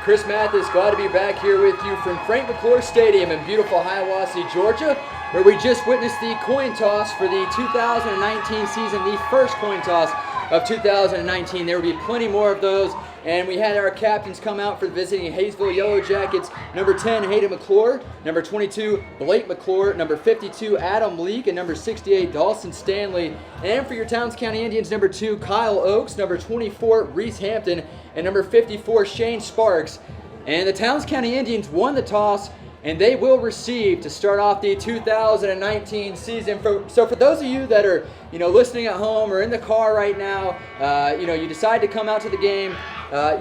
Chris Mathis, glad to be back here with you from Frank McClure Stadium in beautiful Hiawassee, Georgia, where we just witnessed the coin toss for the 2019 season, the first coin toss of 2019. There will be plenty more of those, and we had our captains come out for the visiting Hayesville Yellow Jackets. Number 10, Hayden McClure. Number 22, Blake McClure. Number 52, Adam Leake. And number 68, Dawson Stanley. And for your Towns County Indians, number 2, Kyle Oakes. Number 24, Reese Hampton. And number 54, Shane Sparks. And the Towns County Indians won the toss, and they will receive to start off the 2019 season. So for those of you that are, listening at home or in the car right now, you decide to come out to the game,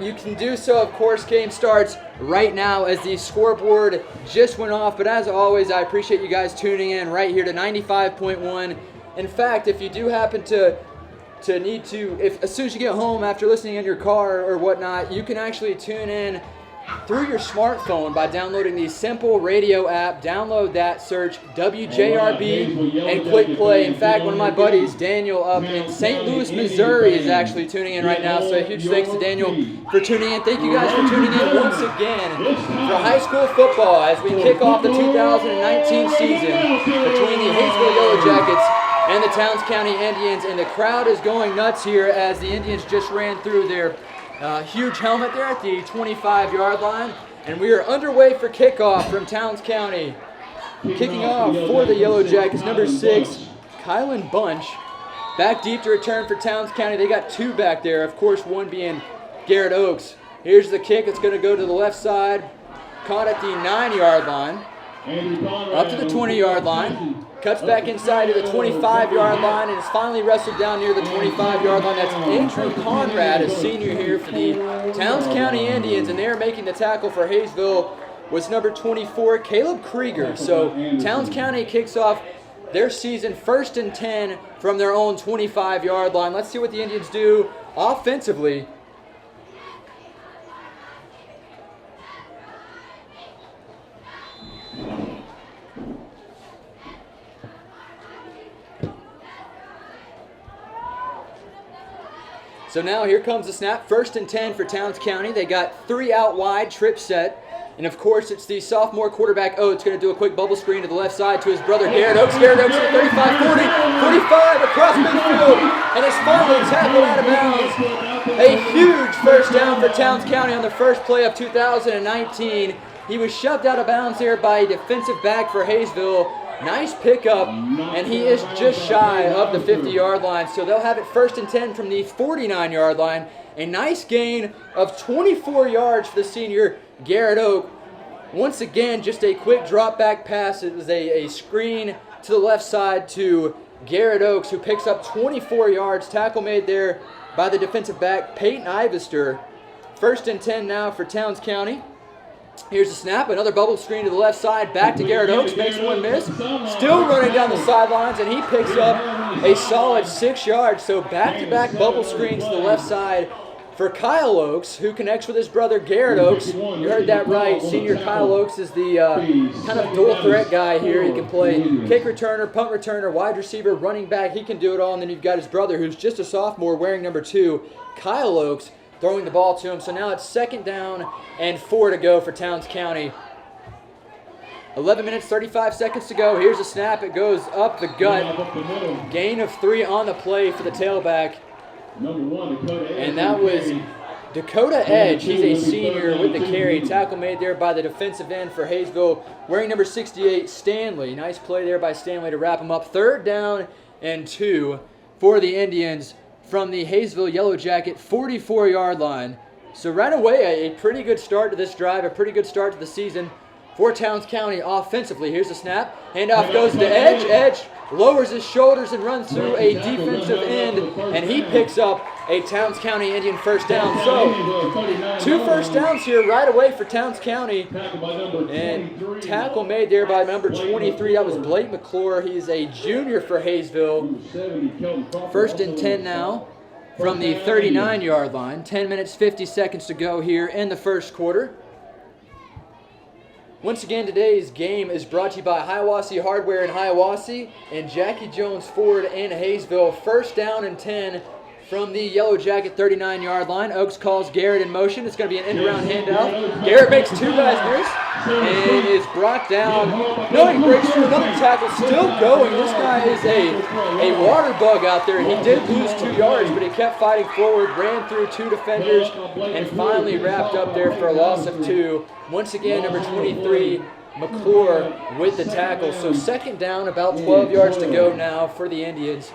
you can do so. Of course, game starts right now as the scoreboard just went off. But as always, I appreciate you guys tuning in right here to 95.1. In fact, if you do happen to need to, if as soon as you get home after listening in your car or whatnot, you can actually tune in through your smartphone by downloading the Simple Radio app. Download that, search WJRB, and click play. In fact, one of my buddies, Daniel, up in St. Louis, Missouri, is actually tuning in right now. So a huge thanks to Daniel for tuning in. Thank you guys for tuning in once again for high school football as we kick off the 2019 season between the Hayesville Yellow Jackets and the Towns County Indians. And the crowd is going nuts here as the Indians just ran through their huge helmet there at the 25-yard line. And we are underway for kickoff from Towns County. Kicking off for the Yellow Jackets, number 6, Kylan Bunch. Back deep to return for Towns County. They got 2 back there, of course, one being Garrett Oakes. Here's the kick. It's going to go to the left side. Caught at the 9-yard line. Up to the 20-yard line. Cuts back inside to the 25-yard line and is finally wrestled down near the 25-yard line. That's Andrew Conrad, a senior here for the Towns County Indians, and they're making the tackle for Hayesville was number 24, Caleb Krieger. So Towns County kicks off their season 1st and 10 from their own 25-yard line. Let's see what the Indians do offensively. So now here comes the snap. 1st and 10 for Towns County. They got 3 out wide, trip set. And of course, it's the sophomore quarterback, Oates, going to do a quick bubble screen to the left side to his brother, Garrett Oakes. Garrett Oakes at 35, 40, 45 across midfield. And is finally tackled out of bounds. A huge first down for Towns County on the first play of 2019. He was shoved out of bounds there by a defensive back for Hayesville. Nice pickup, and he is just shy of the 50-yard line. So they'll have it 1st and 10 from the 49-yard line. A nice gain of 24 yards for the senior, Garrett Oak. Once again, just a quick drop back pass. It was a screen to the left side to Garrett Oakes, who picks up 24 yards. Tackle made there by the defensive back, Peyton Ivester. 1st and 10 now for Towns County. Here's the snap, another bubble screen to the left side, back to Garrett Oakes, makes one miss. Still running down the sidelines, and he picks up a solid 6 yards. So back-to-back bubble screens to the left side for Kyle Oakes, who connects with his brother Garrett Oakes. You heard that right. Senior Kyle Oakes is the kind of dual threat guy here. He can play kick returner, punt returner, wide receiver, running back. He can do it all. And then you've got his brother, who's just a sophomore, wearing number 2, Kyle Oakes, throwing the ball to him. So now it's 2nd down and 4 to go for Towns County. 11 minutes, 35 seconds to go. Here's a snap. It goes up the gut. Gain of 3 on the play for the tailback. And that was Dakota Edge. He's a senior with the carry. Tackle made there by the defensive end for Hayesville, wearing number 68, Stanley. Nice play there by Stanley to wrap him up. 3rd down and 2 for the Indians from the Hayesville Yellow Jacket 44-yard line. So right away, a pretty good start to this drive, a pretty good start to the season for Towns County offensively. Here's the snap. Handoff goes to Edge. Edge lowers his shoulders and runs through a defensive end, and he picks up a Towns County Indian 1st down. So 2 first downs here right away for Towns County. And tackle made there by number 23. That was Blake McClure. He's a junior for Hayesville. 1st and 10 now from the 39-yard line. 10 minutes, 50 seconds to go here in the first quarter. Once again, today's game is brought to you by Hiawassee Hardware in Hiawassee and Jackie Jones Ford in Hayesville. 1st down and 10 from the Yellow Jacket 39-yard line. Oaks calls Garrett in motion. It's going to be an end-around handoff. Garrett makes two guys miss and is brought down. No, he breaks through another tackle. Still going. This guy is a water bug out there. He did lose 2 yards, but he kept fighting forward, ran through 2 defenders, and finally wrapped up there for a loss of 2. Once again, number 23, McClure with the tackle. So second down, about 12 yards to go now for the Indians.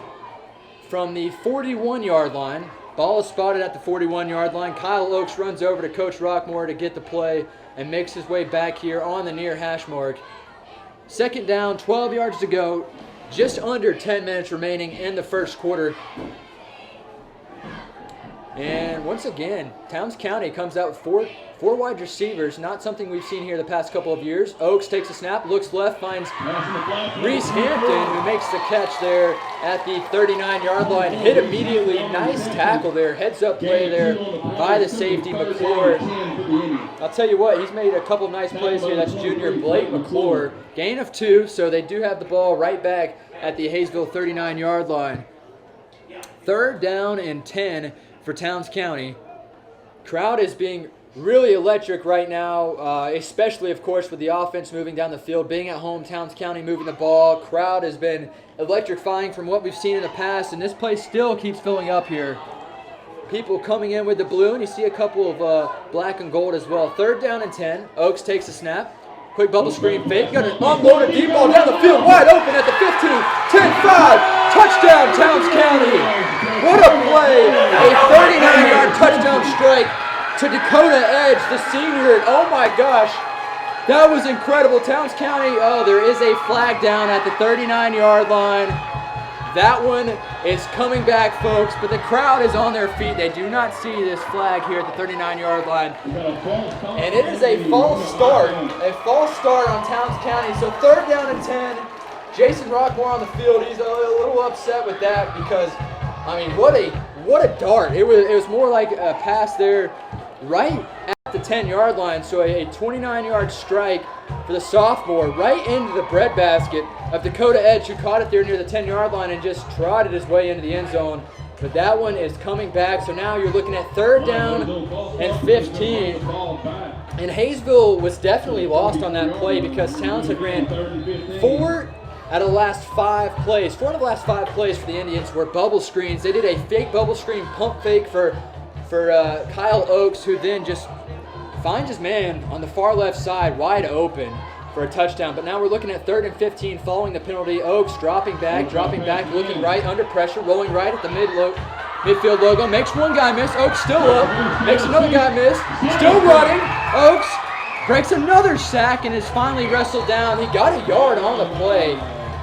From the 41-yard line, ball is spotted at the 41-yard line. Kyle Oaks runs over to Coach Rockmore to get the play and makes his way back here on the near hash mark. Second down, 12 yards to go. Just under 10 minutes remaining in the first quarter. And once again, Towns County comes out with four wide receivers, not something we've seen here the past couple of years. Oaks takes a snap, looks left, finds Reese Hampton, who makes the catch there at the 39-yard line. Hit immediately, nice tackle there, heads-up play there by the safety, McClure. I'll tell you what, he's made a couple nice plays here. That's junior Blake McClure. Gain of 2, so they do have the ball right back at the Hayesville 39-yard line. Third down and 10 for Towns County. Crowd is being really electric right now, especially, of course, with the offense moving down the field. Being at home, Towns County moving the ball. Crowd has been electrifying from what we've seen in the past, and this place still keeps filling up here. People coming in with the blue, and you see a couple of black and gold as well. Third down and 10. Oaks takes a snap. Quick bubble screen fake. Got an unloaded deep ball down the field, wide open at the 15, 10-5. Touchdown, Towns County. What a play. A 39-yard touchdown strike to Dakota Edge, the senior. Oh my gosh. That was incredible. Towns County, there is a flag down at the 39-yard line. That one is coming back, folks, but the crowd is on their feet. They do not see this flag here at the 39-yard line. And it is a false start on Towns County. So third down and 10. Jason Rockmore on the field. He's a little upset with that because, I mean, what a dart. It was more like a pass there right at the 10-yard line. So a 29-yard strike for the sophomore right into the breadbasket of Dakota Edge, who caught it there near the 10-yard line and just trotted his way into the end zone. But that one is coming back. So now you're looking at third down and 15. And Hayesville was definitely lost on that play because Towns had ran 4 out of the last 5 plays. 4 out of the last 5 plays for the Indians were bubble screens. They did a fake bubble screen pump fake for Kyle Oaks, who then just finds his man on the far left side wide open for a touchdown. But now we're looking at third and 15 following the penalty. Oaks dropping back, looking right under pressure, rolling right at the midfield logo. Makes one guy miss. Oaks still up. Makes another guy miss. Still running. Oaks breaks another sack and is finally wrestled down. He got a yard on the play.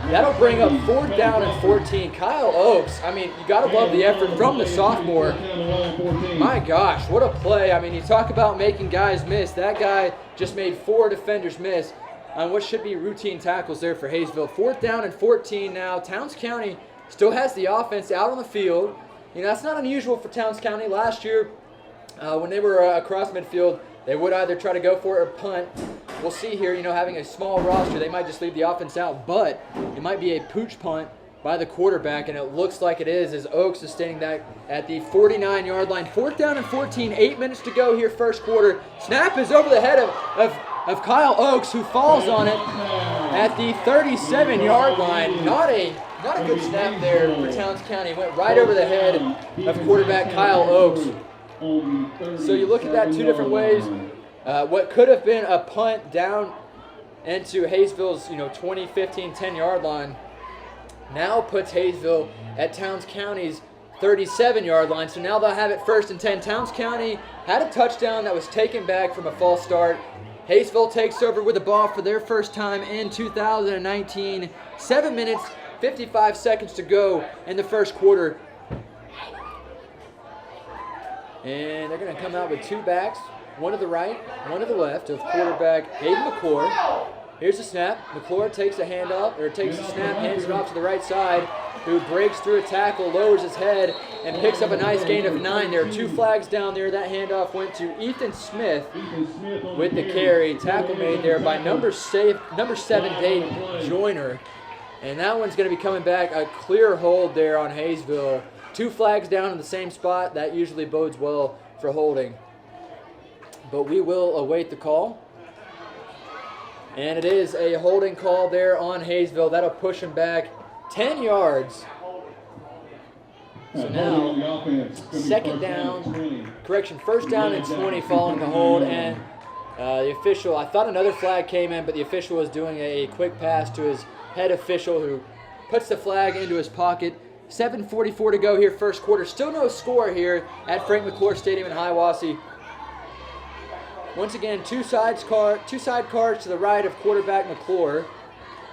That'll bring up fourth down and 14. Kyle Oaks, I mean, you got to love the effort from the sophomore. My gosh, what a play. I mean, you talk about making guys miss. That guy just made 4 defenders miss on what should be routine tackles there for Hayesville. Fourth down and 14 now. Towns County still has the offense out on the field. You know, that's not unusual for Towns County. Last year, when they were across midfield, they would either try to go for it or punt. We'll see here, you know, having a small roster, they might just leave the offense out, but it might be a pooch punt by the quarterback, and it looks like it is, as Oaks is standing back at the 49-yard line. Fourth down and 14, 8 minutes to go here first quarter. Snap is over the head of Kyle Oaks, who falls on it at the 37-yard line. Not a good snap there for Towns County. Went right over the head of quarterback Kyle Oaks. So you look at that 2 different ways. What could have been a punt down into Hayesville's 20, 15, 10-yard line now puts Hayesville at Towns County's 37-yard line. So now they'll have it first and 10. Towns County had a touchdown that was taken back from a false start. Hayesville takes over with the ball for their first time in 2019. 7 minutes, 55 seconds to go in the first quarter. And they're going to come out with 2 backs, one to the right, one to the left of quarterback Hayden McClure. Here's the snap. McClure takes a handoff, or takes a snap, hands it off to the right side, who breaks through a tackle, lowers his head, and picks up a nice gain of 9. There are 2 flags down there. That handoff went to Ethan Smith with the carry. Tackle made there by number 7, Dave Joyner. And that one's going to be coming back. A clear hold there on Hayesville. 2 flags down in the same spot, that usually bodes well for holding. But we will await the call. And it is a holding call there on Hayesville. That'll push him back 10 yards. So now, first down and 20 following the hold. And the official, I thought another flag came in, but the official was doing a quick pass to his head official who puts the flag into his pocket. 7:44 to go here, first quarter. Still no score here at Frank McClure Stadium in Hiawassee. Once again, two side cars to the right of quarterback McClure.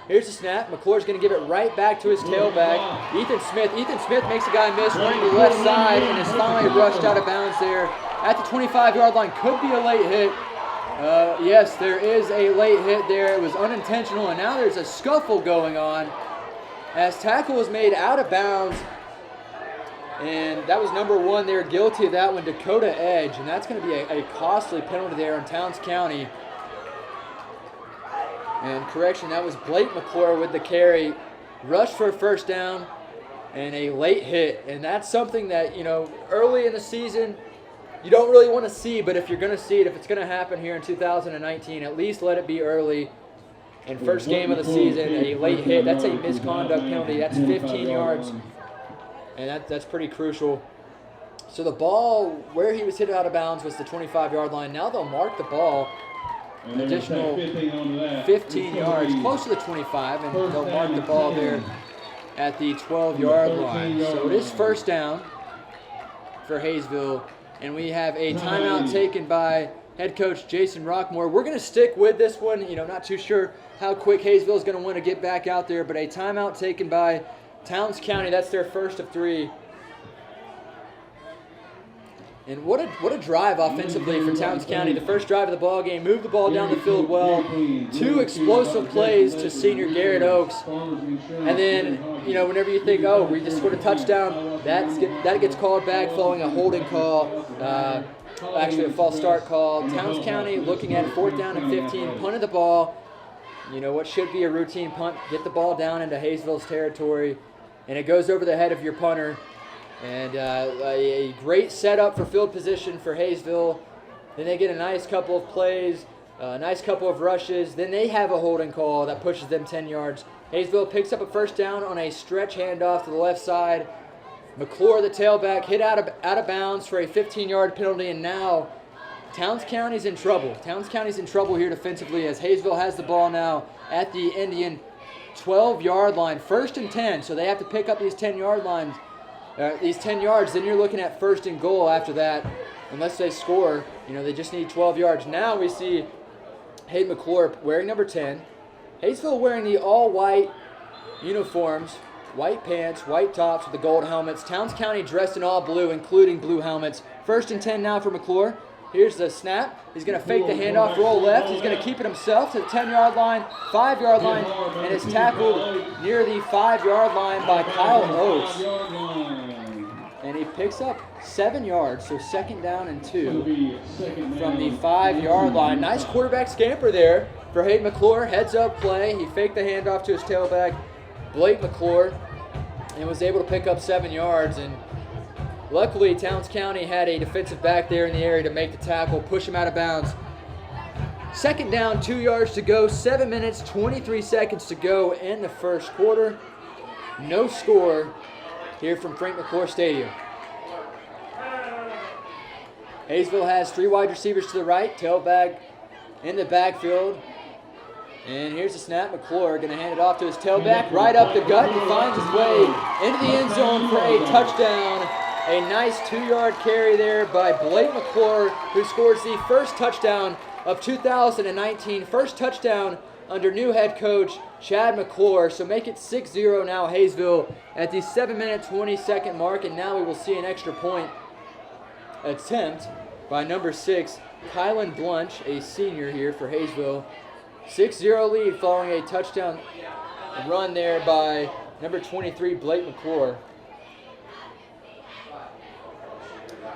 Here's the snap. McClure's going to give it right back to his tailback, Ethan Smith. Ethan Smith makes the guy miss, running to the left side, and is finally rushed out of bounds there at the 25-yard line. Could be a late hit. Yes, there is a late hit there. It was unintentional, and now there's a scuffle going on as tackle was made out of bounds. And that was number 1 there, guilty of that one, Dakota Edge. And that's going to be a costly penalty there on Towns County. And correction, that was Blake McClure with the carry. Rushed for a first down and a late hit. And that's something that, you know, early in the season, you don't really want to see. But if you're going to see it, if it's going to happen here in 2019, at least let it be early. And first game of the season, a late hit. That's a misconduct penalty. That's 15 yards. And that's pretty crucial. So the ball, where he was hit out of bounds, was the 25-yard line. Now they'll mark the ball an additional 15 yards, close to the 25, and they'll mark the ball there at the 12-yard line. So it is first down for Hayesville, and we have a timeout taken by head coach Jason Rockmore. We're going to stick with this one. You know, not too sure how quick Hayesville is going to want to get back out there, but a timeout taken by Towns County. That's their first of 3. And what a drive offensively for Towns County. The first drive of the ball game, moved the ball down the field well. 2 explosive plays to senior Garrett Oakes. And then, you know, whenever you think, oh, we just scored a touchdown, that gets called back following a holding call. Actually, a false start call. Towns County looking at 4th down and 15, punted the ball. You know, what should be a routine punt, get the ball down into Hayesville's territory, and it goes over the head of your punter. And a great setup for field position for Hayesville. Then they get a nice couple of plays, a nice couple of rushes. Then they have a holding call that pushes them 10 yards. Hayesville picks up a first down on a stretch handoff to the left side. McClure, the tailback, hit out of bounds for a 15-yard penalty, and now Towns County's in trouble. Towns County's in trouble here defensively as Hayesville has the ball now at the Indian 12-yard line. 1st and 10, so they have to pick up these 10-yard lines. These 10 yards, then you're looking at 1st and goal after that. Unless they score, you know, they just need 12 yards. Now we see Hayden McClure wearing number 10. Hayesville wearing the all-white uniforms, white pants, white tops with the gold helmets. Towns County dressed in all blue, including blue helmets. 1st and 10 now for McClure. Here's the snap. He's going to fake the handoff, roll left. He's going to keep it himself to the 10-yard line, 5-yard line, and is tackled near the 5-yard line by Kyle Oates. And he picks up 7 yards, so 2nd down and 2 from the 5-yard line. Nice quarterback scamper there for Hayden McClure. Heads-up play. He faked the handoff to his tailback, Blake McClure, and was able to pick up 7 yards. And luckily, Towns County had a defensive back there in the area to make the tackle, push him out of bounds. 2nd down, 2 yards to go, 7 minutes, 23 seconds to go in the first quarter. No score here from Frank McClure Stadium. Hayesville has 3 wide receivers to the right, tailback in the backfield. And here's the snap. McClure going to hand it off to his tailback, right up the gut. He finds his way into the end zone for a touchdown. A nice 2-yard carry there by Blake McClure, who scores the first touchdown of 2019. First touchdown under new head coach Chad McClure. So make it 6-0 now, Hayesville at the 7-minute, 20-second mark. And now we will see an extra point attempt by number 6, Kylan Blunch, a senior here for Hayesville. 6-0 lead following a touchdown run there by number 23, Blake McClure.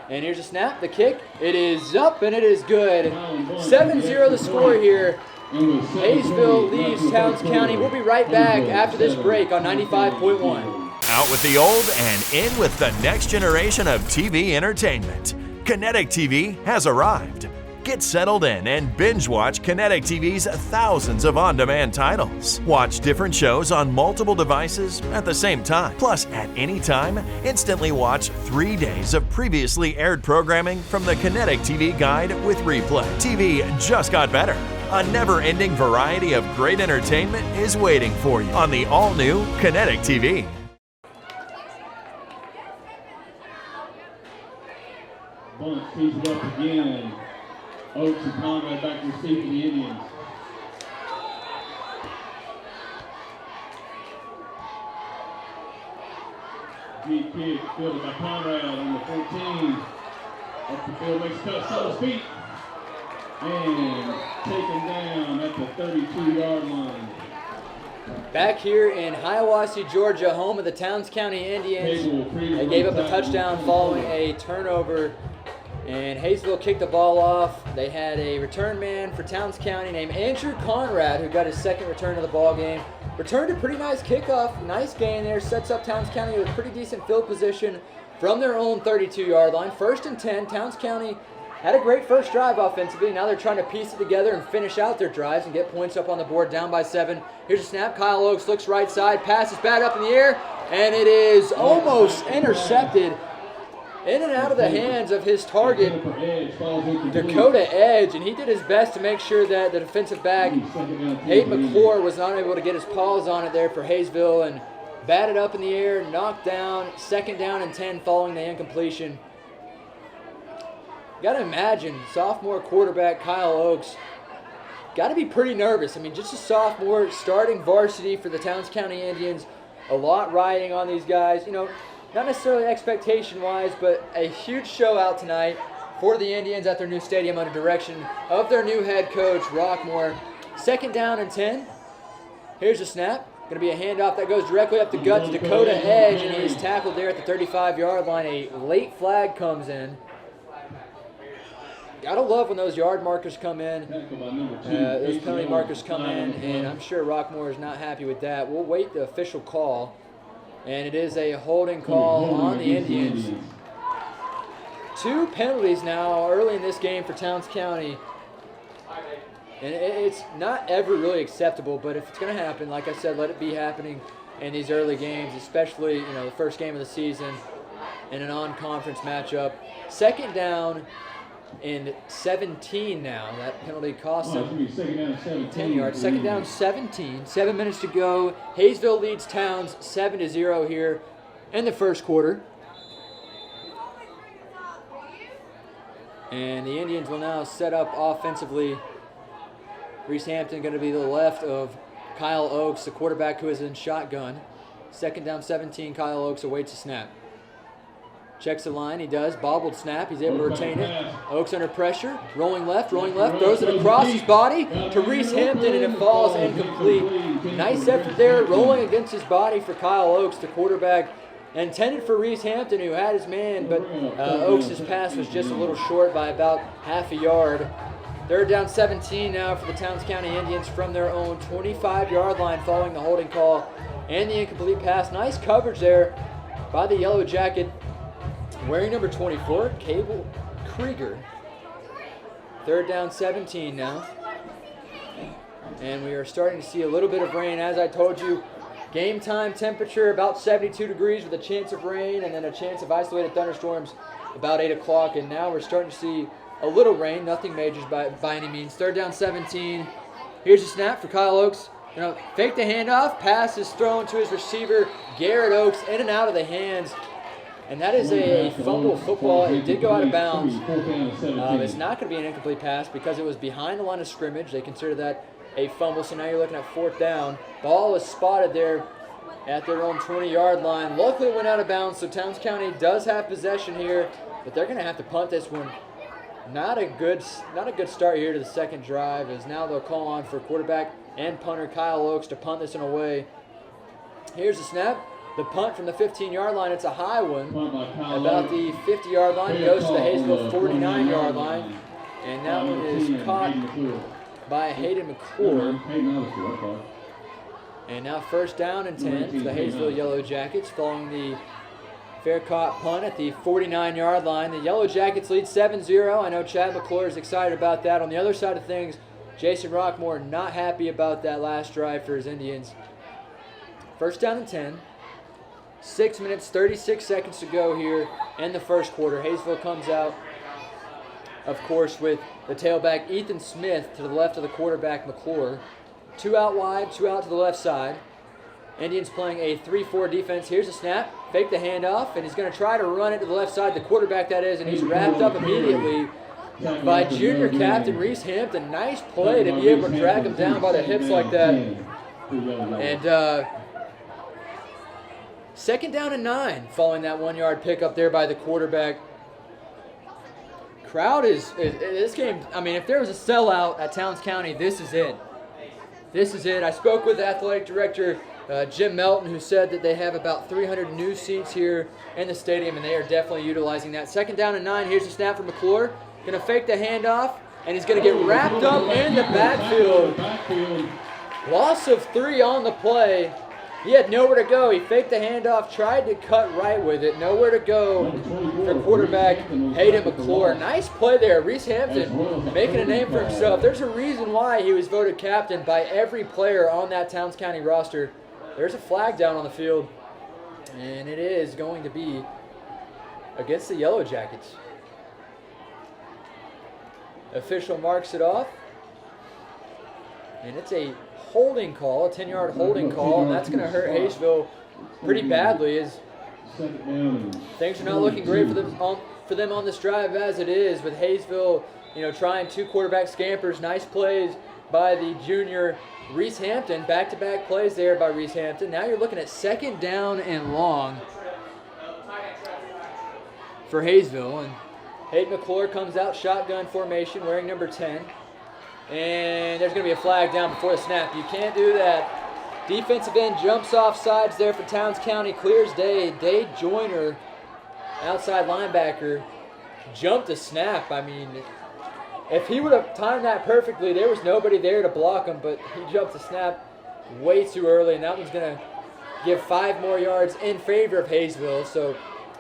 And here's a snap, the kick. It is up and it is good. 7-0 the score here. Hayesville leaves Towns County. We'll be right back after this break on 95.1. Out with the old and in with the next generation of TV entertainment. Kinetic TV has arrived. Get settled in and binge watch Kinetic TV's thousands of on-demand titles. Watch different shows on multiple devices at the same time. Plus, at any time, instantly watch 3 days of previously aired programming from the Kinetic TV Guide with replay. TV just got better. A never-ending variety of great entertainment is waiting for you on the all-new Kinetic TV. Bunt tees it up again. Oaks and Conrad back to receive for the Indians. Deep kick fielded by Conrad on the 14. Up the field, makes cut, on his feet. And taken down at the 32-yard line. Back here in Hiawassee, Georgia, home of the Towns County Indians. They gave up a touchdown following a turnover, and Hayesville kicked the ball off. They had a return man for Towns County named Andrew Conrad, who got his second return of the ball game. Returned a pretty nice kickoff, nice gain there, sets up Towns County with pretty decent field position from their own 32-yard line. 1st and 10, Towns County had a great first drive offensively. Now they're trying to piece it together and finish out their drives and get points up on the board, down by 7. Here's a snap. Kyle Oaks looks right side, passes bad up in the air, and it is almost intercepted in and out of the hands of his target, Dakota Edge, and he did his best to make sure that the defensive back, Hayden McClure, was not able to get his paws on it there for Hayesville, and batted up in the air, knocked down, 2nd down and 10 following the incompletion. Got to imagine sophomore quarterback Kyle Oaks got to be pretty nervous. I mean, just a sophomore starting varsity for the Towns County Indians, a lot riding on these guys. You know, not necessarily expectation-wise, but a huge show out tonight for the Indians at their new stadium under direction of their new head coach, Rockmore. 2nd down and 10. Here's a snap. Going to be a handoff that goes directly up the gut to Dakota Edge, and he is tackled there at the 35-yard line. A late flag comes in. Gotta love when those yard markers come in, those penalty markers come in, and I'm sure Rockmore is not happy with that. We'll wait the official call, and it is a holding call on the Indians. 2 penalties now early in this game for Towns County, and it's not ever really acceptable, but if it's going to happen, like I said, let it be happening in these early games, especially, you know, the first game of the season in a non-conference matchup. 2nd down and 17 now. That penalty cost them 10 yards. 2nd down, 17. 7 minutes to go. Hayesville leads Towns 7-0 here in the first quarter. And the Indians will now set up offensively. Reese Hampton going to be to the left of Kyle Oaks, the quarterback who is in shotgun. 2nd down, 17. Kyle Oaks awaits a snap. Checks the line, he does, bobbled snap, he's able to retain it. Oaks under pressure, rolling left, throws it across his body to Reese Hampton, and it falls incomplete. Nice effort there, rolling against his body for Kyle Oaks, the quarterback. Intended for Reese Hampton, who had his man, but Oaks' pass was just a little short by about half a yard. 3rd down, 17 now for the Towns County Indians from their own 25-yard line following the holding call and the incomplete pass. Nice coverage there by the Yellow Jacket. Wearing number 24, Cable Krieger. 3rd down, 17 now. And we are starting to see a little bit of rain. As I told you, game time temperature about 72 degrees with a chance of rain and then a chance of isolated thunderstorms about 8 o'clock. And now we're starting to see a little rain, nothing major by any means. 3rd down, 17. Here's a snap for Kyle Oaks. You know, fake the handoff, pass is thrown to his receiver, Garrett Oaks, in and out of the hands. And that is a fumble football. It did go out of bounds. It's not going to be an incomplete pass because it was behind the line of scrimmage. They consider that a fumble, so now you're looking at 4th down. Ball is spotted there at their own 20-yard line. Luckily it went out of bounds, so Towns County does have possession here, but they're going to have to punt this one. Not a good start here to the second drive, as now they'll call on for quarterback and punter Kyle Oaks to punt this one away. Here's the snap. The punt from the 15-yard line, it's a high one. About the 50-yard line, goes to the Hayesville 49-yard line. And that one is caught by Hayden McClure. And now first down and 10 for the Hayesville Yellow Jackets following the fair caught punt at the 49-yard line. The Yellow Jackets lead 7-0. I know Chad McClure is excited about that. On the other side of things, Jason Rockmore not happy about that last drive for his Indians. First down and 10. 6 minutes, 36 seconds to go here in the first quarter. Hayesville comes out, of course, with the tailback Ethan Smith to the left of the quarterback McClure. 2 out wide, 2 out to the left side. Indians playing a 3-4 defense. Here's a snap, fake the handoff, and he's going to try to run it to the left side, the quarterback that is, and he's wrapped up immediately by junior captain Reese Hampton. Nice play to be able to drag him down by the hips like that. And second down and 9 following that 1-yard pickup there by the quarterback. Crowd is this game, I mean, if there was a sellout at Towns County, this is it. This is it. I spoke with the athletic director, Jim Melton, who said that they have about 300 new seats here in the stadium, and they are definitely utilizing that. Second down and 9. Here's the snap for McClure. Going to fake the handoff, and he's going to get wrapped up in the backfield. Loss of 3 on the play. He had nowhere to go. He faked the handoff, tried to cut right with it. Nowhere to go for quarterback Hayden McClure. Nice play there. Reese Hampton making a name for himself. There's a reason why he was voted captain by every player on that Towns County roster. There's a flag down on the field, and it is going to be against the Yellow Jackets. Official marks it off, and it's a holding call, a 10-yard holding call, and that's going to hurt Hayesville pretty badly, as things are not looking great for them on this drive as it is, with Hayesville, trying 2 quarterback scampers. Nice plays by the junior Reese Hampton, back-to-back plays there by Reese Hampton. Now you're looking at second down and long for Hayesville, and Hayden McClure comes out shotgun formation wearing number 10. And there's going to be a flag down before the snap. You can't do that. Defensive end jumps off sides there for Towns County. Clears day. Dade Joyner, outside linebacker, jumped a snap. I mean, if he would have timed that perfectly, there was nobody there to block him, but he jumped the snap way too early, and that one's going to give 5 more yards in favor of Hayesville. So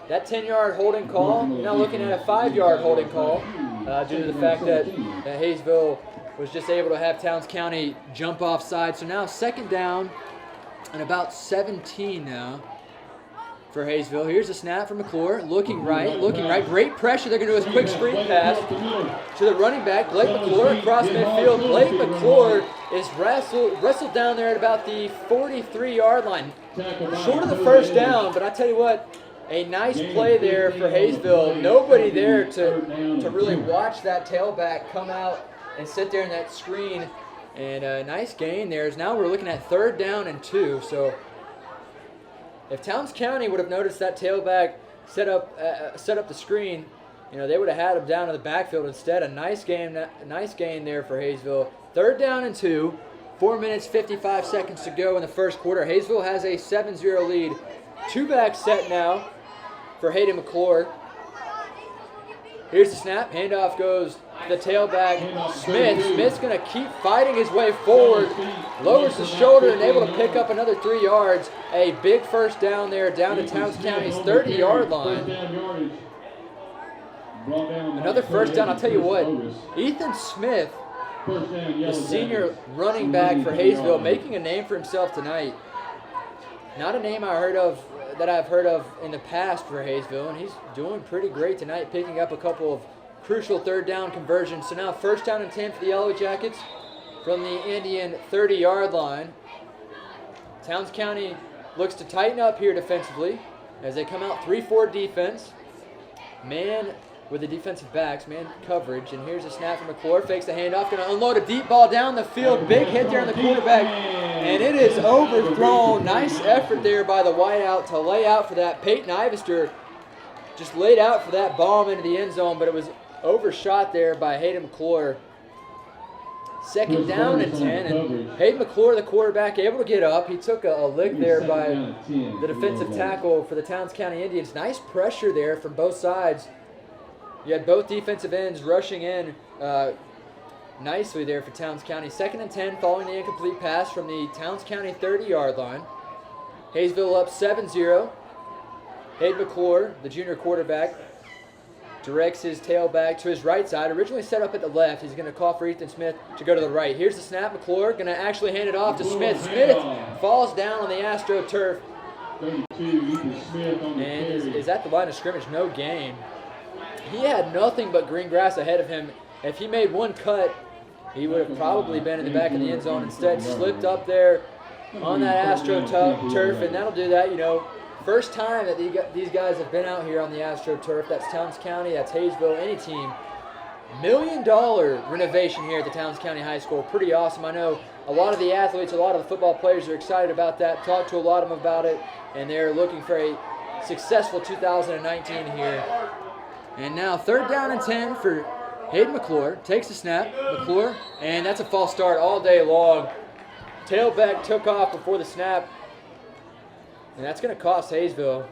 that 10-yard holding call, you're now looking at a 5-yard holding call due to the fact that Hayesville was just able to have Towns County jump off side. So now second down and about 17 now for Hayesville. Here's a snap from McClure, looking right. Great pressure. They're going to do a quick screen pass to the running back, Blake McClure, across midfield. Blake McClure is wrestled down there at about the 43-yard line. Short of the first down, but I tell you what, a nice play there for Hayesville. Nobody there to really watch that tailback come out and sit there in that screen, and a nice gain there. Now we're looking at third down and 2. So if Towns County would have noticed that tailback set up the screen, they would have had him down in the backfield instead. A nice gain there for Hayesville. Third down and 2. 4 minutes 55 seconds to go in the first quarter. Hayesville has a 7-0 lead. 2-back set now for Hayden McClure. Here's the snap. Handoff goes to the tailback, Smith. Smith's going to keep fighting his way forward. Lowers the shoulder and able to pick up another 3 yards. A big first down there, down to Towns County's 30-yard line. Another first down. I'll tell you what, Ethan Smith, the senior running back for Hayesville, making a name for himself tonight. Not a name I've heard of in the past for Hayesville, and he's doing pretty great tonight, picking up a couple of crucial third down conversions. So now first down and 10 for the Yellow Jackets from the Indian 30-yard line. Towns County looks to tighten up here defensively as they come out 3-4 defense. Man with the defensive backs, man coverage. And here's a snap from McClure, fakes the handoff, going to unload a deep ball down the field. Big hit there on the quarterback, and it is overthrown. Nice effort there by the wideout to lay out for that. Peyton Ivester just laid out for that bomb into the end zone, but it was overshot there by Hayden McClure. Second down and 10, and Hayden McClure, the quarterback, able to get up. He took a lick there by the defensive tackle for the Towns County Indians. Nice pressure there from both sides. You had both defensive ends rushing in nicely there for Towns County. 2nd and 10 following the incomplete pass from the Towns County 30-yard line. Hayesville up 7-0. Hayden McClure, the junior quarterback, directs his tailback to his right side. Originally set up at the left. He's going to call for Ethan Smith to go to the right. Here's the snap. McClure going to actually hand it off to Smith. Smith falls down on the AstroTurf. 32, Ethan Smith on the And carry. is at the line of scrimmage. No gain. He had nothing but green grass ahead of him. If he made one cut, he would have probably been in the back of the end zone. Instead, slipped up there on that AstroTurf, and that'll do that. You know, first time that these guys have been out here on the AstroTurf. That's Towns County, that's Hayesville, any team. $1 million renovation here at the Towns County High School. Pretty awesome. I know a lot of the athletes, a lot of the football players are excited about that. Talked to a lot of them about it, and they're looking for a successful 2019 here. And now 3rd down and 10 for Hayden McClure. Takes the snap, McClure, and that's a false start all day long. Tailback took off before the snap, and that's going to cost Hayesville.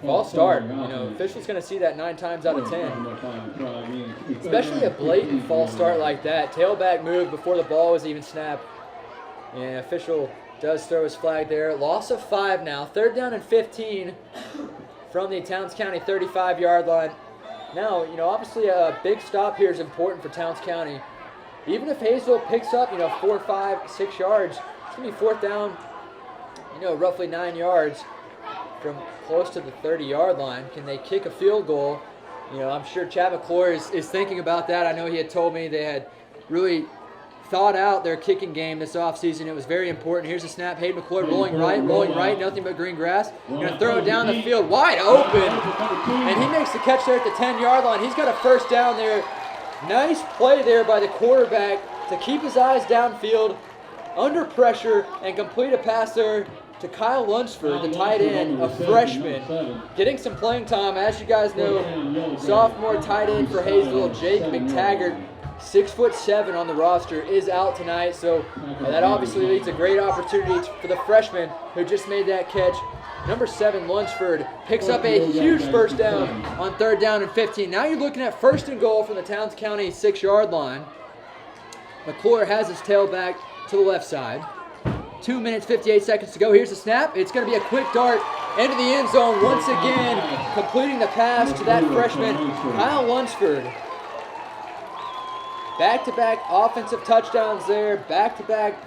False start. You know, official's going to see that 9 times out of 10. Especially a blatant false start like that. Tailback move before the ball was even snapped. And official does throw his flag there. Loss of 5 now. 3rd down and 15 from the Towns County 35-yard line. Now, you know, obviously a big stop here is important for Towns County. Even if Hayesville picks up, 4, 5, 6 yards, it's going to be 4th down, roughly 9 yards from close to the 30-yard line. Can they kick a field goal? I'm sure Chad McClure is thinking about that. I know he had told me they had really thought out their kicking game this offseason. It was very important. Here's a snap. Hayden McClure rolling right, nothing but green grass. Going to throw it down the field, wide open. And he makes the catch there at the 10-yard line. He's got a 1st down there. Nice play there by the quarterback to keep his eyes downfield, under pressure, and complete a pass there to Kyle Lunsford, the tight end, a freshman, getting some playing time. As you guys know, sophomore tight end for Hayesville, Jake McTaggart, 6'7" on the roster, is out tonight. So that obviously leads a great opportunity for the freshman who just made that catch. Number 7, Lunsford, picks up a huge 1st down on 3rd down and 15. Now you're looking at 1st and goal from the Towns County 6-yard line. McClure has his tailback to the left side. 2 minutes, 58 seconds to go. Here's the snap. It's going to be a quick dart into the end zone once again, completing the pass to that freshman, Kyle Lunsford. Back-to-back offensive touchdowns there. Back-to-back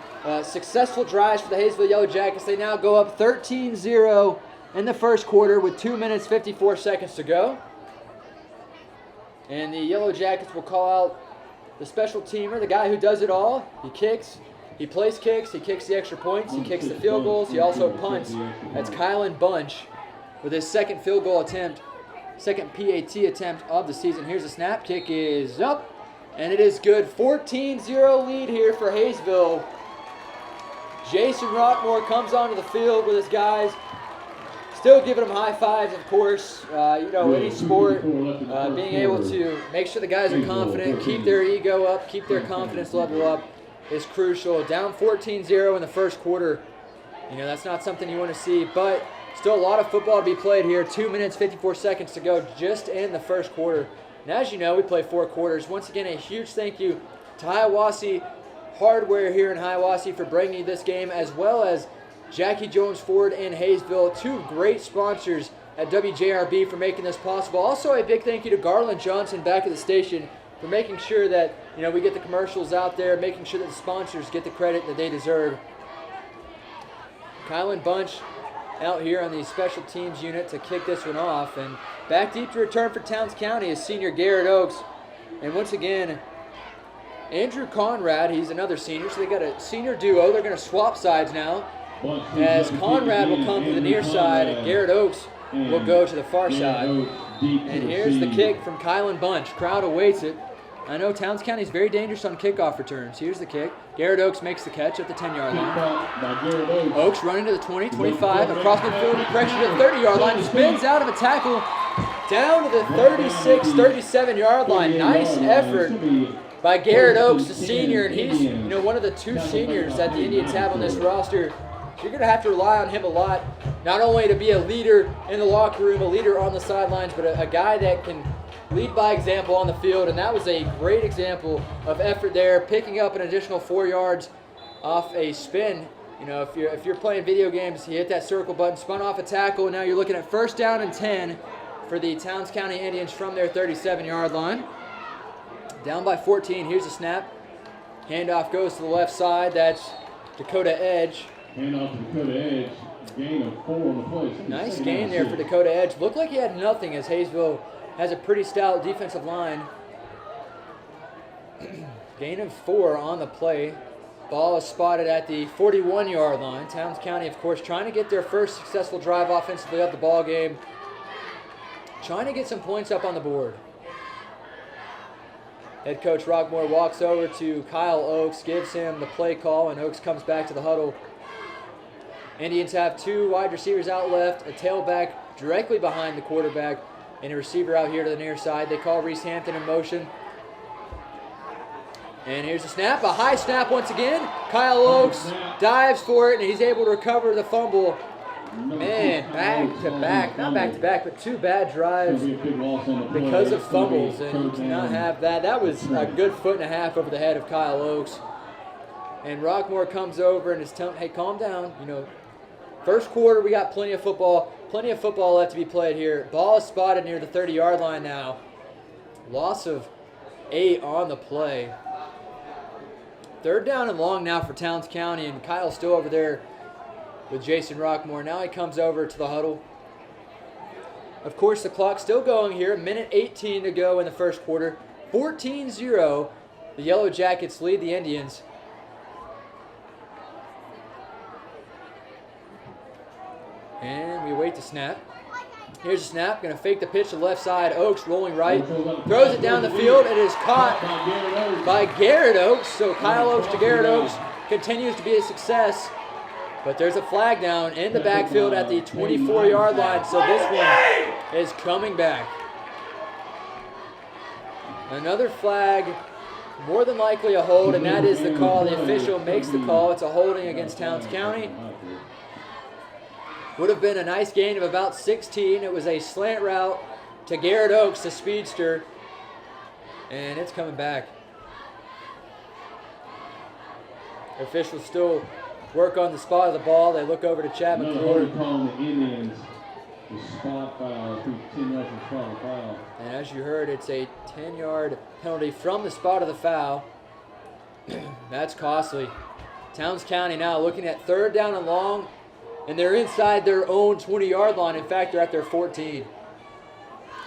successful drives for the Hayesville Yellow Jackets. They now go up 13-0 in the 1st quarter with 2 minutes, 54 seconds to go. And the Yellow Jackets will call out the special teamer, the guy who does it all. He kicks. He plays kicks, he kicks the extra points, he kicks the field goals, he also punts. That's Kylan Bunch with his 2nd field goal attempt, 2nd PAT attempt of the season. Here's the snap, kick is up, and it is good. 14-0 lead here for Hayesville. Jason Rockmore comes onto the field with his guys, still giving them high fives, of course. Any sport, being able to make sure the guys are confident, keep their ego up, keep their confidence level up, is crucial. Down 14-0 in the 1st quarter. That's not something you want to see, but still a lot of football to be played here. 2 minutes, 54 seconds to go just in the 1st quarter. And as you know, we play 4 quarters. Once again, a huge thank you to Hiawassee Hardware here in Hiawassee for bringing you this game, as well as Jackie Jones Ford and Hayesville, 2 great sponsors at WJRB for making this possible. Also, a big thank you to Garland Johnson back at the station for making sure that we get the commercials out there, making sure that the sponsors get the credit that they deserve. Kylan Bunch out here on the special teams unit to kick this one off. And back deep to return for Towns County is senior Garrett Oakes. And once again, Andrew Conrad, he's another senior, so they got a senior duo. They're going to swap sides now, as Conrad will come to the near side and Garrett Oakes will go to the far side. And here's the kick from Kylan Bunch. Crowd awaits it. I know Towns County is very dangerous on kickoff returns. Here's the kick. Garrett Oakes makes the catch at the 10-yard line. Oakes running to the 20, 25, across midfield, correction to the 30-yard line, spins out of a tackle, down to the 36, 37-yard line. Nice effort by Garrett Oakes, the senior, and he's one of the 2 seniors that the Indians have on this roster. You're going to have to rely on him a lot, not only to be a leader in the locker room, a leader on the sidelines, but a guy that can lead by example on the field, and that was a great example of effort there, picking up an additional 4 yards off a spin. You know, if you're playing video games, you hit that circle button, spun off a tackle, and now you're looking at 1st down and 10 for the Towns County Indians from their 37-yard line. Down by 14. Here's a snap. Handoff goes to the left side. That's Dakota Edge. Handoff to Dakota Edge. Gain of 4 on the play. Nice gain there for Dakota Edge. Looked like he had nothing as Hayesville has a pretty stout defensive line. Gain of 4 on the play. Ball is spotted at the 41-yard line. Towns County, of course, trying to get their first successful drive offensively of the ball game. Trying to get some points up on the board. Head coach Rockmore walks over to Kyle Oakes, gives him the play call, and Oakes comes back to the huddle. Indians have 2 wide receivers out left, a tailback directly behind the quarterback, and a receiver out here to the near side. They call Reese Hampton in motion. And here's a snap, a high snap once again. Kyle Oakes dives for it, and he's able to recover the fumble. Man, back-to-back, not back-to-back, but 2 bad drives because of fumbles, and you cannot have that. That was a good 1.5 feet over the head of Kyle Oakes. And Rockmore comes over and is telling, hey, calm down. You know, first quarter, we got plenty of football left to be played here. Ball is spotted near the 30-yard line now. Loss of 8 on the play. 3rd down and long now for Towns County, and Kyle's still over there with Jason Rockmore. Now he comes over to the huddle. Of course, the clock's still going here. 1:18 to go in the first quarter. 14-0. The Yellow Jackets lead the Indians. And we await the snap. Here's a snap. Going to fake the pitch to the left side. Oakes rolling right. Throws it down the field. It is caught by Garrett Oakes. So Kyle Oakes to Garrett Oakes continues to be a success. But there's a flag down in the backfield at the 24-yard line. So this one is coming back. Another flag, more than likely a hold, and that is the call. The official makes the call. It's a holding against Towns County. Would have been a nice gain of about 16. It was a slant route to Garrett Oakes, the speedster, and it's coming back. Officials still work on the spot of the ball. They look over to Chad McClure. Calling the Indians the spot foul, 10 yards from spot of foul. And as you heard, it's a 10-yard penalty from the spot of the foul. That's costly. Towns County now looking at 3rd down and long, and they're inside their own 20-yard line. In fact, they're at their 14.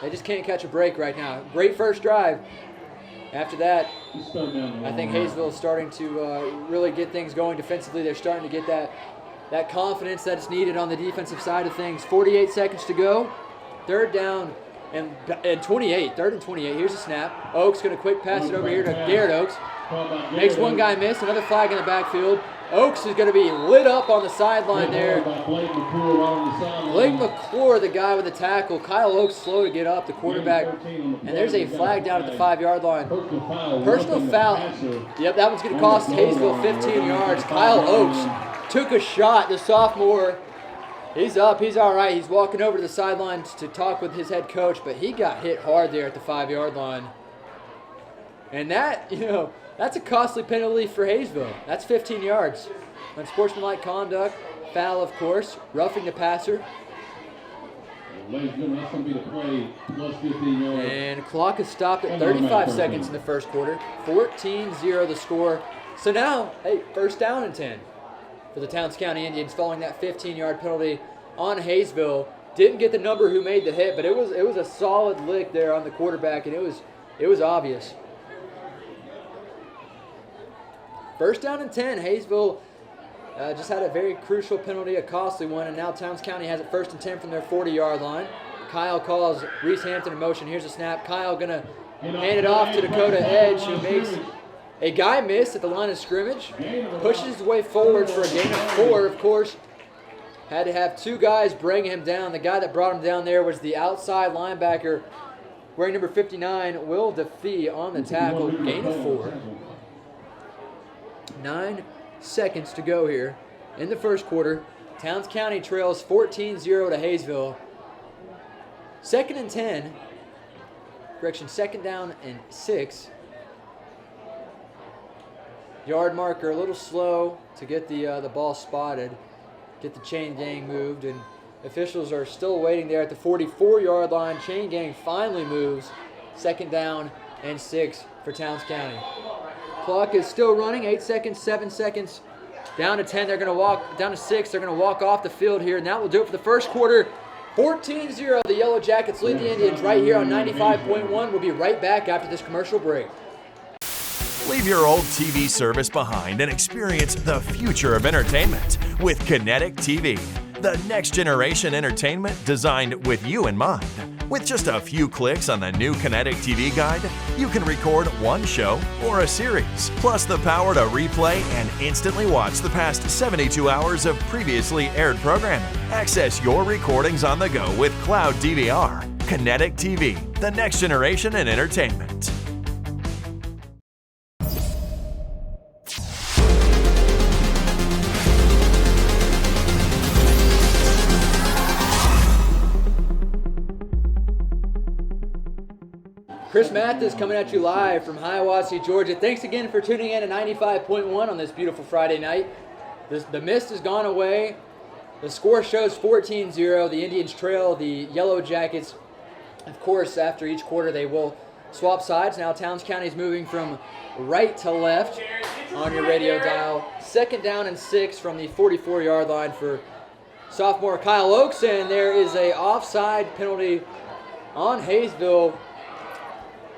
They just can't catch a break right now. Great first drive. After that, I think Hayesville is starting to really get things going defensively. They're starting to get that confidence that is needed on the defensive side of things. 48 seconds to go. 3rd down and 28. 3rd and 28. Here's a snap. Oakes going to quick pass it over here to Garrett Oakes. Makes one guy miss. Another flag in the backfield. Oakes is going to be lit up on the sideline there. Blake McClure, the guy with the tackle. Kyle Oakes slow to get up, the quarterback. And there's a flag down at the 5-yard line. Personal foul. Yep, that one's going to cost Hayesville 15 yards. Kyle Oakes took a shot, the sophomore. He's up, he's all right. He's walking over to the sidelines to talk with his head coach, but he got hit hard there at the 5-yard line. And that, that's a costly penalty for Hayesville. That's 15 yards. Unsportsmanlike conduct, foul, of course, roughing the passer. Ladies and gentlemen, that's going to be the play, plus 15 yards. And clock is stopped at 35 seconds in the first quarter. 14-0 the score. So now, hey, 1st down and 10 for the Towns County Indians following that 15-yard penalty on Hayesville. Didn't get the number who made the hit, but it was a solid lick there on the quarterback, and it was obvious. 1st down and 10. Hayesville just had a very crucial penalty, a costly one, and now Towns County has it 1st and 10 from their 40-yard line. Kyle calls Reese Hampton in motion. Here's a snap. Kyle going to hand it off to Dakota Edge, who makes a guy miss at the line of scrimmage. Pushes his way forward for a gain of 4, of course. Had to have 2 guys bring him down. The guy that brought him down there was the outside linebacker wearing number 59, Will DeFee, on the tackle. Gain of 4. 9 seconds to go here in the first quarter. Towns County trails 14-0 to Hayesville. 2nd and 10 Correction, 2nd down and 6. Yard marker a little slow to get the ball spotted, get the chain gang moved, and officials are still waiting there at the 44-yard line. Chain gang finally moves. 2nd down and 6 for Towns County. Clock is still running, 8 seconds, 7 seconds. Down to 10, they're going to walk, down to 6, they're going to walk off the field here, and that will do it for the first quarter. 14-0, the Yellow Jackets lead the Indians right here on 95.1. We'll be right back after this commercial break. Leave your old TV service behind and experience the future of entertainment with Kinetic TV, the next generation entertainment designed with you in mind. With just a few clicks on the new Kinetic TV guide, you can record one show or a series, plus the power to replay and instantly watch the past 72 hours of previously aired programming. Access your recordings on the go with Cloud DVR. Kinetic TV, the next generation in entertainment. Chris Mathis coming at you live from Hiawassee, Georgia. Thanks again for tuning in to 95.1 on this beautiful Friday night. The mist has gone away. The score shows 14-0. The Indians trail the Yellow Jackets. Of course, after each quarter, they will swap sides. Now Towns County is moving from right to left on your radio dial. 2nd down and 6 from the 44-yard line for sophomore Kyle Oakes. And there is an offside penalty on Hayesville.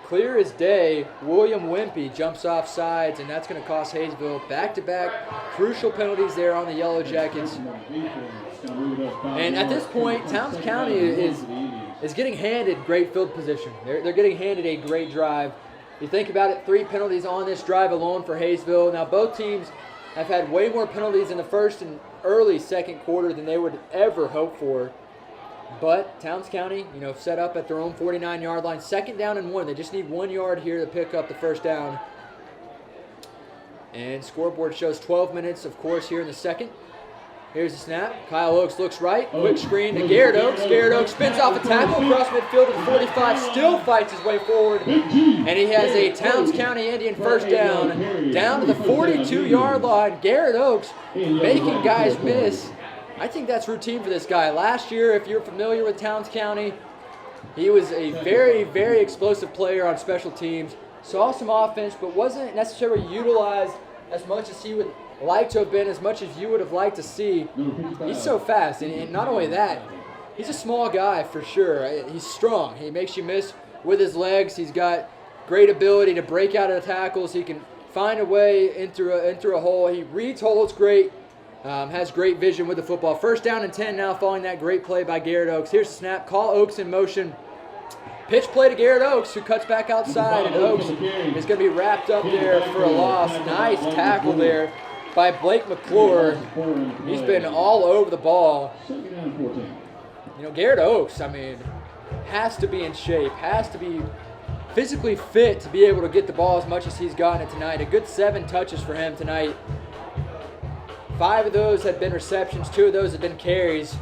Clear as day, William Wimpy jumps off sides, and that's going to cost Hayesville back-to-back crucial penalties there on the Yellow Jackets. And at this point, Towns County is getting handed great field position. They're getting handed a great drive. You think about it, 3 penalties on this drive alone for Hayesville. Now, both teams have had way more penalties in the first and early second quarter than they would ever hope for. But Towns County, set up at their own 49-yard line. 2nd down and 1. They just need 1 yard here to pick up the first down. And scoreboard shows 12 minutes, of course, here in the second. Here's the snap. Kyle Oakes looks right. Quick screen to Garrett Oakes. Garrett Oakes spins off a tackle across midfield to the 45. Still fights his way forward. And he has a Towns County Indian first down to the 42-yard line. Garrett Oakes making guys miss. I think that's routine for this guy. Last year, if you're familiar with Towns County, he was a very, very explosive player on special teams. Saw some offense, but wasn't necessarily utilized as much as he would like to have been, as much as you would have liked to see. He's so fast, and not only that, he's a small guy for sure. He's strong. He makes you miss with his legs. He's got great ability to break out of the tackles. He can find a way into a hole. He reads holes great. Has great vision with the football. 1st down and 10 now following that great play by Garrett Oakes. Here's the snap. Call Oakes in motion. Pitch play to Garrett Oakes, who cuts back outside, and Oakes is going to be wrapped up there for a loss. Nice tackle there by Blake McClure. He's been all over the ball. Garrett Oakes, has to be in shape, has to be physically fit to be able to get the ball as much as he's gotten it tonight. A good 7 touches for him tonight. 5 of those had been receptions, 2 of those had been carries.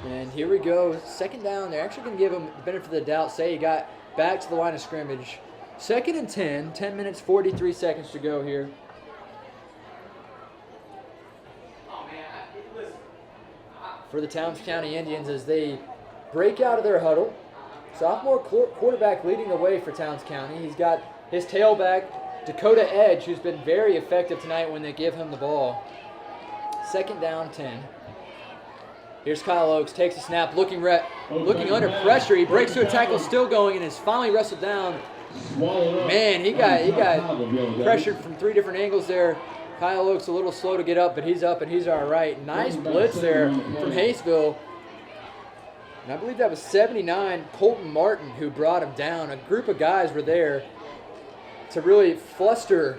And here we go, 2nd down. They're actually going to give him the benefit of the doubt, say he got back to the line of scrimmage. 2nd and 10, 10 minutes, 43 seconds to go here. For the Towns County Indians as they break out of their huddle. Sophomore quarterback leading the way for Towns County. He's got his tailback, Dakota Edge, who's been very effective tonight when they give him the ball. 2nd down, 10. Here's Kyle Oakes, takes a snap, looking under pressure. He breaks through a tackle, still going, and is finally wrestled down. Man, he got pressured from 3 different angles there. Kyle Oakes a little slow to get up, but he's up and he's all right. Nice blitz there from Hayesville. And I believe that was 79, Colton Martin, who brought him down. A group of guys were there to really fluster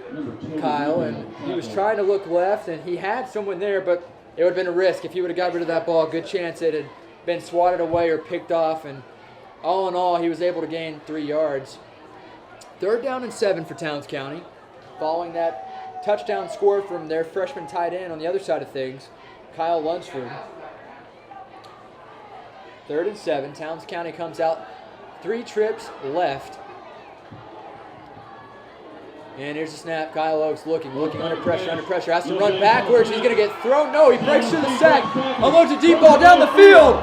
Kyle, and he was trying to look left, and he had someone there, but it would have been a risk. If he would have got rid of that ball, good chance it had been swatted away or picked off, and all in all, he was able to gain 3 yards. 3rd down and 7 for Towns County, following that touchdown score from their freshman tight end on the other side of things, Kyle Lunsford. 3rd and 7, Towns County comes out 3 trips left. And here's the snap. Kyle Oaks looking under pressure. Has to run backwards. He's going to get thrown. No, he breaks through the sack. Unloads a deep ball down the field.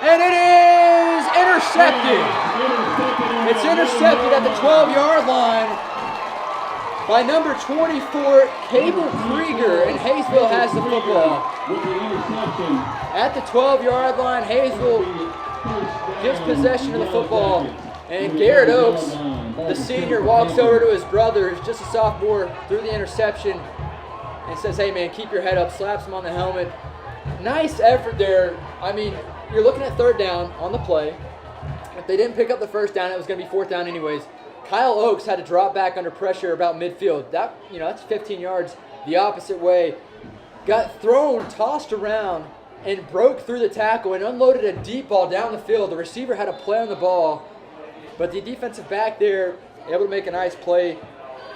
And it is intercepted. It's intercepted at the 12-yard line by number 24, Cable Krieger. And Hayesville has the football. At the 12-yard line, Hayesville gets possession of the football. And Garrett Oaks, the senior, walks over to his brother, who's just a sophomore, threw the interception and says, hey, man, keep your head up, slaps him on the helmet. Nice effort there. I mean, you're looking at 3rd down on the play. If they didn't pick up the 1st down, it was going to be 4th down anyways. Kyle Oaks had to drop back under pressure about midfield. That's 15 yards the opposite way. Got thrown, tossed around, and broke through the tackle and unloaded a deep ball down the field. The receiver had a play on the ball. But the defensive back there, able to make a nice play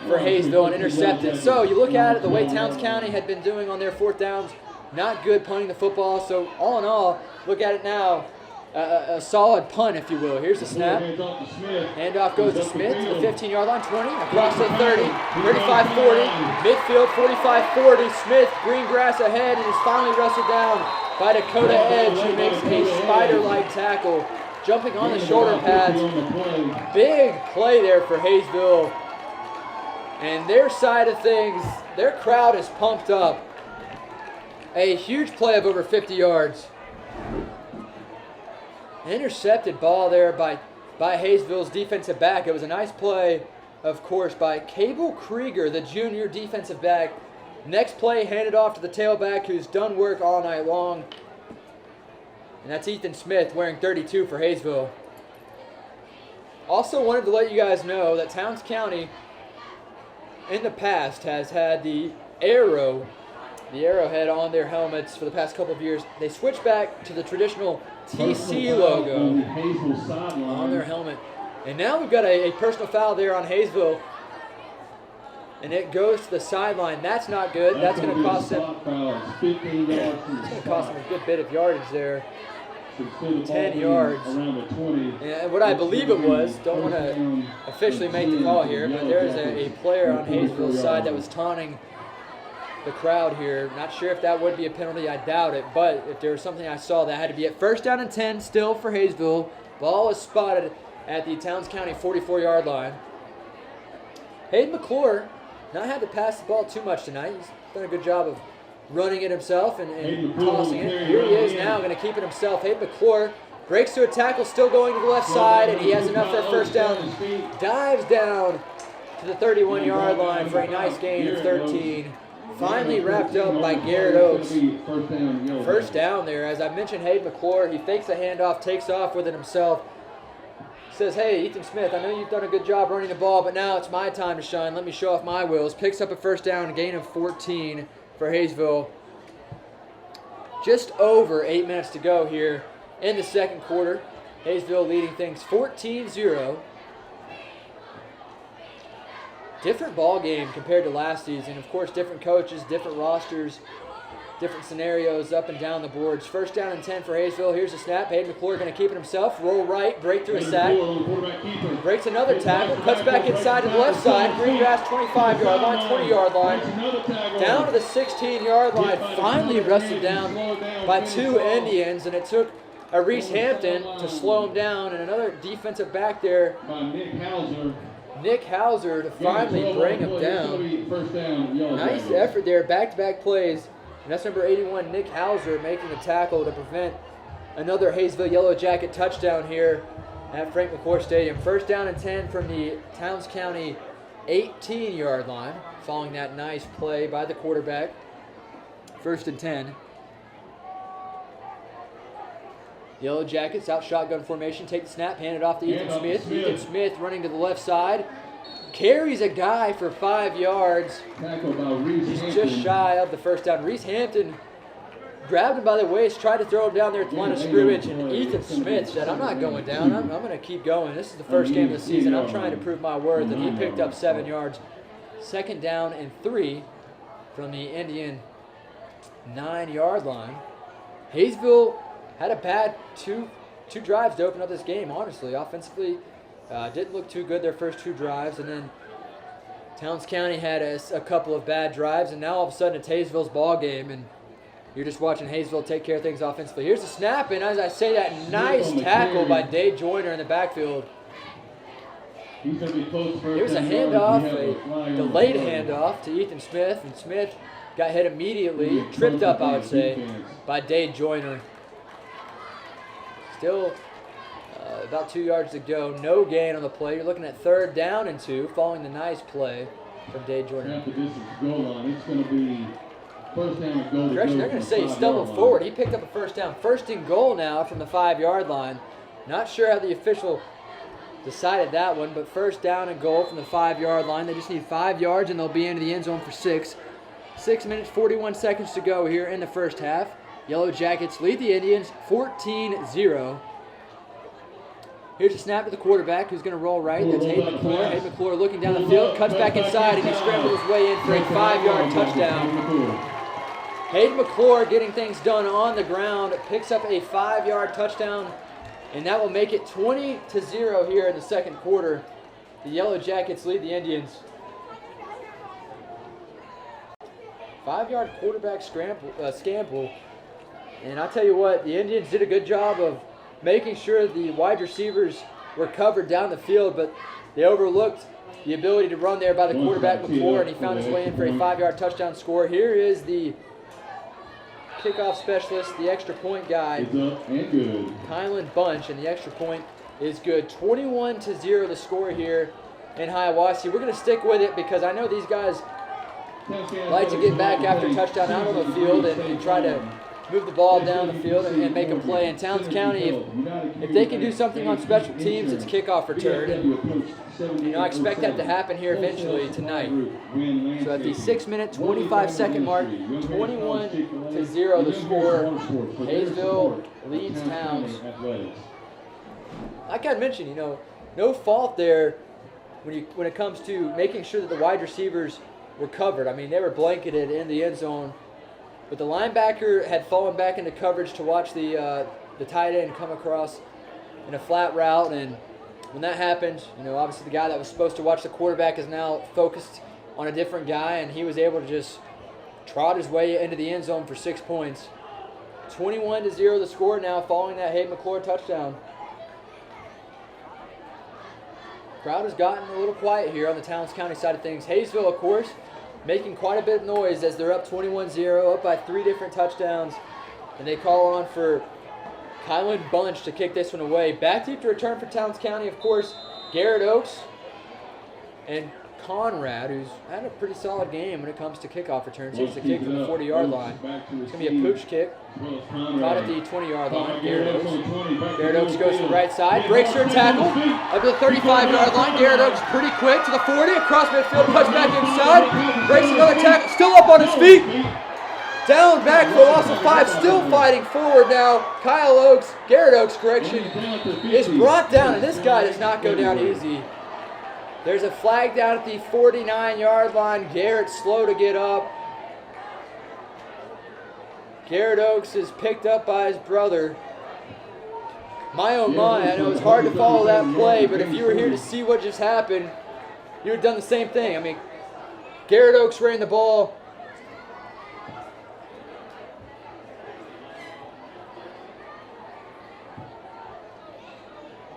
for Hayesville and intercept it. So you look at it, the way Towns County had been doing on their 4th downs, not good punting the football. So all in all, look at it now, a solid punt, if you will. Here's the snap. Handoff goes to Smith to the 15-yard line, 20, across the 30, 35-40, midfield 45-40. Smith, green grass ahead, and is finally wrestled down by Dakota Edge, who makes a spider-like tackle. Jumping on the shoulder pads. Big play there for Hayesville. And their side of things, their crowd is pumped up. A huge play of over 50 yards. Intercepted ball there by Hayesville's defensive back. It was a nice play, of course, by Cable Krieger, the junior defensive back. Next play handed off to the tailback, who's done work all night long. And that's Ethan Smith wearing 32 for Hayesville. Also wanted to let you guys know that Towns County in the past has had the arrowhead on their helmets for the past couple of years. They switched back to the traditional TC logo on their helmet. And now we've got a personal foul there on Hayesville. And it goes to the sideline. That's not good. That's going to cost them. It's going to cost them a good bit of yardage there. 10 yards. And what I believe it was, don't want to officially make the call here, but there's a player on Hayesville's side that was taunting the crowd here. Not sure if that would be a penalty. I doubt it. But if there was something I saw, that had to be at 1st down and 10 still for Hayesville. Ball was spotted at the Towns County 44-yard line. Hayden McClure not had to pass the ball too much tonight. He's done a good job of running it himself and tossing it. Here he is now, going to keep it himself. Hayden McClure breaks through a tackle, still going to the left side, and he has enough for a 1st down. Dives down to the 31-yard line for a nice gain of 13. Finally wrapped up by Garrett Oaks. 1st down there. As I mentioned, Hayden McClure, he fakes the handoff, takes off with it himself. Says, hey, Ethan Smith, I know you've done a good job running the ball, but now it's my time to shine. Let me show off my wheels. Picks up a 1st down, gain of 14 for Hayesville. Just over 8 minutes to go here in the 2nd quarter. Hayesville leading things 14-0. Different ball game compared to last season. Of course, different coaches, different rosters, different scenarios up and down the boards. 1st down and 10 for Hayesville. Here's the snap. Hayden McClure going to keep it himself. Roll right, break through a sack. Breaks another tackle. Cuts back inside to the left side. Green grass 25-yard line, 20-yard line. Down to the 16-yard line. Finally wrestled down by 2 Indians. And it took a Reese Hampton to slow him down. And another defensive back there, Nick Hauser, to finally bring him down. Nice effort there. Back-to-back plays. And that's number 81, Nick Hauser, making the tackle to prevent another Hayesville Yellow Jacket touchdown here at Frank McClure Stadium. 1st down and 10 from the Towns County 18-yard line, following that nice play by the quarterback. 1st and 10. Yellow Jackets out shotgun formation, take the snap, hand it off to Ethan Smith. Ethan Smith running to the left side. Carries a guy for 5 yards. He's just shy of the 1st down. Reese Hampton grabbed him by the waist, tried to throw him down there at the line of scrimmage, and Ethan Smith said, I'm not going down. I'm going to keep going. This is the 1st game of the season. I'm trying to prove my worth, and he picked up 7 yards. 2nd down and 3 from the Indian 9-yard line. Hayesville had a bad two drives to open up this game, honestly. Offensively, didn't look too good their first two drives, and then Towns County had a couple of bad drives, and now all of a sudden it's Hayesville's ball game, and you're just watching Hayesville take care of things offensively. Here's the snap, and as I say that, nice tackle by Dave Joyner in the backfield. Here's a handoff, a delayed handoff to Ethan Smith, and Smith got hit immediately, tripped up, I would say, by Dave Joyner. Still about 2 yards to go, no gain on the play. You're looking at 3rd down and 2, following the nice play from Dave Joyner. At the distance goal line, it's going to be first down and goal. Correction, they're going to say he stumbled forward. He picked up a first down. 1st and goal now from the 5-yard line. Not sure how the official decided that one, but 1st down and goal from the 5-yard line. They just need 5 yards, and they'll be into the end zone for 6. 6 minutes, 41 seconds to go here in the first half. Yellow Jackets lead the Indians 14-0. Here's a snap to the quarterback who's going to roll right. That's Hayden McClure. Hayden McClure looking down the field, cuts back inside, and he scrambled his way in for a 5-yard touchdown. Hayden McClure getting things done on the ground, picks up a 5-yard touchdown, and that will make it 20-0 here in the second quarter. The Yellow Jackets lead the Indians. 5-yard quarterback scramble. And I'll tell you what, the Indians did a good job of making sure the wide receivers were covered down the field, but they overlooked the ability to run there by the quarterback McClure, and he found his way in for a 5-yard touchdown score. Here is the kickoff specialist, the extra point guy, Kylan Bunch, and the extra point is good. 21-0 the score here in Hiawassee. We're going to stick with it because I know these guys like to get back after a touchdown out on the field and try to move the ball down the field and make a play. In Towns County, if they can do something on special teams, it's kickoff return. And, I expect that to happen here eventually tonight. So at the 6-minute, 25-second mark, 21-0 the score. Hayesville leads Towns. Like I mentioned, no fault there when it comes to making sure that the wide receivers were covered. I mean, they were blanketed in the end zone. But the linebacker had fallen back into coverage to watch the tight end come across in a flat route, and when that happened, obviously the guy that was supposed to watch the quarterback is now focused on a different guy, and he was able to just trot his way into the end zone for 6 points. 21-0 the score now following that Hayden McClure touchdown. Crowd has gotten a little quiet here on the Towns County side of things. Hayesville, of course, making quite a bit of noise as they're up 21-0, up by 3 different touchdowns. And they call on for Kylan Bunch to kick this one away. Back deep to return for Towns County, of course, Garrett Oakes and Conrad, who's had a pretty solid game when it comes to kickoff returns. Here's the kick from the 40-yard line. It's going to be a pooch kick. Caught at the 20-yard line. Garrett Oakes. Garrett Oakes goes to the right side. Breaks her tackle. Up to the 35-yard line. Garrett Oakes pretty quick to the 40. Across midfield. Cuts back inside. Breaks another tackle. Still up on his feet. Down back for a loss of 5. Still fighting forward now. Garrett Oakes, is brought down. And this guy does not go down easy. There's a flag down at the 49-yard line. Garrett slow to get up. Garrett Oakes is picked up by his brother. My oh my, I know it's hard to follow that play, but if you were here to see what just happened, you would have done the same thing. I mean, Garrett Oakes ran the ball.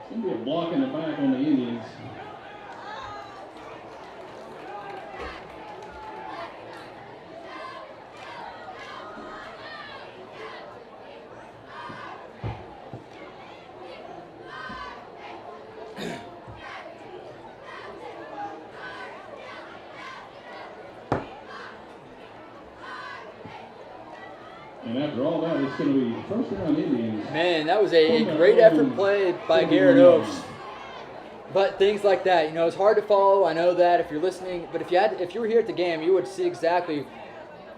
It's going to be a block in the back on the Indians. And after all that, it's going to be first down Indians. Man, that was a great effort play by Garrett Oakes. But things like that, it's hard to follow. I know that if you're listening, but if you were here at the game, you would see exactly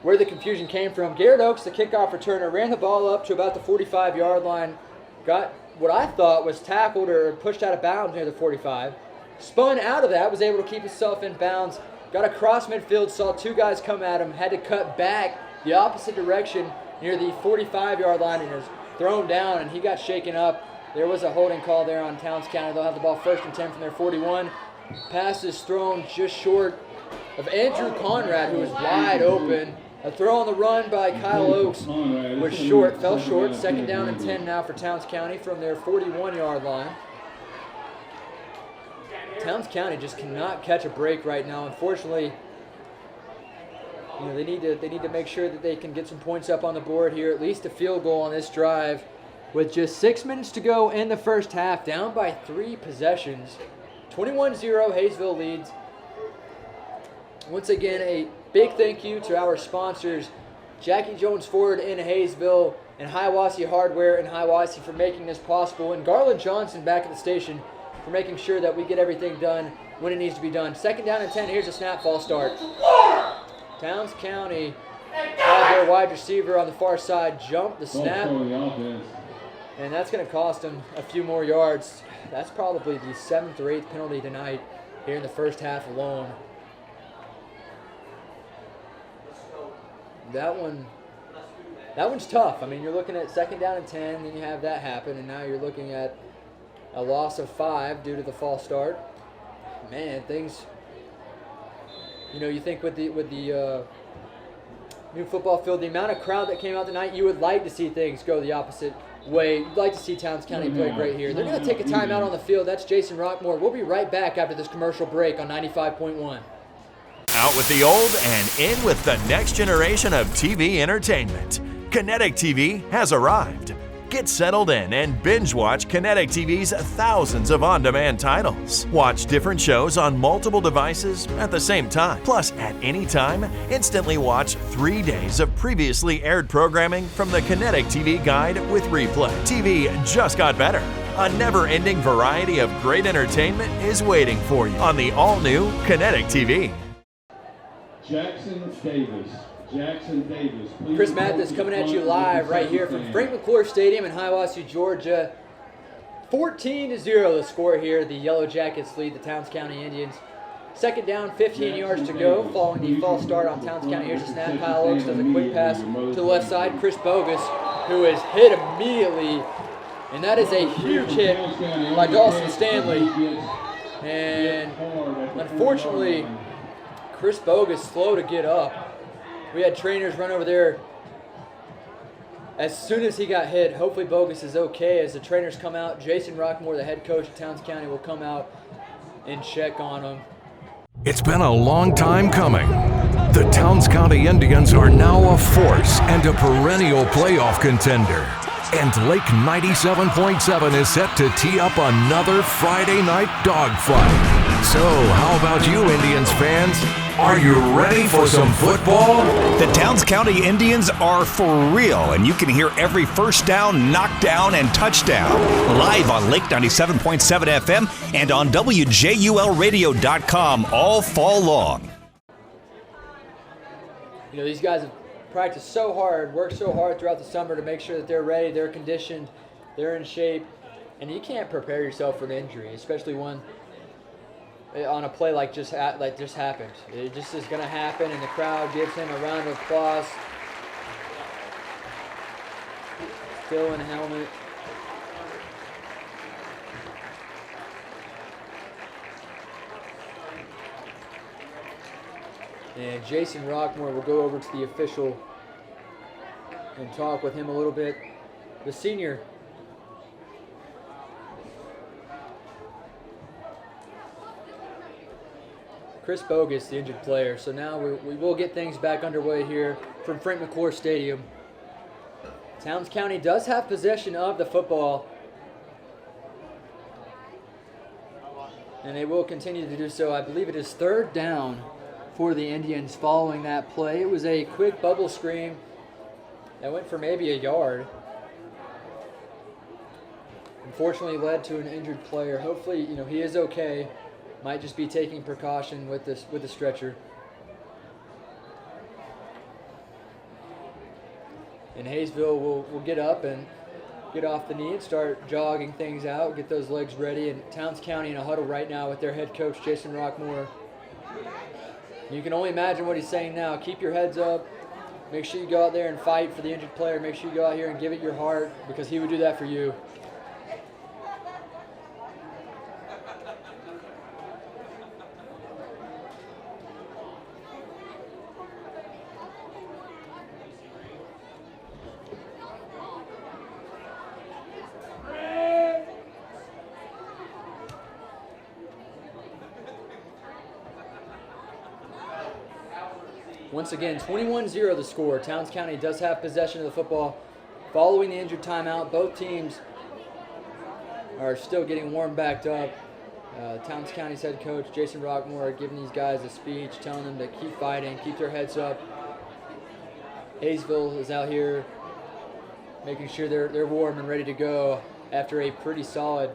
where the confusion came from. Garrett Oakes, the kickoff returner, ran the ball up to about the 45-yard line, got what I thought was tackled or pushed out of bounds near the 45, spun out of that, was able to keep himself in bounds, got across midfield, saw 2 guys come at him, had to cut back the opposite direction near the 45-yard line and was thrown down, and he got shaken up. There was a holding call there on Towns County. They'll have the ball 1st and 10 from their 41. Pass is thrown just short of Andrew Conrad, who was wide open. A throw on the run by Kyle Oakes was short, fell short. 2nd down and 10 now for Towns County from their 41-yard line. Towns County just cannot catch a break right now. Unfortunately, they need to make sure that they can get some points up on the board here, at least a field goal on this drive. With just 6 minutes to go in the first half, down by 3 possessions. 21-0, Hayesville leads. Once again, a big thank you to our sponsors, Jackie Jones Ford in Hayesville and Hiawassee Hardware in Hiawassee for making this possible, and Garland Johnson back at the station for making sure that we get everything done when it needs to be done. 2nd down and 10, here's a snap, false start. Towns County had their wide receiver on the far side jump the snap. And that's going to cost them a few more yards. That's probably the 7th or 8th penalty tonight here in the first half alone. That one's tough. I mean, you're looking at 2nd down and 10, then you have that happen, and now you're looking at a loss of 5 due to the false start. Man, things. You think with the new football field, the amount of crowd that came out tonight, you would like to see things go the opposite way. You'd like to see Towns County play great here. They're going to take a timeout on the field. That's Jason Rockmore. We'll be right back after this commercial break on 95.1. Out with the old and in with the next generation of TV entertainment. Kinetic TV has arrived. Get settled in and binge watch Kinetic TV's thousands of on-demand titles. Watch different shows on multiple devices at the same time. Plus, at any time, instantly watch 3 days of previously aired programming from the Kinetic TV Guide with replay. TV just got better. A never-ending variety of great entertainment is waiting for you on the all-new Kinetic TV. Jackson Davis. Chris Mathis coming at you live right here from Frank McClure Stadium in Hiawassee, Georgia. 14-0 the score here. The Yellow Jackets lead the Towns County Indians. 2nd down, 15 yards to go following the false start on Towns County. Here's a snap. Kyle Oakes does a quick pass to the left side. Chris Bogus, who is hit immediately. And that is a huge hit by Dawson Stanley. And unfortunately, Chris Bogus slow to get up. We had trainers run over there as soon as he got hit. Hopefully Bogus is okay as the trainers come out. Jason Rockmore, the head coach of Towns County, will come out and check on him. It's been a long time coming. The Towns County Indians are now a force and a perennial playoff contender. And Lake 97.7 is set to tee up another Friday night dogfight. So, how about you, Indians fans? Are you ready for some football? The Towns County Indians are for real, and you can hear every first down, knockdown, and touchdown live on Lake 97.7 FM and on WJULradio.com all fall long. These guys have practiced so hard, worked so hard throughout the summer to make sure that they're ready, they're conditioned, they're in shape, and you can't prepare yourself for an injury, especially one on a play like just happened. It just is going to happen, and the crowd gives him a round of applause. Still in a helmet. And Jason Rockmore will go over to the official and talk with him a little bit. The senior. Chris Bogus, the injured player. So now we will get things back underway here from Frank McClure Stadium. Towns County does have possession of the football, and they will continue to do so. I believe it is 3rd down for the Indians following that play. It was a quick bubble screen that went for maybe a yard. Unfortunately led to an injured player. Hopefully, he is okay. Might just be taking precaution with the stretcher. And Hayesville will get up and get off the knee and start jogging things out, get those legs ready. And Towns County in a huddle right now with their head coach, Jason Rockmore. You can only imagine what he's saying now. Keep your heads up. Make sure you go out there and fight for the injured player. Make sure you go out here and give it your heart, because he would do that for you. Once again, 21-0 the score. Towns County does have possession of the football. Following the injured timeout, both teams are still getting warmed back up. Towns County's head coach, Jason Rockmore, giving these guys a speech, telling them to keep fighting, keep their heads up. Hayesville is out here making sure they're warm and ready to go after a pretty solid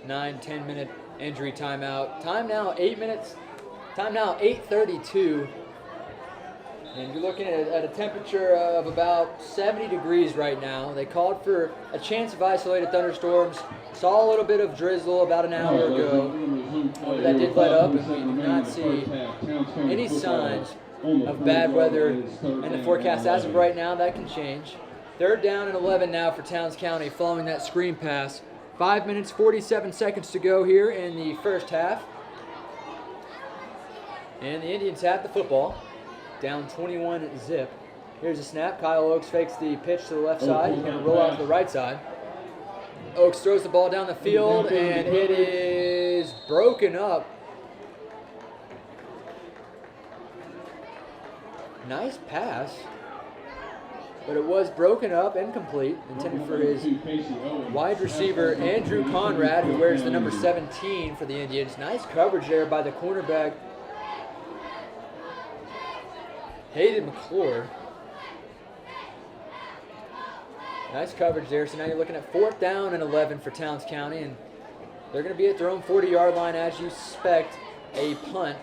9-10 minute injury timeout. Time now 8 minutes. Time now 8:32. And you're looking at a temperature of about 70 degrees right now. They called for a chance of isolated thunderstorms. Saw a little bit of drizzle about an hour ago. That did let up, and we did not see any signs of bad weather in the forecast. As of right now, that can change. 3rd down and 11 now for Towns County following that screen pass. 5 minutes, 47 seconds to go here in the first half. And the Indians have the football. Down 21-0. Here's a snap. Kyle Oakes fakes the pitch to the left side. He's going to roll out to the right side. Oakes throws the ball down the field, and it is broken up. Nice pass, but it was broken up, incomplete, intended for his wide receiver, Andrew Conrad, who wears the number 17 for the Indians. Nice coverage there by the cornerback, Hayden McClure. Nice coverage there. So now you're looking at 4th down and 11 for Towns County, and they're going to be at their own 40-yard line as you suspect. A punt.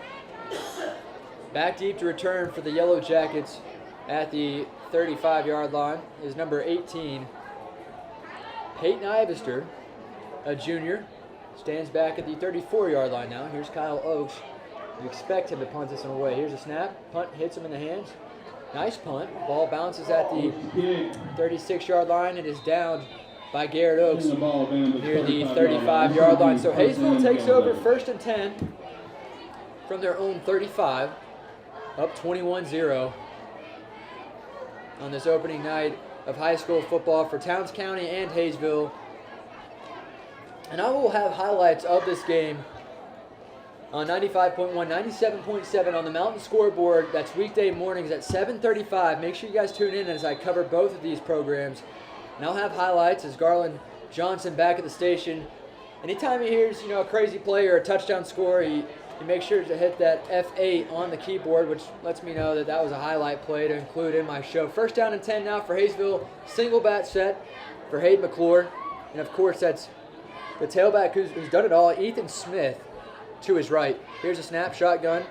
Back deep to return for the Yellow Jackets at the 35-yard line is number 18, Peyton Ivester, a junior, stands back at the 34-yard line now. Here's Kyle Oakes. You expect him to punt this one away. Here's a snap. Punt hits him in the hands. Nice punt. Ball bounces at the 36-yard line. It is down by Garrett Oakes near the 35-yard line. So Hayesville takes over 1st and 10 from their own 35, up 21-0 on this opening night of high school football for Towns County and Hayesville. And I will have highlights of this game on 95.1, 97.7 on the Mountain Scoreboard. That's weekday mornings at 7:35. Make sure you guys tune in as I cover both of these programs. And I'll have highlights as Garland Johnson back at the station. Anytime he hears, a crazy play or a touchdown score, he makes sure to hit that F8 on the keyboard, which lets me know that was a highlight play to include in my show. 1st down and 10 now for Hayesville. Single bat set for Hayden McClure. And of course, that's the tailback who's done it all, Ethan Smith, to his right. Here's a snap, shotgun.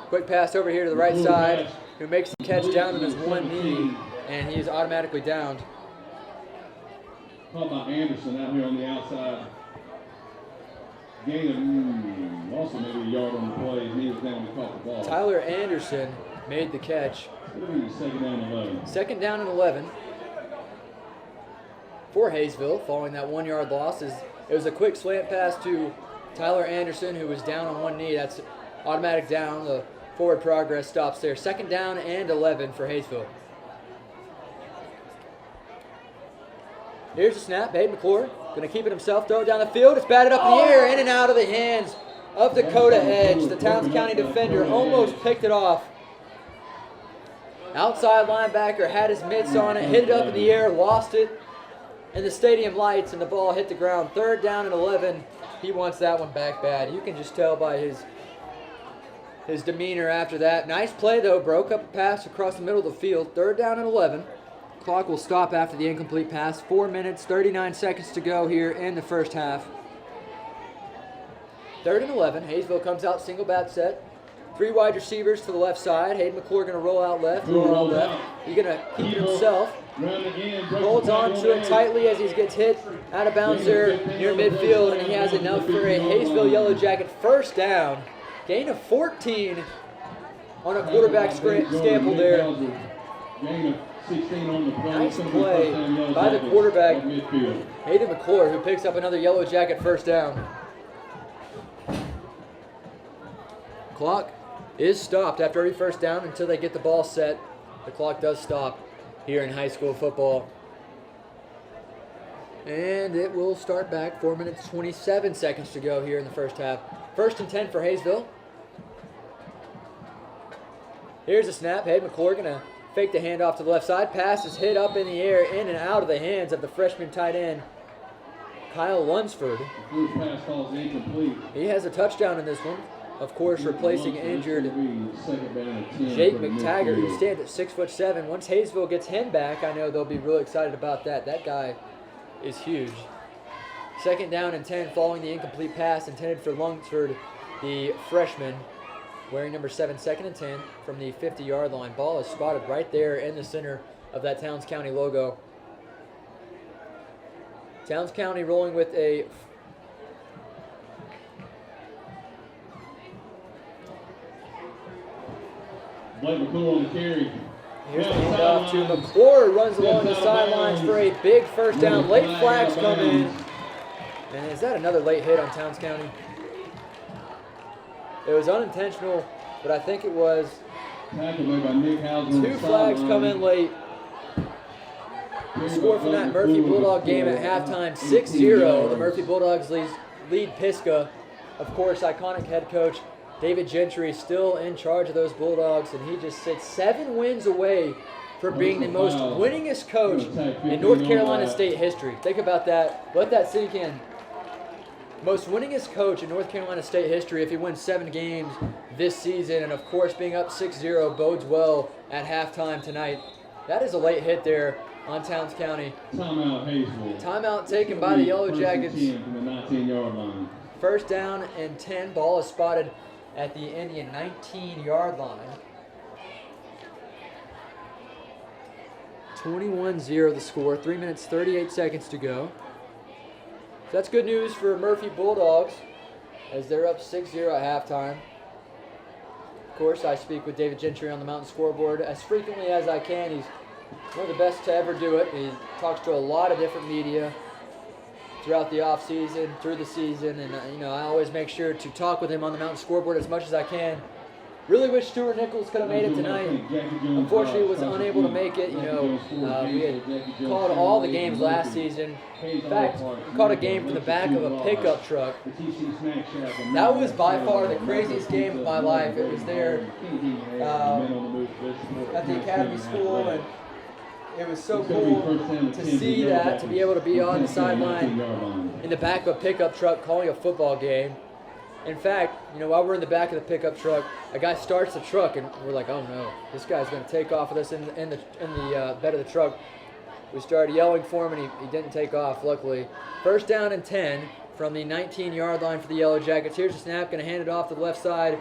Quick pass over here to the right side, who makes the catch down on his one knee, and he is automatically downed. How about Anderson out here on the outside? Gain of also maybe a yard on the play, and he was down to caught the ball. Tyler Anderson made the catch. 2nd down and 11. 2nd down and 11 for Hayesville, following that 1-yard loss. It was a quick slant pass to Tyler Anderson, who was down on one knee. That's automatic down. The forward progress stops there. 2nd down and 11 for Hayesville. Here's a snap. Hayden McClure going to keep it himself, throw it down the field. It's batted up in the air, in and out of the hands of Dakota Edge. The Towns County defender almost picked it off. Outside linebacker had his mitts on it, hit it up in the air, lost it in the stadium lights, and the ball hit the ground. 3rd down and 11. He wants that one back bad. You can just tell by his demeanor after that. Nice play, though. Broke up a pass across the middle of the field. 3rd down and 11. Clock will stop after the incomplete pass. 4 minutes, 39 seconds to go here in the first half. 3rd and 11. Hayesville comes out single bat set. 3 wide receivers to the left side. Hayden McClure going to roll out left, roll out left. He's going to keep it himself. Holds on to it tightly as he gets hit out of bounds there near midfield, and he has enough for a Hayesville Yellow Jacket 1st down. Gain of 14 on a quarterback scramble there. Nice play by the quarterback, Hayden McClure, who picks up another Yellow Jacket 1st down. Clock is stopped after every 1st down until they get the ball set. The clock does stop here in high school football. And it will start back. 4 minutes, 27 seconds to go here in the first half. 1st and 10 for Hayesville. Here's a snap. Hayden McClure going to fake the handoff to the left side. Pass is hit up in the air, in and out of the hands of the freshman tight end, Kyle Lunsford. The pass falls incomplete. He has a touchdown in this one. Of course, replacing injured Jake Jake McTaggart, who stands at 6'7". Once Hayesville gets him back, I know they'll be really excited about that. That guy is huge. 2nd down and 10 following the incomplete pass intended for Lunsford, the freshman, wearing number 7, 2nd and 10 from the 50-yard line. Ball is spotted right there in the center of that Towns County logo. Towns County rolling with a Blake McClure on the carry. Here's the handoff to McClure, runs along the sidelines for a big first down. Late flags come in. And is that another late hit on Towns County? It was unintentional, but I think it was. Tackled by Nick Hauser. 2 flags come in late. The score from that Murphy Bulldog game at halftime, 6-0. The Murphy Bulldogs lead Pisgah. Of course, iconic head coach David Gentry still in charge of those Bulldogs, and he just sits 7 wins away from being the most winningest coach in North Carolina State history. Think about that. Let that sink in. Most winningest coach in North Carolina State history if he wins 7 games this season, and of course being up 6-0 bodes well at halftime tonight. That is a late hit there on Towns County. Timeout, Hayesville. Timeout taken by the Yellow Jackets. From the 19-yard line. 1st down and 10. Ball is spotted at the Indian 19-yard line. 21-0 the score. 3 minutes, 38 seconds to go. So that's good news for Murphy Bulldogs as they're up 6-0 at halftime. Of course, I speak with David Gentry on the Mountain Scoreboard as frequently as I can. He's one of the best to ever do it. He talks to a lot of different media throughout the off season, through the season, and I always make sure to talk with him on the Mountain Scoreboard as much as I can. Really wish Stuart Nichols could have made it tonight. Unfortunately, was unable to make it. We had called all the games last season. In fact, we caught a game from the back of a pickup truck. That was by far the craziest game of my life. It was there at the Academy School, and it was so cool to see that, to be able to be on the sideline in the back of a pickup truck calling a football game. In fact, while we're in the back of the pickup truck, a guy starts the truck, and we're like, oh no, this guy's going to take off with us in the bed of the truck. We started yelling for him, and he didn't take off, luckily. 1st down and 10 from the 19-yard line for the Yellow Jackets. Here's the snap, going to hand it off to the left side.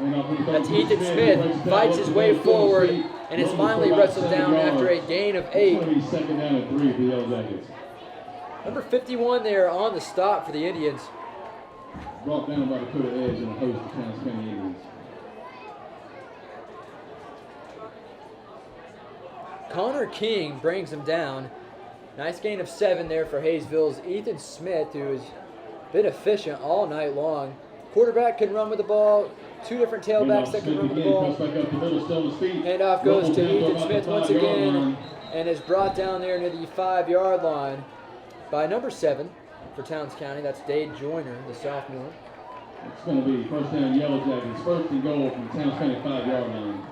That's Ethan Smith, fights his way forward, and is finally wrestled down after a gain of 8. 2nd down and 3 for the Yellow Jackets. Number 51 there on the stop for the Indians. Brought down by Dakota Edge and a host of Towns County Indians. Connor King brings him down. Nice gain of 7 there for Hayesville's Ethan Smith, who has been efficient all night long. Quarterback can run with the ball. 2 different tailbacks that can run with the ball. Handoff goes to Ethan Smith once again and is brought down there near the 5-yard line by number 7 for Towns County. That's Dade Joyner, the sophomore. It's going to be 1st down Yellow Jackets. 1st and goal from Towns County 5-yard line.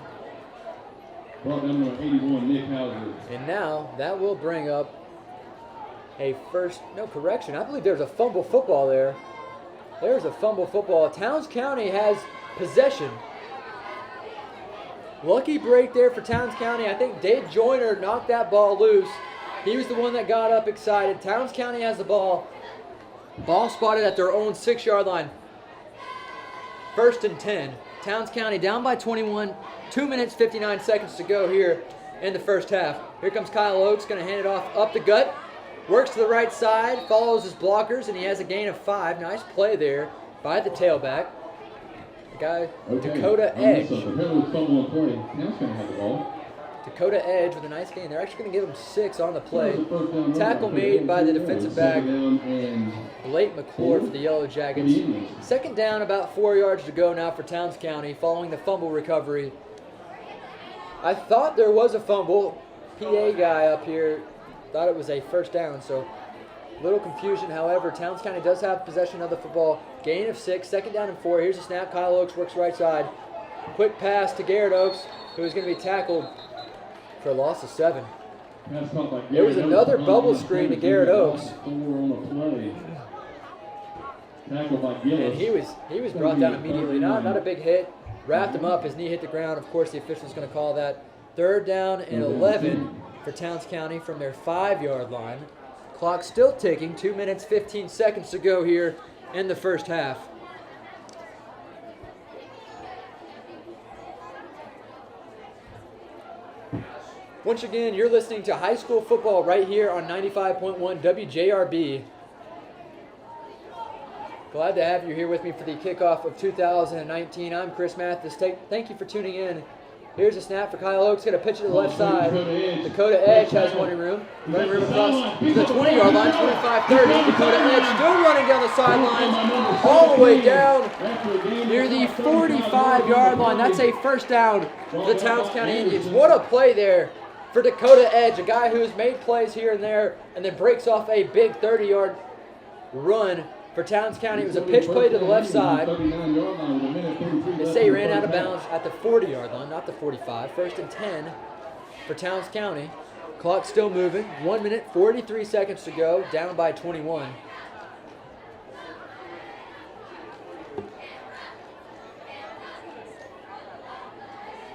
Brought down number 81, Nick Hauser. And now that will bring up a correction. I believe there's a fumble football there. There's a fumble football. Towns County has possession. Lucky break there for Towns County. I think Dade Joyner knocked that ball loose. He was the one that got up excited. Towns County has the ball. Ball spotted at their own 6-yard line. 1st and 10. Towns County down by 21. 2 minutes, 59 seconds to go here in the first half. Here comes Kyle Oakes, going to hand it off up the gut. Works to the right side, follows his blockers, and he has a gain of 5. Nice play there by the tailback. The guy, Dakota Edge. Dakota Edge with a nice gain. They're actually going to give him 6 on the play. Tackle made by the defensive back, Blake McClure for the Yellow Jackets. 2nd down, about 4 yards to go now for Towns County following the fumble recovery. I thought there was a fumble. PA guy up here thought it was a 1st down, so a little confusion. However, Towns County does have possession of the football. Gain of 6, 2nd down and 4. Here's a snap. Kyle Oakes works right side. Quick pass to Garrett Oaks, who is going to be tackled for a loss of 7. It was another bubble screen to Garrett Oaks. And he was brought down immediately. Not a big hit. Wrapped him up. His knee hit the ground. Of course, the official's going to call that 3rd down and 11 for Towns County from their 5-yard line. Clock still ticking. 2 minutes, 15 seconds to go here in the first half. Once again, you're listening to high school football right here on 95.1 WJRB. Glad to have you here with me for the kickoff of 2019. I'm Chris Mathis. Thank you for tuning in. Here's a snap for Kyle Oaks. Going to pitch it to the left side. Dakota Edge has running room. Running room across to the 20-yard line, 25-30. Dakota Edge still running down the sidelines, all the way down near the 45-yard line. That's a first down for the Towns County Indians. What a play there for Dakota Edge, a guy who's made plays here and there and then breaks off a big 30-yard run for Towns County. It was a pitch play to the left side. They say he ran out of bounds at the 40-yard line, not the 45. 1st and 10 for Towns County. Clock still moving. 1 minute, 43 seconds to go, down by 21.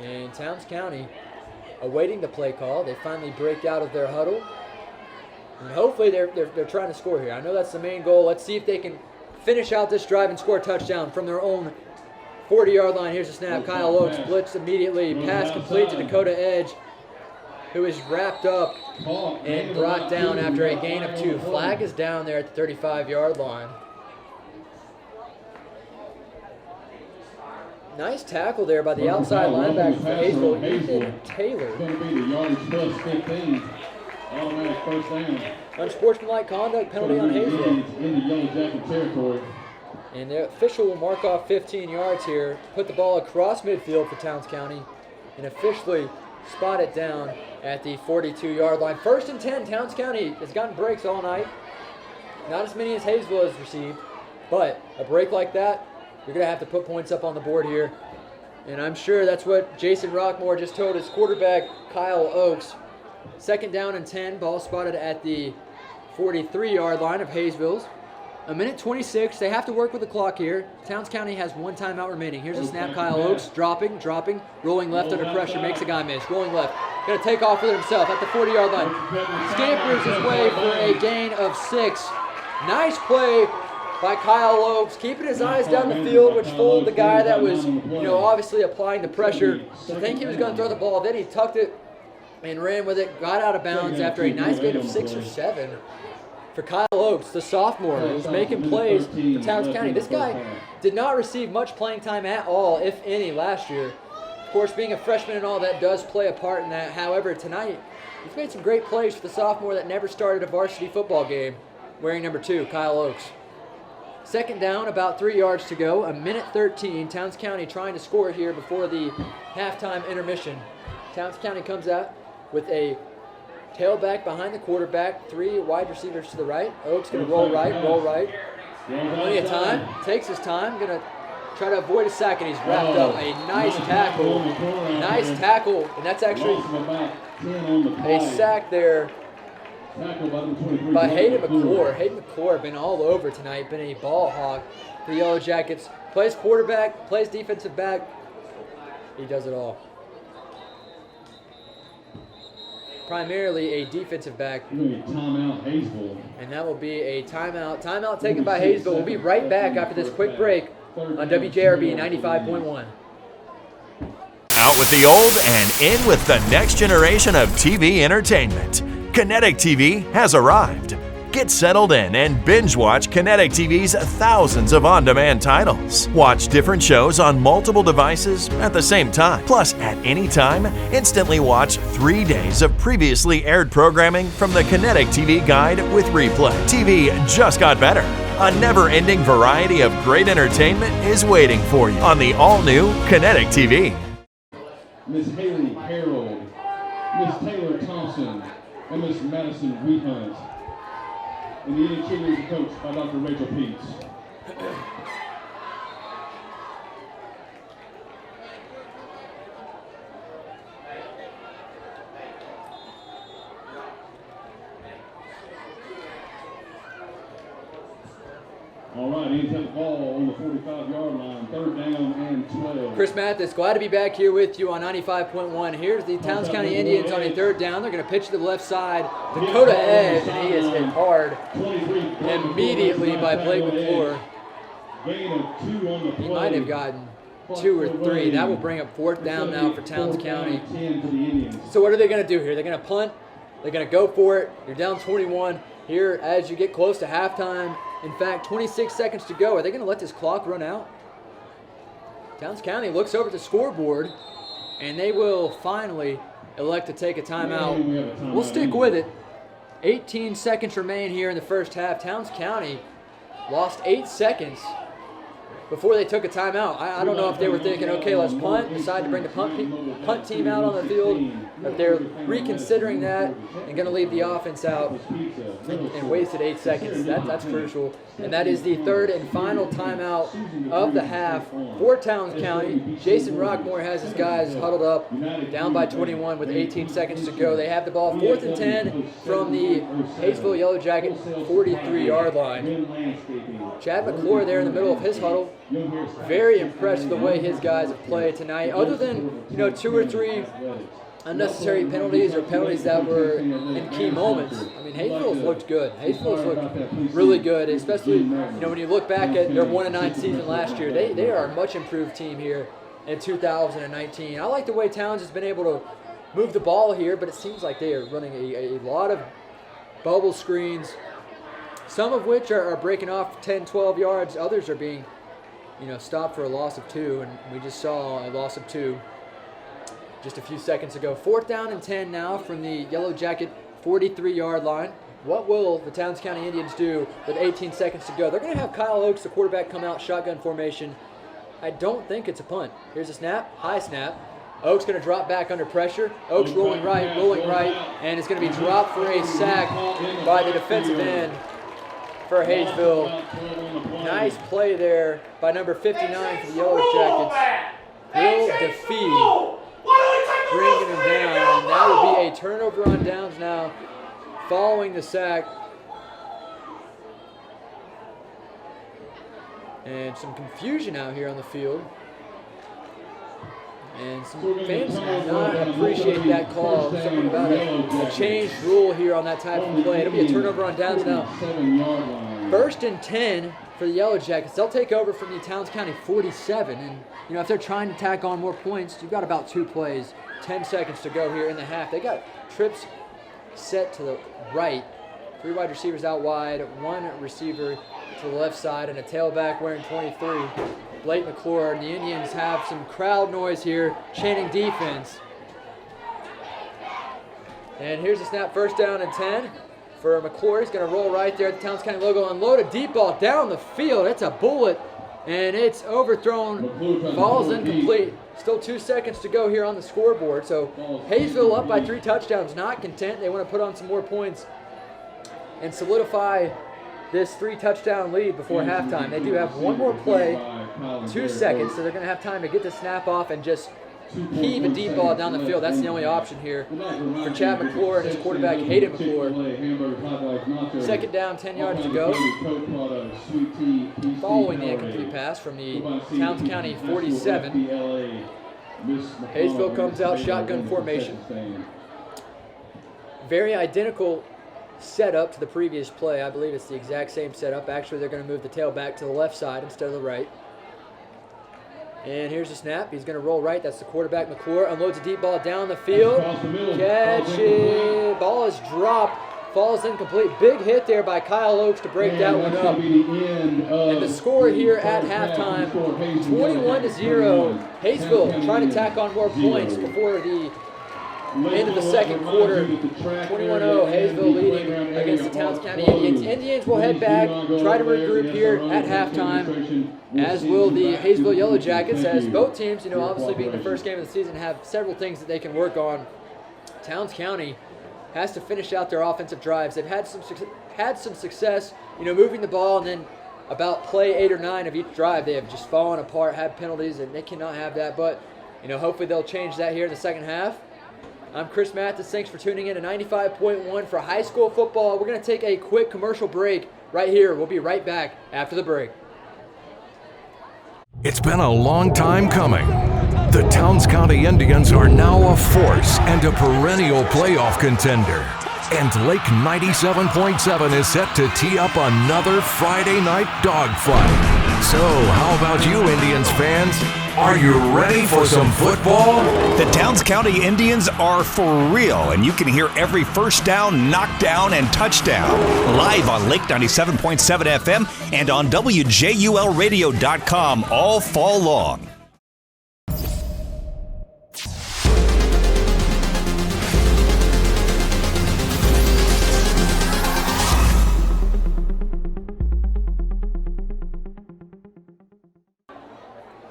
And Towns County awaiting the play call. They finally break out of their huddle. And hopefully they're trying to score here. I know that's the main goal. Let's see if they can finish out this drive and score a touchdown from their own 40-yard line. Here's a snap. Kyle Oaks blitzed immediately. Pass complete to Dakota Edge, who is wrapped up and brought down after a gain of 2. Flag is down there at the 35-yard line. Nice tackle there by the outside linebacker for Hayesville, Ethan Taylor. Going to be the yardage plus 15. Automatic first down. Unsportsmanlike conduct penalty on Hayesville. In the yellow jacket territory. And the official will mark off 15 yards here, put the ball across midfield for Towns County, and officially spot it down at the 42-yard line. 1st and 10, Towns County has gotten breaks all night. Not as many as Hayesville has received, but a break like that, you're going to have to put points up on the board here. And I'm sure that's what Jason Rockmore just told his quarterback, Kyle Oaks. 2nd down and 10, ball spotted at the 43-yard line of Hayesville's. 1 minute 26, they have to work with the clock here. Towns County has 1 timeout remaining. Here's a snap, Kyle Oaks, dropping, rolling left under pressure, makes a guy miss, rolling left. Going to take off with it himself at the 40-yard line. Scampers his way for a gain of 6. Nice play by Kyle Oaks, keeping his eyes down the field, which fooled the guy that was, obviously applying the pressure. To think he was going to throw the ball, then he tucked it and ran with it, got out of bounds after a nice gain of 6 or 7 for Kyle Oaks, the sophomore, who's making plays for Towns County. This guy did not receive much playing time at all, if any, last year. Of course, being a freshman and all that does play a part in that. However, tonight, he's made some great plays for the sophomore that never started a varsity football game, wearing number 2, Kyle Oaks. 2nd down, about 3 yards to go. 1 minute 13. Towns County trying to score here before the halftime intermission. Towns County comes out with a tailback behind the quarterback, 3 wide receivers to the right. Oaks going to roll right. Plenty of time. Takes his time. Going to try to avoid a sack, and he's wrapped up. A nice tackle. And that's actually a sack there by Hayden McClure. Hayden McClure been all over tonight, been a ball hawk for the Yellow Jackets. Plays quarterback, plays defensive back. He does it all. Primarily a defensive back. Timeout, Hayesville. And that will be a timeout. Timeout taken by Hayesville. We'll be right back after this quick break on WJRB 95.1. Out with the old and in with the next generation of TV entertainment. Kinetic TV has arrived. Get settled in and binge watch Kinetic TV's thousands of on-demand titles. Watch different shows on multiple devices at the same time. Plus, at any time, instantly watch 3 days of previously aired programming from the Kinetic TV Guide with replay. TV just got better. A never-ending variety of great entertainment is waiting for you on the all-new Kinetic TV. Miss Haley Harold, Miss Taylor Thompson, and Miss Madison Wheathunt. And the Indian cheerleaders coached by Dr. Rachel Peets. All right, Indians have the ball on the 45-yard line, 3rd down and 12. Chris Mathis, glad to be back here with you on 95.1. Here's the Towns County Indians on a 3rd down. They're going to pitch to the left side. Dakota Edge, and he is hit hard immediately by Blake McClure. Gain of 2 on the play. He might have gotten 2 or 3. That will bring up 4th down now for Towns County. So what are they going to do here? They're going to punt. They're going to go for it. You're down 21 here as you get close to halftime. In fact, 26 seconds to go. Are they going to let this clock run out? Towns County looks over at the scoreboard, and they will finally elect to take a timeout. We'll stick with it. 18 seconds remain here in the first half. Towns County lost 8 seconds before they took a timeout. I don't know if they were thinking, okay, let's punt, decide to bring the punt team out on the field. If they're reconsidering that and going to leave the offense out and wasted 8 seconds. That's crucial. And that is the 3rd and final timeout of the half for Towns County. Jason Rockmore has his guys huddled up, down by 21 with 18 seconds to go. They have the ball 4th and 10 from the Hayesville Yellow Jacket 43-yard line. Chad McClure there in the middle of his huddle. Very impressed with the way his guys have played tonight. Other than 2 or 3 unnecessary penalties or penalties that were in key moments. I mean, Hayesville's looked good. Hayesville's looked really good, especially when you look back at their 1-9 season last year. They are a much improved team here in 2019. I like the way Towns has been able to move the ball here, but it seems like they are running a lot of bubble screens, some of which are breaking off 10, 12 yards. Others are being stopped for a loss of 2, and we just saw a loss of 2 just a few seconds ago. 4th down and 10 now from the Yellow Jacket 43-yard line. What will the Towns County Indians do with 18 seconds to go? They're going to have Kyle Oakes, the quarterback, come out shotgun formation. I don't think it's a punt. Here's a snap, high snap. Oakes going to drop back under pressure. Oakes rolling right, and it's going to be dropped for a sack by the defensive end for Hayesville. Nice play there by number 59 for the Yellow Jackets. Will defeat, bringing him down, and that will be a turnover on downs now following the sack. And some confusion out here on the field. And some fans do not appreciate that call. Something about a changed rule here on that type of play. It'll be a turnover on downs now. 1st and 10 for the Yellow Jackets. They'll take over from the Towns County 47. And, if they're trying to tack on more points, you've got about 2 plays, 10 seconds to go here in the half. They got trips set to the right. 3 wide receivers out wide, 1 receiver to the left side, and a tailback wearing 23. Blake McClure, and the Indians have some crowd noise here, chanting defense. And here's a snap, 1st down and 10 for McClure. He's going to roll right there at the Towns County logo, unload a deep ball down the field. It's a bullet, and it's overthrown, falls incomplete. Still 2 seconds to go here on the scoreboard. So Hayesville up by 3 touchdowns, not content. They want to put on some more points and solidify this 3-touchdown lead before halftime. They do have 1 more play, 2 seconds, so they're going to have time to get the snap off and just heave a deep ball down the field. That's the only option here for Chad McClure and his quarterback, Hayden McClure. 2nd down, 10 yards to go. Following the incomplete pass from the Towns County 47. Hayesville comes out shotgun formation. Very identical setup to the previous play. I believe it's the exact same setup. Actually, they're going to move the tailback to the left side instead of the right. And here's the snap. He's going to roll right. That's the quarterback, McClure. Unloads a deep ball down the field. Catch it. Ball is dropped. Falls incomplete. Big hit there by Kyle Oakes to break that one up. And the score here at halftime, 21-0. Hayesville trying to tack on more points before the end of the second quarter. 21-0, Hayesville leading against the Towns County Indians. Indians will head back, try to regroup here at halftime, as will the Hayesville Yellow Jackets, as both teams, obviously being the first game of the season, have several things that they can work on. Towns County has to finish out their offensive drives. They've had some success, moving the ball, and then about play 8 or 9 of each drive, they have just fallen apart, had penalties, and they cannot have that. But, hopefully they'll change that here in the second half. I'm Chris Mathis. Thanks for tuning in to 95.1 for high school football. We're going to take a quick commercial break. right here. We'll be right back after the break. It's been a long time coming. The Towns County Indians are now a force and a perennial playoff contender. And Lake 97.7 is set to tee up another Friday night dogfight. So, how about you, Indians fans? Are you ready for some football? The Towns County Indians are for real, and you can hear every first down, knockdown, and touchdown live on Lake 97.7 FM and on WJULradio.com all fall long.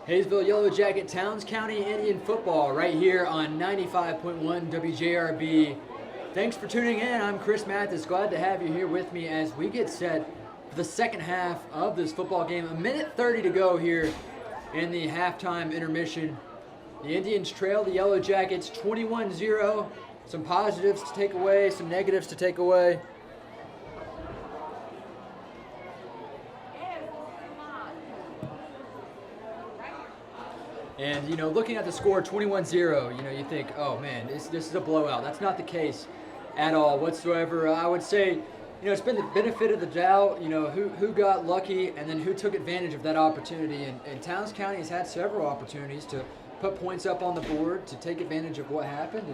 Hayesville Yellow Jacket, Towns County Indian football right here on 95.1 WJRB. Thanks for tuning in. I'm Chris Mathis. Glad to have you here with me as we get set for the second half of this football game. A minute 30 to go here in the halftime intermission. The Indians trail the Yellow Jackets 21-0. Some positives to take away, some negatives to take away. And, looking at the score, 21-0, you think, oh, man, this is a blowout. That's not the case at all whatsoever. I would say, it's been the benefit of the doubt, who got lucky and then who took advantage of that opportunity. And Towns County has had several opportunities to put points up on the board to take advantage of what happened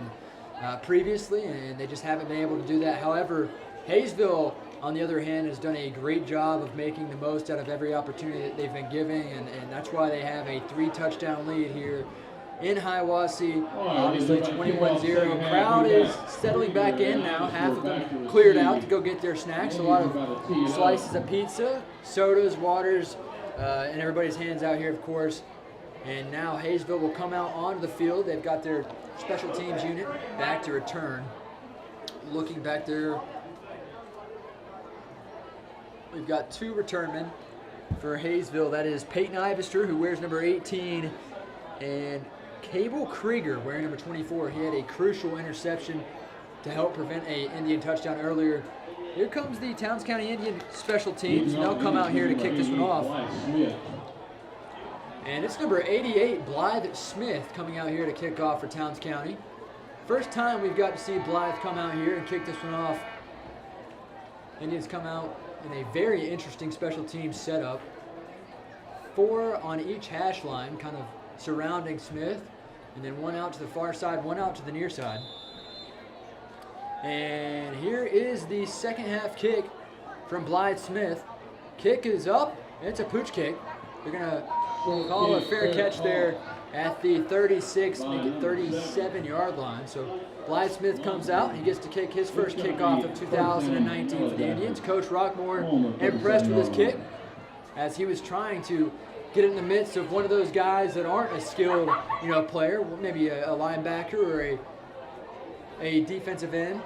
previously, and they just haven't been able to do that. However, Hayesville, on the other hand, has done a great job of making the most out of every opportunity that they've been giving, and that's why they have a 3-touchdown lead here in Hiawassee. Obviously, 21-0. Crowd is settling back in now. Half of them cleared out to go get their snacks. A lot of slices of pizza, sodas, waters, and everybody's hands out here, of course. And now Hayesville will come out onto the field. They've got their special teams unit back to return. Looking back there, we've got two returnmen for Hayesville. That is Peyton Ivester, who wears number 18, and Cable Krieger, wearing number 24. He had a crucial interception to help prevent an Indian touchdown earlier. Here comes the Towns County Indian special teams, and they'll come out here to kick this one off. And it's number 88, Blythe Smith, coming out here to kick off for Towns County. First time we've got to see Blythe come out here and kick this one off. Indians come out in a very interesting special teams setup. 4 on each hash line, kind of surrounding Smith, and then one out to the far side, one out to the near side. And here is the second half kick from Blythe Smith. Kick is up, and it's a pooch kick. They're gonna call a fair catch there at the 36, make it 37-yard line. So Blythe Smith comes out, and he gets to kick his first kickoff of 2019 for the Indians. Coach Rockmore impressed with his kick as he was trying to get in the midst of one of those guys that aren't a skilled, player, maybe a linebacker or a defensive end.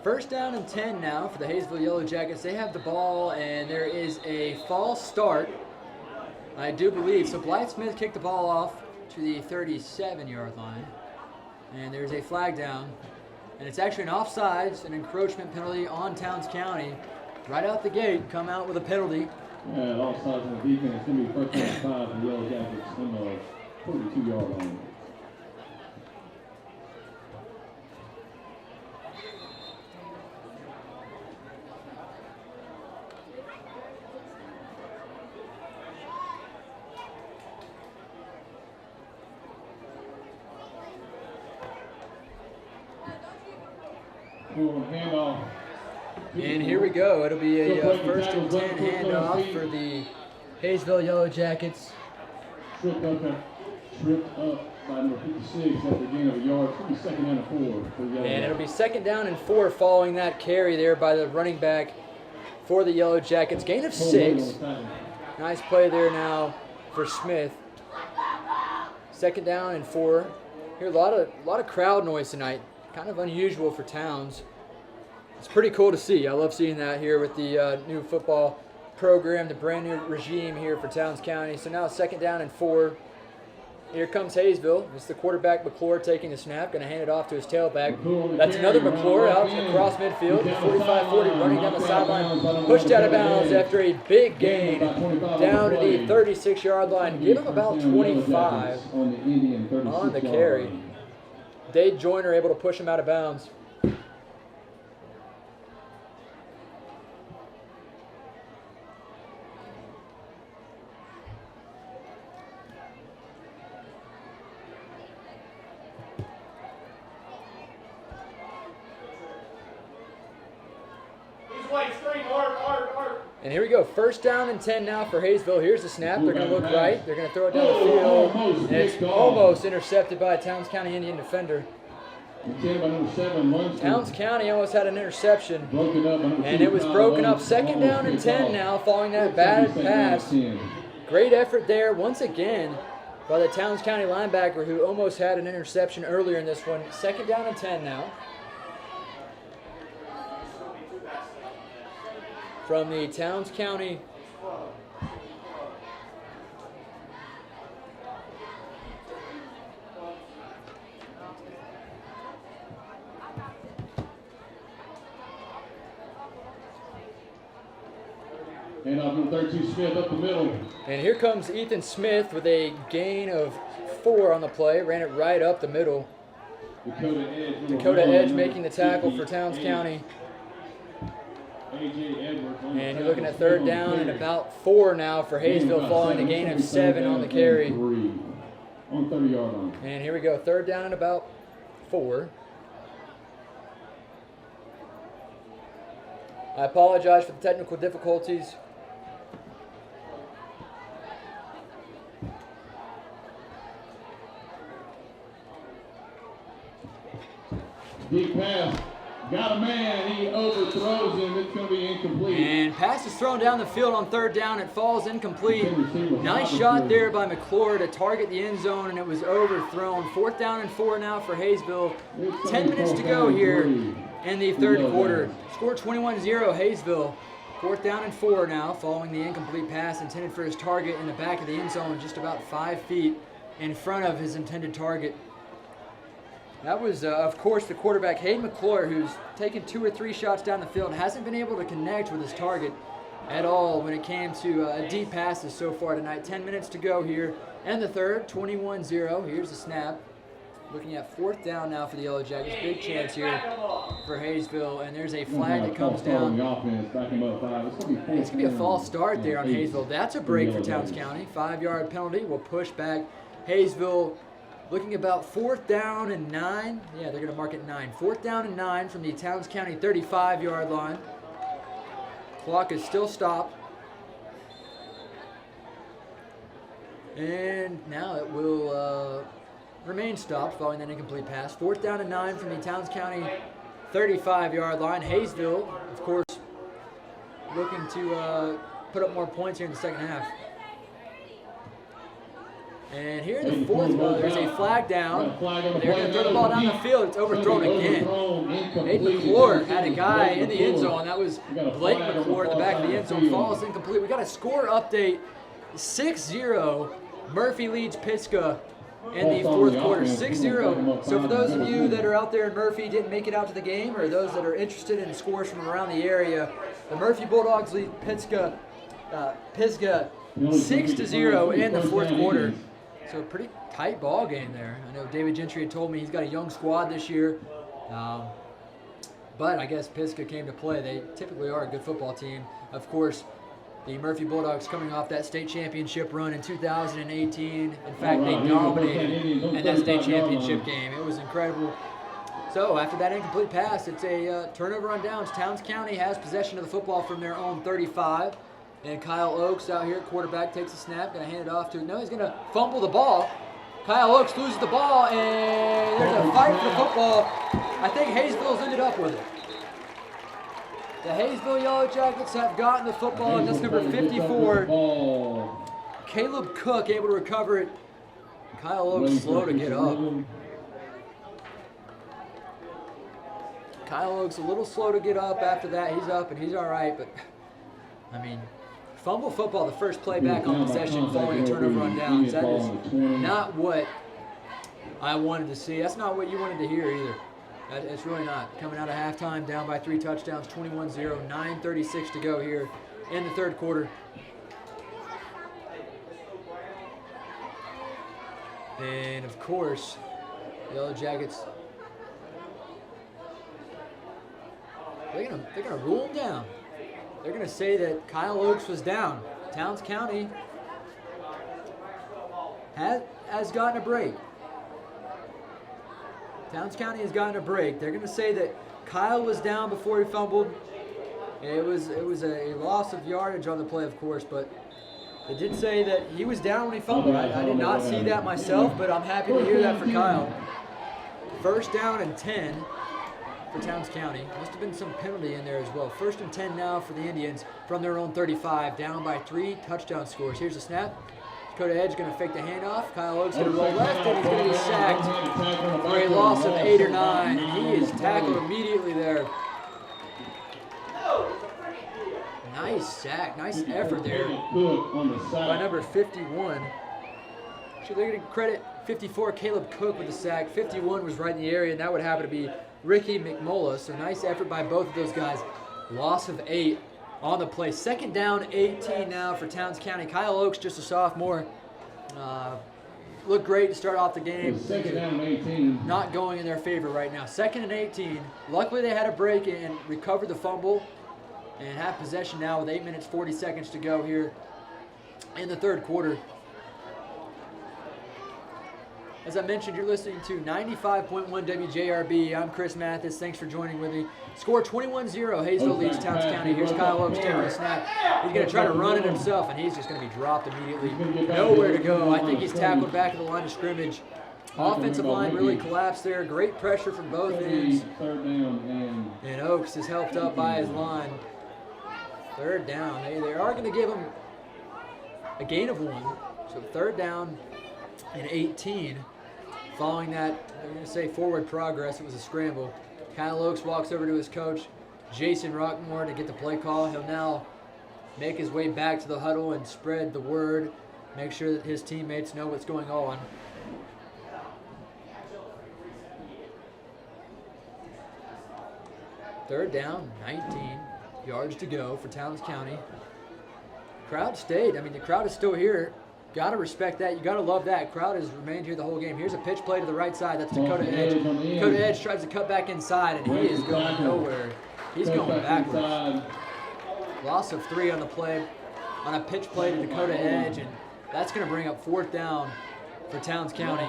First down and 10 now for the Hayesville Yellow Jackets. They have the ball, and there is a false start, I do believe. So Blythe Smith kicked the ball off to the 37-yard line, and there's a flag down. And it's actually an offsides, an encroachment penalty on Towns County. Right out the gate, come out with a penalty. Yeah, offsides on the defense. It's going to be first and 5 in the Yellow Jackets on the 42-yard line. And here we go. It'll be a first and 10 handoff for the Hayesville Yellow Jackets. Tripped up by number 56 after a gain of a yard. It'll be second down and 4 for the Yellow And it'll be second down and 4 following that carry there by the running back for the Yellow Jackets. Gain of 6. Nice play there now for Smith. Second down and 4. Hear a lot of crowd noise tonight. Kind of unusual for Towns. It's pretty cool to see. I love seeing that here with the new football program, the brand new regime here for Towns County. So now 2nd down and 4. Here comes Hayesville. It's the quarterback, McClure, taking the snap. Going to hand it off to his tailback. That's another McClure out across midfield. 45-40 running down the sideline. Pushed out of bounds after a big gain down to the 36-yard line. Give him about 25 on the carry. Dade Joyner able to push him out of bounds. And here we go, 1st down and 10 now for Hayesville. Here's the snap. They're going to look right. They're going to throw it down the field. And it's almost intercepted by a Towns County Indian defender. Towns County almost had an interception. And it was broken up. 2nd down and 10 now following that bad pass. Great effort there once again by the Towns County linebacker who almost had an interception earlier in this one. 2nd down and 10 now. From the Towns County and off number 32, Smith up the middle. And here comes Ethan Smith with a gain of 4 on the play. Ran it right up the middle. Dakota Edge making the tackle for Towns County. And you're looking at 3rd down and about 4 now for Hayesville, following a gain of 7 on the carry. On 30-yard line. And here we go, 3rd down and about 4. I apologize for the technical difficulties. Deep pass. Got a man, he overthrows him, it's going to be incomplete. And pass is thrown down the field on 3rd down, it falls incomplete. Nice shot there by McClure to target the end zone, and it was overthrown. 4th down and 4 now for Hayesville. 10 minutes to go here in the 3rd quarter. Score 21-0 Hayesville. 4th down and 4 now, following the incomplete pass intended for his target in the back of the end zone, just about 5 feet in front of his intended target. That was, of course, the quarterback, Hayden McClure, who's taken 2 or 3 shots down the field, hasn't been able to connect with his target at all when it came to deep passes so far tonight. 10 minutes to go here and the 3rd, 21-0. Here's the snap. Looking at 4th down now for the Yellow Jackets. Big chance here for Hayesville, and there's a flag that comes down. It's going to be a false start there on Hayesville. That's a break for Towns County. 5-yard penalty will push back Hayesville. Looking about 4th down and 9. Yeah, they're going to mark it 9. 4th down and 9 from the Towns County 35-yard line. Clock is still stopped. And now it will remain stopped following that incomplete pass. 4th down and 9 from the Towns County 35-yard line. Hayesville, of course, looking to put up more points here in the 2nd half. And here in the 4th, there's a flag down. They're going to throw the ball down the field. It's overthrown again. Hayden McClure had a guy in the end zone. That was Blake McClure at the back of the end zone. Falls incomplete. We got a score update. 6-0. Murphy leads Pisgah in the 4th quarter. 6-0. So for those of you that are out there in Murphy, didn't make it out to the game, or those that are interested in scores from around the area, the Murphy Bulldogs lead Pisgah 6-0 in the 4th quarter. So a pretty tight ball game there. I know David Gentry had told me he's got a young squad this year. But I guess Pisgah came to play. They typically are a good football team. Of course, the Murphy Bulldogs coming off that state championship run in 2018. In fact, they dominated in that state championship game. It was incredible. So after that incomplete pass, it's a turnover on downs. Towns County has possession of the football from their own 35. And Kyle Oakes out here, quarterback, takes a snap, going to hand it off to, no, he's going to fumble the ball. Kyle Oakes loses the ball, and there's a fight for the football. I think Hayesville's ended up with it. The Hayesville Yellow Jackets have gotten the football, and that's number 54. Caleb Cook able to recover it. Kyle Oakes slow to get up. Kyle Oakes a little slow to get up after that. He's up, and he's all right, but, I mean, Fumble football, the first play back on possession following a turnover on downs. That is not what I wanted to see. That's not what you wanted to hear either. It's really not. Coming out of halftime, down by 3 touchdowns, 21-0, 9:36 to go here in the third quarter. And of course, Yellow Jackets, they're gonna rule him down. They're gonna say that Kyle Oakes was down. Towns County has gotten a break. Towns County has gotten a break. They're gonna say that Kyle was down before he fumbled. It was a loss of yardage on the play, of course, but they did say that he was down when he fumbled. I did not see that myself, but I'm happy to hear that for Kyle. First down and 10 for Towns County. Must have been some penalty in there as well. First and 10 now for the Indians from their own 35, down by 3 touchdown scores. Here's the snap. Dakota Edge going to fake the handoff. Kyle Oakes going to roll left, and he's going to be sacked for a loss of 8 or 9. And he is tackled immediately there. Nice sack, nice effort there by number 51. Should they get credit 54, Caleb Cook with the sack. 51 was right in the area, and that would happen to be Ricky McMullah. So nice effort by both of those guys. Loss of 8 on the play. Second down, 18 now for Towns County. Kyle Oakes, just a sophomore, looked great to start off the game. Second down, 18. Not going in their favor right now. Second and 18. Luckily they had a break and recovered the fumble and have possession now with 8 minutes, 40 seconds to go here in the third quarter. As I mentioned, you're listening to 95.1 WJRB. I'm Chris Mathis. Thanks for joining with me. Score 21-0. Hayesville leads Towns County. Here's Kyle Oakes taking the snap. He's going to try to run it himself, and he's just going to be dropped immediately. Nowhere to go. I think he's tackled back at the line of scrimmage. Offensive line really collapsed there. Great pressure from both ends. And Oakes is helped up by his line. Third down. They are going to give him a gain of 1. So third down and 18. Following that, they're going to say forward progress. It was a scramble. Kyle Oakes walks over to his coach, Jason Rockmore, to get the play call. He'll now make his way back to the huddle and spread the word, make sure that his teammates know what's going on. Third down, 19 yards to go for Towns County. Crowd stayed. I mean, the crowd is still here. Got to respect that. You got to love that. Crowd has remained here the whole game. Here's a pitch play to the right side. That's Dakota Edge. Dakota Edge tries to cut back inside, and he is going nowhere. He's going backwards. Loss of 3 on the play, on a pitch play to Dakota Edge, and that's going to bring up fourth down for Towns County.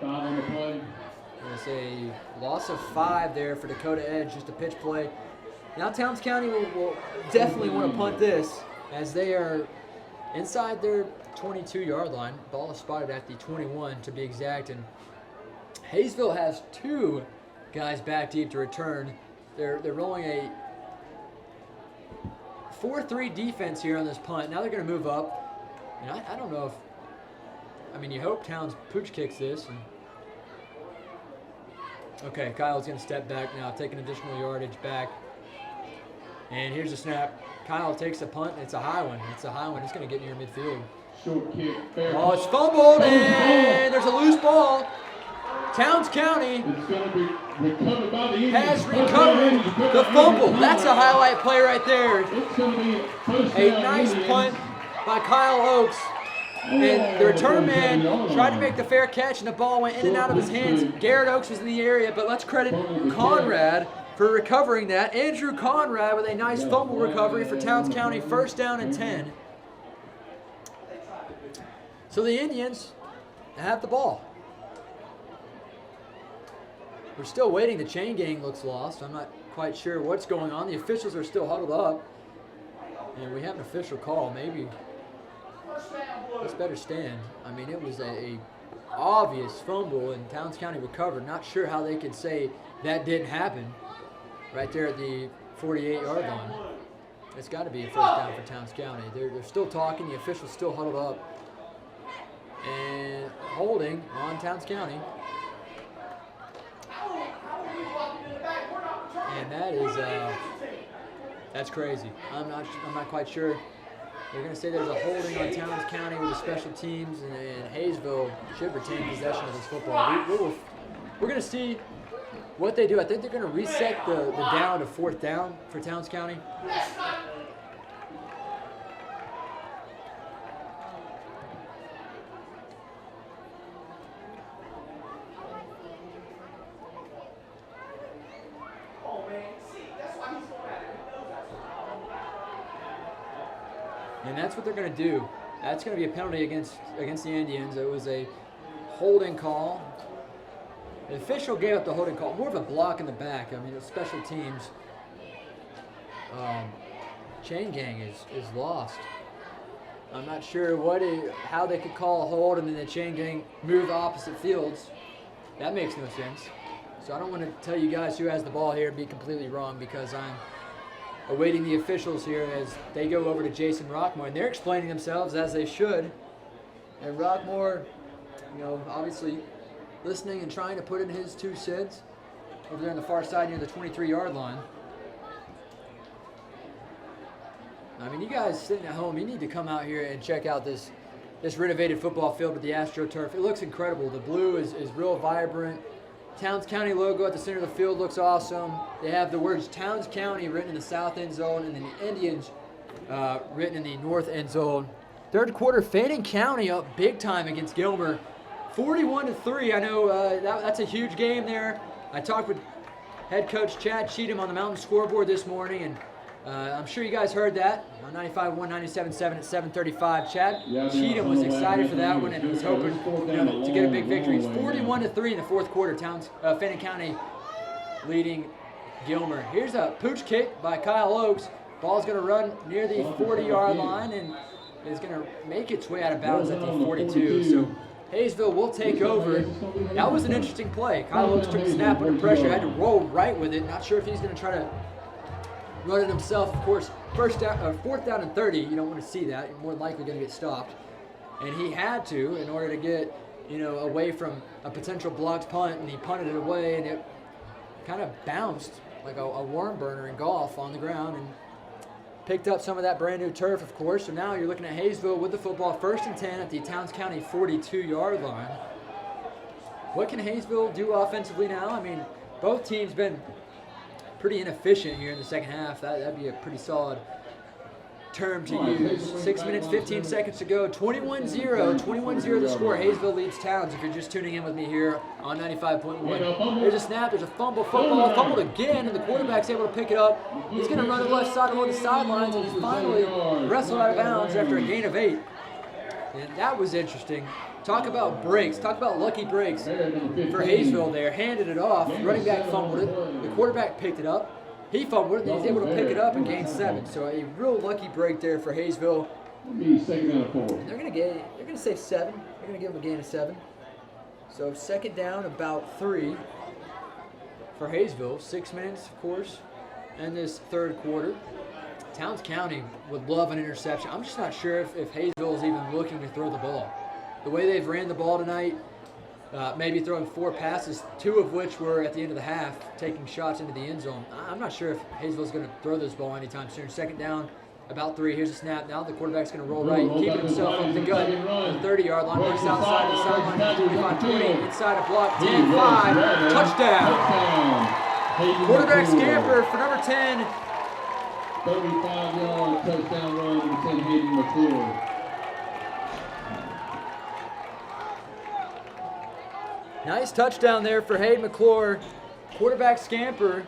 5 on the play. I'm going to say loss of 5 there for Dakota Edge, just a pitch play. Now Towns County will definitely want to punt this, as they are inside their 22-yard line. Ball is spotted at the 21 to be exact, and Hayesville has 2 guys back deep to return. They're rolling a 4-3 defense here on this punt. Now they're going to move up, and I don't know if, I mean, you hope Towns pooch kicks this. And, okay, Kyle's going to step back now, taking additional yardage back. And here's the snap. Kyle takes a punt. It's a high one. It's a high one. It's going to get near midfield. Short kick. Fair Oh, it's fumbled, and there's a loose ball. Towns County It's going to be recovered by the Indians. has recovered the fumble. That's a highlight play right there. It's going to be first A down, nice Indians. punt by Kyle Oakes. And the return man tried to make the fair catch, and the ball went in and out of his hands. Garrett Oakes was in the area, but let's credit Conrad for recovering that. Andrew Conrad with a nice fumble recovery for Towns County, first down and 10. So the Indians have the ball. We're still waiting. The chain gang looks lost. I'm not quite sure what's going on. The officials are still huddled up. And we have an official call. Maybe let's better stand. I mean, it was a obvious fumble, and Towns County recovered. Not sure how they could say that didn't happen right there at the 48-yard line. It's got to be a first down for Towns County. They're still talking. The officials still huddled up. And holding on Towns County. And That's crazy. I'm not quite sure. They're going to say there's a holding on Towns County with the special teams, and Hayesville should retain possession of this football. We're going to see what they do. I think they're going to reset the down to 4th down for Towns County. And that's what they're going to do. That's going to be a penalty against the Indians. It was a holding call. The official gave up the holding call. More of a block in the back. I mean, it's special teams. Chain gang is lost. I'm not sure how they could call a hold and then the chain gang move opposite fields. That makes no sense. So I don't want to tell you guys who has the ball here and be completely wrong, because I'm awaiting the officials here as they go over to Jason Rockmore, and they're explaining themselves as they should. And Rockmore, obviously listening and trying to put in his 2 cents over there on the far side near the 23-yard line. I mean, you guys sitting at home, you need to come out here and check out this renovated football field with the AstroTurf. It looks incredible. The blue is real vibrant. Towns County logo at the center of the field looks awesome. They have the words Towns County written in the south end zone, and then the Indians written in the north end zone. Third quarter, Fannin County up big time against Gilmer, 41-3. I know that's a huge game there. I talked with head coach Chad Cheatham on the Mountain Scoreboard this morning, and I'm sure you guys heard that on 95.1, 97.7 at 7:35. Chad Cheatham was excited for that one and was hoping to get a big victory. It's 41-3 in the fourth quarter. Fannin County leading Gilmer. Here's a pooch kick by Kyle Oakes. Ball's going to run near the 40-yard line and is going to make its way out of bounds at the 42. So Hayesville will take over. That was an interesting play. Kyle Oakes took the snap under pressure, had to roll right with it. Not sure if he's going to try to run it himself. Of course, 4th down and 30, you don't want to see that. You're more likely going to get stopped. And he had to in order to get, away from a potential blocked punt, and he punted it away, and it kind of bounced like a worm burner in golf on the ground and picked up some of that brand new turf, of course. So now you're looking at Hayesville with the football, 1st and 10 at the Towns County 42-yard line. What can Hayesville do offensively now? I mean, both teams been pretty inefficient here in the second half. That'd be a pretty solid term to use. 6 minutes, 15 seconds to go. 21-0. 21-0 the score. Hayesville leads Towns if you're just tuning in with me here on 95.1. There's a snap. There's a fumble. Football fumbled again, and the quarterback's able to pick it up. He's going to run the left side along the sidelines, and he's finally wrestled out of bounds after a gain of 8. And that was interesting. Talk about breaks. Talk about lucky breaks for Hayesville there. Handed it off. Running back fumbled it. The quarterback picked it up. He fumbled it, and he's able to pick it up and gain 7. So a real lucky break there for Hayesville. They're gonna say 7. They're gonna give them a gain of 7. So 2nd down, about 3 for Hayesville. 6 minutes, of course, in this 3rd quarter. Towns County would love an interception. I'm just not sure if Hayesville is even looking to throw the ball. The way they've ran the ball tonight, maybe throwing 4 passes, 2 of which were at the end of the half, taking shots into the end zone. I'm not sure if Hayesville's going to throw this ball anytime soon. 2nd down, about 3. Here's a snap. Now the quarterback's going to roll right, keeping himself up the gut. The 30-yard line, works outside of the sideline, 25-20, inside a block, 10-5, touchdown. Quarterback scamper for number 10. 35-yard touchdown run to Hayden McClure. Nice touchdown there for Hayden McClure. Quarterback scamper,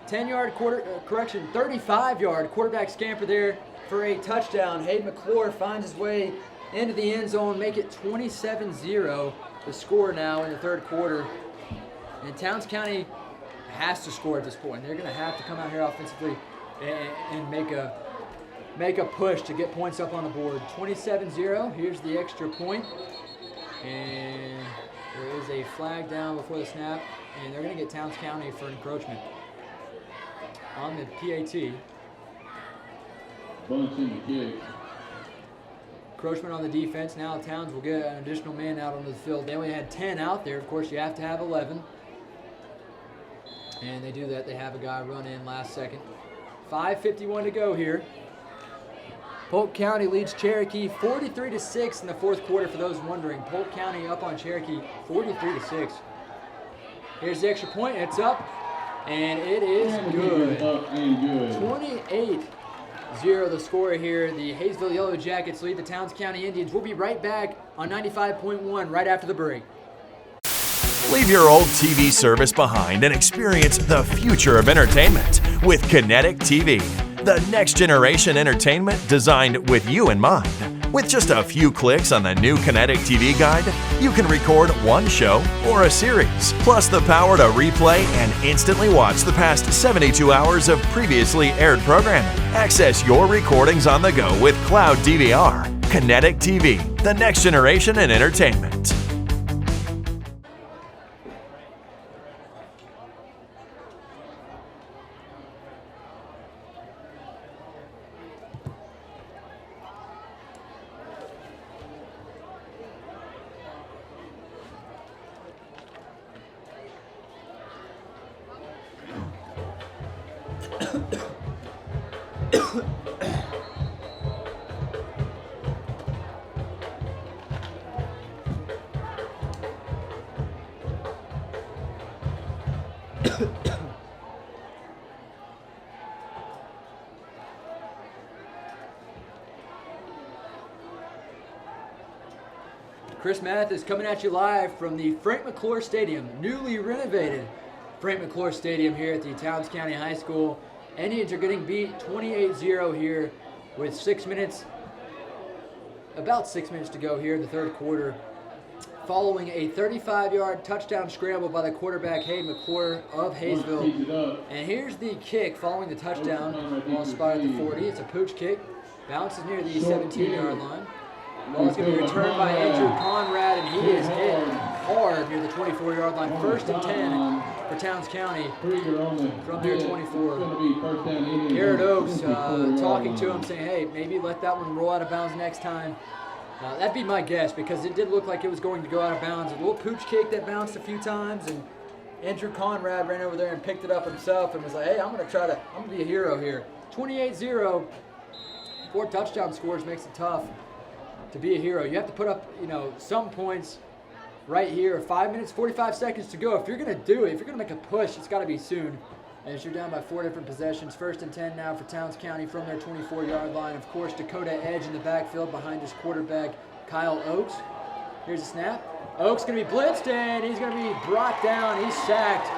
10-yard 35-yard quarterback scamper there for a touchdown. Hayden McClure finds his way into the end zone, make it 27-0 the score now in the 3rd quarter. And Towns County has to score at this point. They're going to have to come out here offensively and make a push to get points up on the board. 27-0. Here's the extra point. And there is a flag down before the snap, and they're going to get Towns County for encroachment on the PAT. Bunch in the kick. Encroachment on the defense. Now Towns will get an additional man out onto the field. They only had 10 out there. Of course, you have to have 11. And they do that. They have a guy run in last second 5:51 to go here. Polk County leads Cherokee 43-6 in the fourth quarter. For those wondering, Polk County up on Cherokee 43-6. Here's the extra point. It's up, and it is good. 28-0 the score here. The Hayesville Yellow Jackets lead the Towns County Indians. We'll be right back on 95.1 right after the break. Leave your old TV service behind and experience the future of entertainment with Kinetic TV, the next generation entertainment designed with you in mind. With just a few clicks on the new Kinetic TV guide, you can record one show or a series, plus the power to replay and instantly watch the past 72 hours of previously aired programming. Access your recordings on the go with Cloud DVR. Kinetic TV, the next generation in entertainment. Chris Mathis coming at you live from the Frank McClure Stadium, newly renovated Frank McClure Stadium here at the Towns County High School. Indians are getting beat 28-0 here with about 6 minutes to go here in the third quarter, following a 35-yard touchdown scramble by the quarterback Hayden McClure of Hayesville. And here's the kick following the touchdown. Ball spotted at the 40. It's a pooch kick. Bounces near the 17-yard line. Ball's going to be returned by Andrew Conrad, and he is hit hard near the 24-yard line. 1st and 10 for Towns County from their 24. Garrett Oaks talking to him, saying, hey, maybe let that one roll out of bounds next time. That'd be my guess, because it did look like it was going to go out of bounds. A little pooch kick that bounced a few times, and Andrew Conrad ran over there and picked it up himself and was like, hey, I'm going to be a hero here. 28-0, 4 touchdown scores makes it tough to be a hero. You have to put up, some points right here. 5 minutes, 45 seconds to go. If you're going to do it, if you're going to make a push, it's got to be soon. As you're down by 4 different possessions. 1st and 10 now for Towns County from their 24-yard line. Of course, Dakota Edge in the backfield behind his quarterback, Kyle Oaks. Here's a snap. Oaks going to be blitzed, and he's going to be brought down. He's sacked.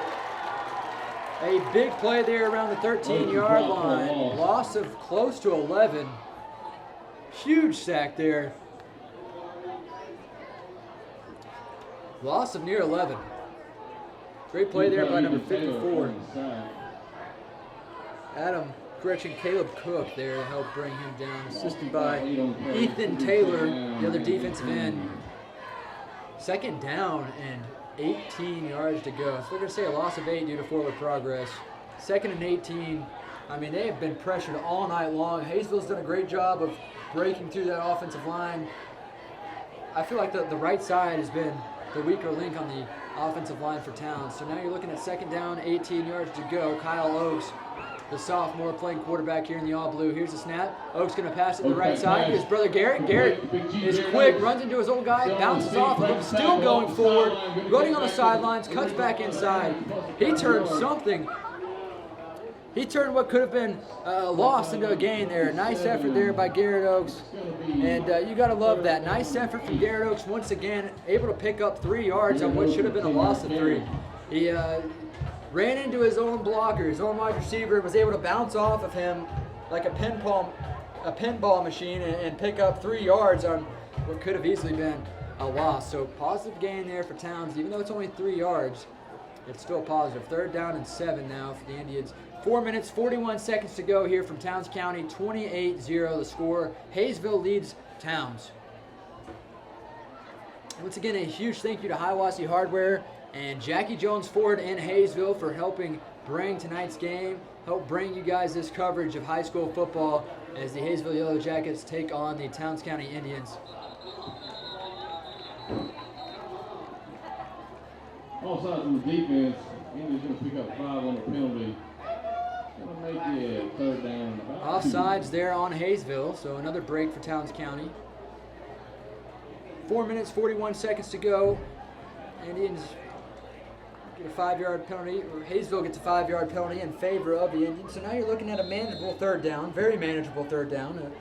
A big play there around the 13-yard line. Loss of close to 11. Huge sack there. Loss of near 11. Great play there by number 54. Caleb Cook there to help bring him down. Assisted by Ethan Taylor, the other defensive end. 2nd down and 18 yards to go. So they're going to say a loss of 8 due to forward progress. 2nd and 18. I mean, they have been pressured all night long. Hayesville's done a great job of breaking through that offensive line. I feel like the right side has been the weaker link on the offensive line for Towns. So now you're looking at 2nd down, 18 yards to go. Kyle Oaks, the sophomore, playing quarterback here in the all-blue. Here's the snap. Oaks going to pass it to the right side to his brother Garrett. Garrett is quick, runs into his old guy, bounces off of him, still going forward, running on the sidelines, cuts back inside. He turned something. He turned what could have been a loss into a gain there. Nice effort there by Garrett Oaks. And you got to love that. Nice effort from Garrett Oaks once again, able to pick up 3 yards on what should have been a loss of 3. He ran into his own blocker, his own wide receiver, was able to bounce off of him like a pinball machine and pick up 3 yards on what could have easily been a loss. So positive gain there for Towns. Even though it's only 3 yards, it's still positive. 3rd down and 7 now for the Indians. 4 minutes, 41 seconds to go here from Towns County. 28-0 the score. Hayesville leads Towns. Once again, a huge thank you to Hiawassee Hardware and Jackie Jones Ford in Hayesville for helping bring tonight's game, help bring you guys this coverage of high school football as the Hayesville Yellow Jackets take on the Towns County Indians. All sides of the defense, Indians going to pick up 5 on the penalty. Going to Make it third down. About Offsides there on Hayesville, so another break for Towns County. 4 minutes, 41 seconds to go. Indians get a 5-yard penalty, or Hayesville gets a 5-yard penalty in favor of the Indians. So now you're looking at a manageable third down, very manageable third down.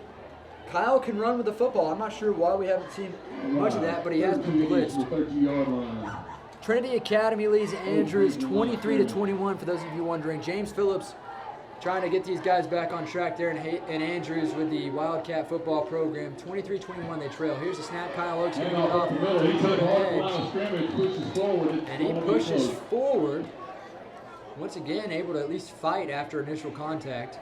Kyle can run with the football. I'm not sure why we haven't seen much of that, but he has been blitzed. 30-yard line. Trinity Academy leads Andrews 23-21 for those of you wondering. James Phillips trying to get these guys back on track there in Andrews with the Wildcat football program. 23-21 they trail. Here's the snap. Kyle Oaks going to get it off the edge. And he pushes forward. Once again, able to at least fight after initial contact.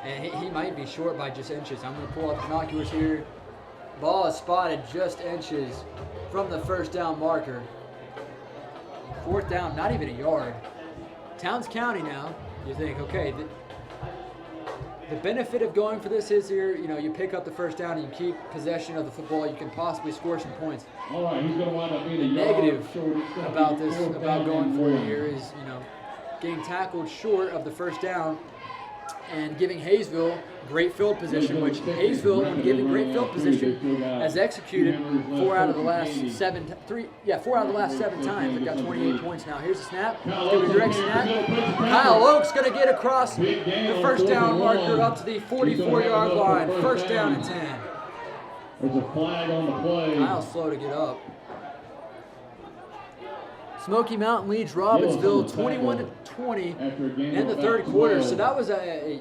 And he might be short by just inches. I'm going to pull up the binoculars here. Ball is spotted just inches from the first down marker. Fourth down, not even a yard. Towns County now. You think, okay, the benefit of going for this is here, you pick up the first down and you keep possession of the football, you can possibly score some points. All right, he's going to wind up being the negative about this, about going for it here is, getting tackled short of the first down and giving Hayesville great field position, which Hayesville, when given great field position, has executed 4 out of the last 7 times. They've got 28 points now. Here's the snap. Give a direct snap. Kyle Oaks going to get across the first down marker up to the 44-yard line. First down and 10. There's a flag on the play. Kyle's slow to get up. Smoky Mountain leads Robbinsville 21-20 in the third quarter. So that was a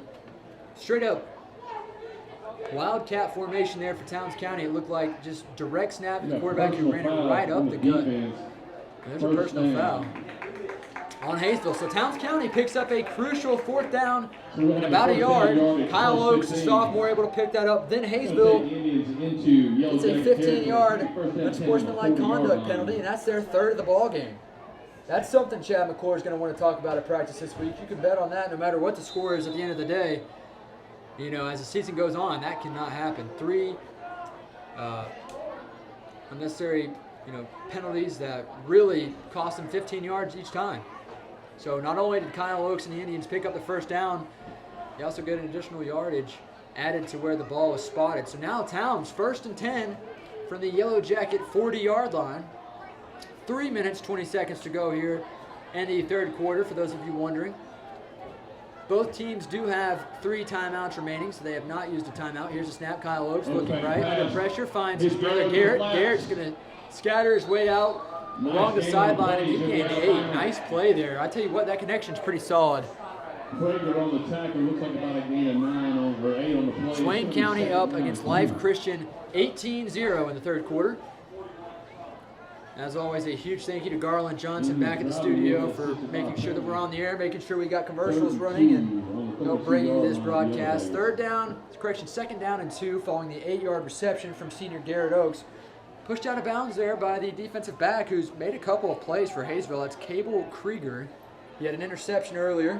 straight-up Wildcat formation there for Towns County. It looked like just direct snap at the quarterback who ran it right up the gut. And there's a personal foul on Hayesville. So Towns County picks up a crucial fourth down in about a yard. Kyle Oaks, the sophomore, able to pick that up. Then Hayesville, it's a 15-yard unsportsmanlike conduct penalty, and that's their third of the ball game. That's something Chad McClure is going to want to talk about at practice this week. You can bet on that no matter what the score is at the end of the day. As the season goes on, that cannot happen. 3 unnecessary, penalties that really cost them 15 yards each time. So not only did Kyle Oaks and the Indians pick up the first down, they also get an additional yardage added to where the ball was spotted. So now Towns, 1st and 10 from the Yellow Jacket 40-yard line. 3 minutes, 20 seconds to go here in the third quarter, for those of you wondering. Both teams do have 3 timeouts remaining, so they have not used a timeout. Here's a snap. Kyle Oaks looking right, under pressure, finds his brother Garrett. Garrett's going to scatter his way out along the sideline, and he gained 8. Nice play there. I tell you what, that connection's pretty solid. Prager on the tackle, looks like about a gain of 9 over 8 on the play. Swain County up against Life Christian 18-0 in the third quarter. As always, a huge thank you to Garland Johnson back in the studio for making sure that we're on the air, making sure we got commercials running and bringing you this broadcast. Second down and 2 following the 8-yard reception from senior Garrett Oaks. Pushed out of bounds there by the defensive back who's made a couple of plays for Hayesville. That's Cable Krieger. He had an interception earlier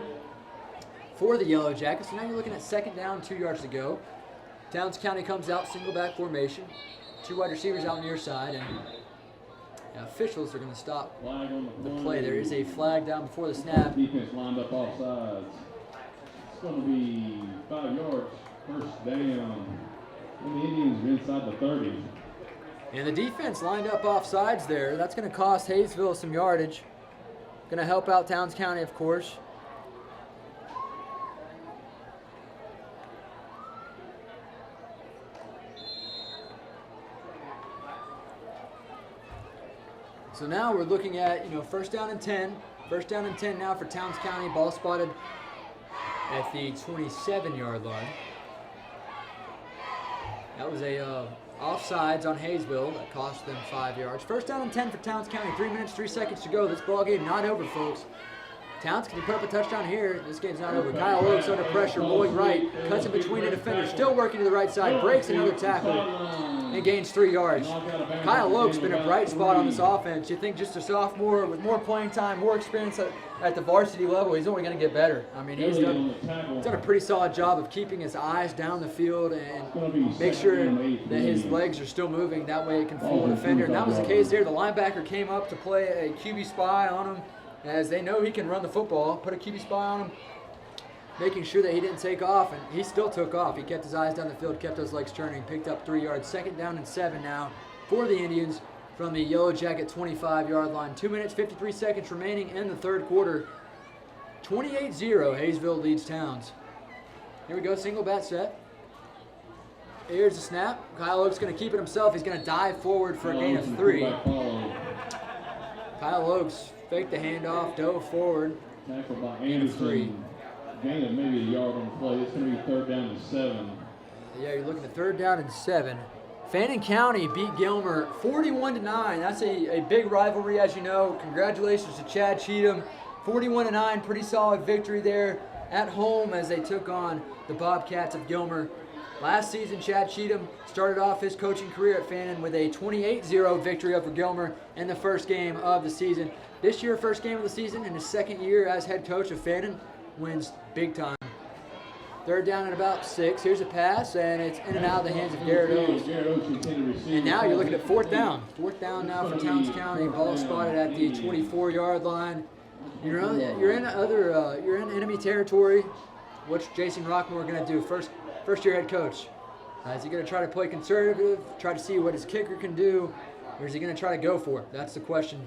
for the Yellow Jackets. So now you're looking at 2nd down, 2 yards to go. Towns County comes out, single back formation. 2 wide receivers out near side, and officials are going to stop the play. There is a flag down before the snap. Defense lined up off sides. It's going to be 5 yards, first down. And the Indians are inside the 30. And the defense lined up off sides there. That's going to cost Hayesville some yardage. Going to help out Towns County, of course. So now we're looking at, first down and 10. First down and 10 now for Towns County. Ball spotted at the 27-yard line. That was a offsides on Hayesville that cost them 5 yards. First down and 10 for Towns County. 3 minutes, 3 seconds to go. This ball game not over, folks. Towns can put up a touchdown here. This game's not over. Kyle Oaks under pressure, rolling right, cuts in between the defenders, still working to the right side, breaks another tackle, and gains 3 yards. Kyle Oaks been a bright spot on this offense. You think just a sophomore with more playing time, more experience at the varsity level, he's only going to get better. I mean, he's done a pretty solid job of keeping his eyes down the field and make sure that his legs are still moving. That way it can fool a defender. And that was the case there. The linebacker came up to play a QB spy on him, as they know he can run the football. Put a QB spy on him. making sure that he didn't take off, and he still took off. He kept his eyes down the field, kept those legs turning, picked up 3 yards. 2nd down and 7 now for the Indians from the Yellow Jacket 25-yard line. 2 minutes, 53 seconds remaining in the 3rd quarter. 28-0, Hayesville leads Towns. Here we go, single bat set. Here's the snap. Kyle Oakes going to keep it himself. He's going to dive forward for a gain of 3. Kyle Oakes faked the handoff, dove forward. Tackled by Gain of 3. Anderson. Gain of maybe a yard on the play. It's going to be 3rd down and 7. Yeah, you're looking at 3rd down and 7. Fannin County beat Gilmer 41-9. That's a big rivalry, as you know. Congratulations to Chad Cheatham. 41-9, pretty solid victory there at home as they took on the Bobcats of Gilmer. Last season, Chad Cheatham started off his coaching career at Fannin with a 28-0 victory over Gilmer in the first game of the season. This year, first game of the season, in his 2nd year as head coach of Fannin, wins big time. 3rd down and about 6. Here's a pass, and it's in and out of the hands of Garrett Oakes. And now you're looking at 4th down. 4th down now for Towns County. Ball spotted at the 24-yard line. You're in enemy territory. What's Jason Rockmore going to do? First year head coach. Is he going to try to play conservative, try to see what his kicker can do, or is he going to try to go for it? That's the question.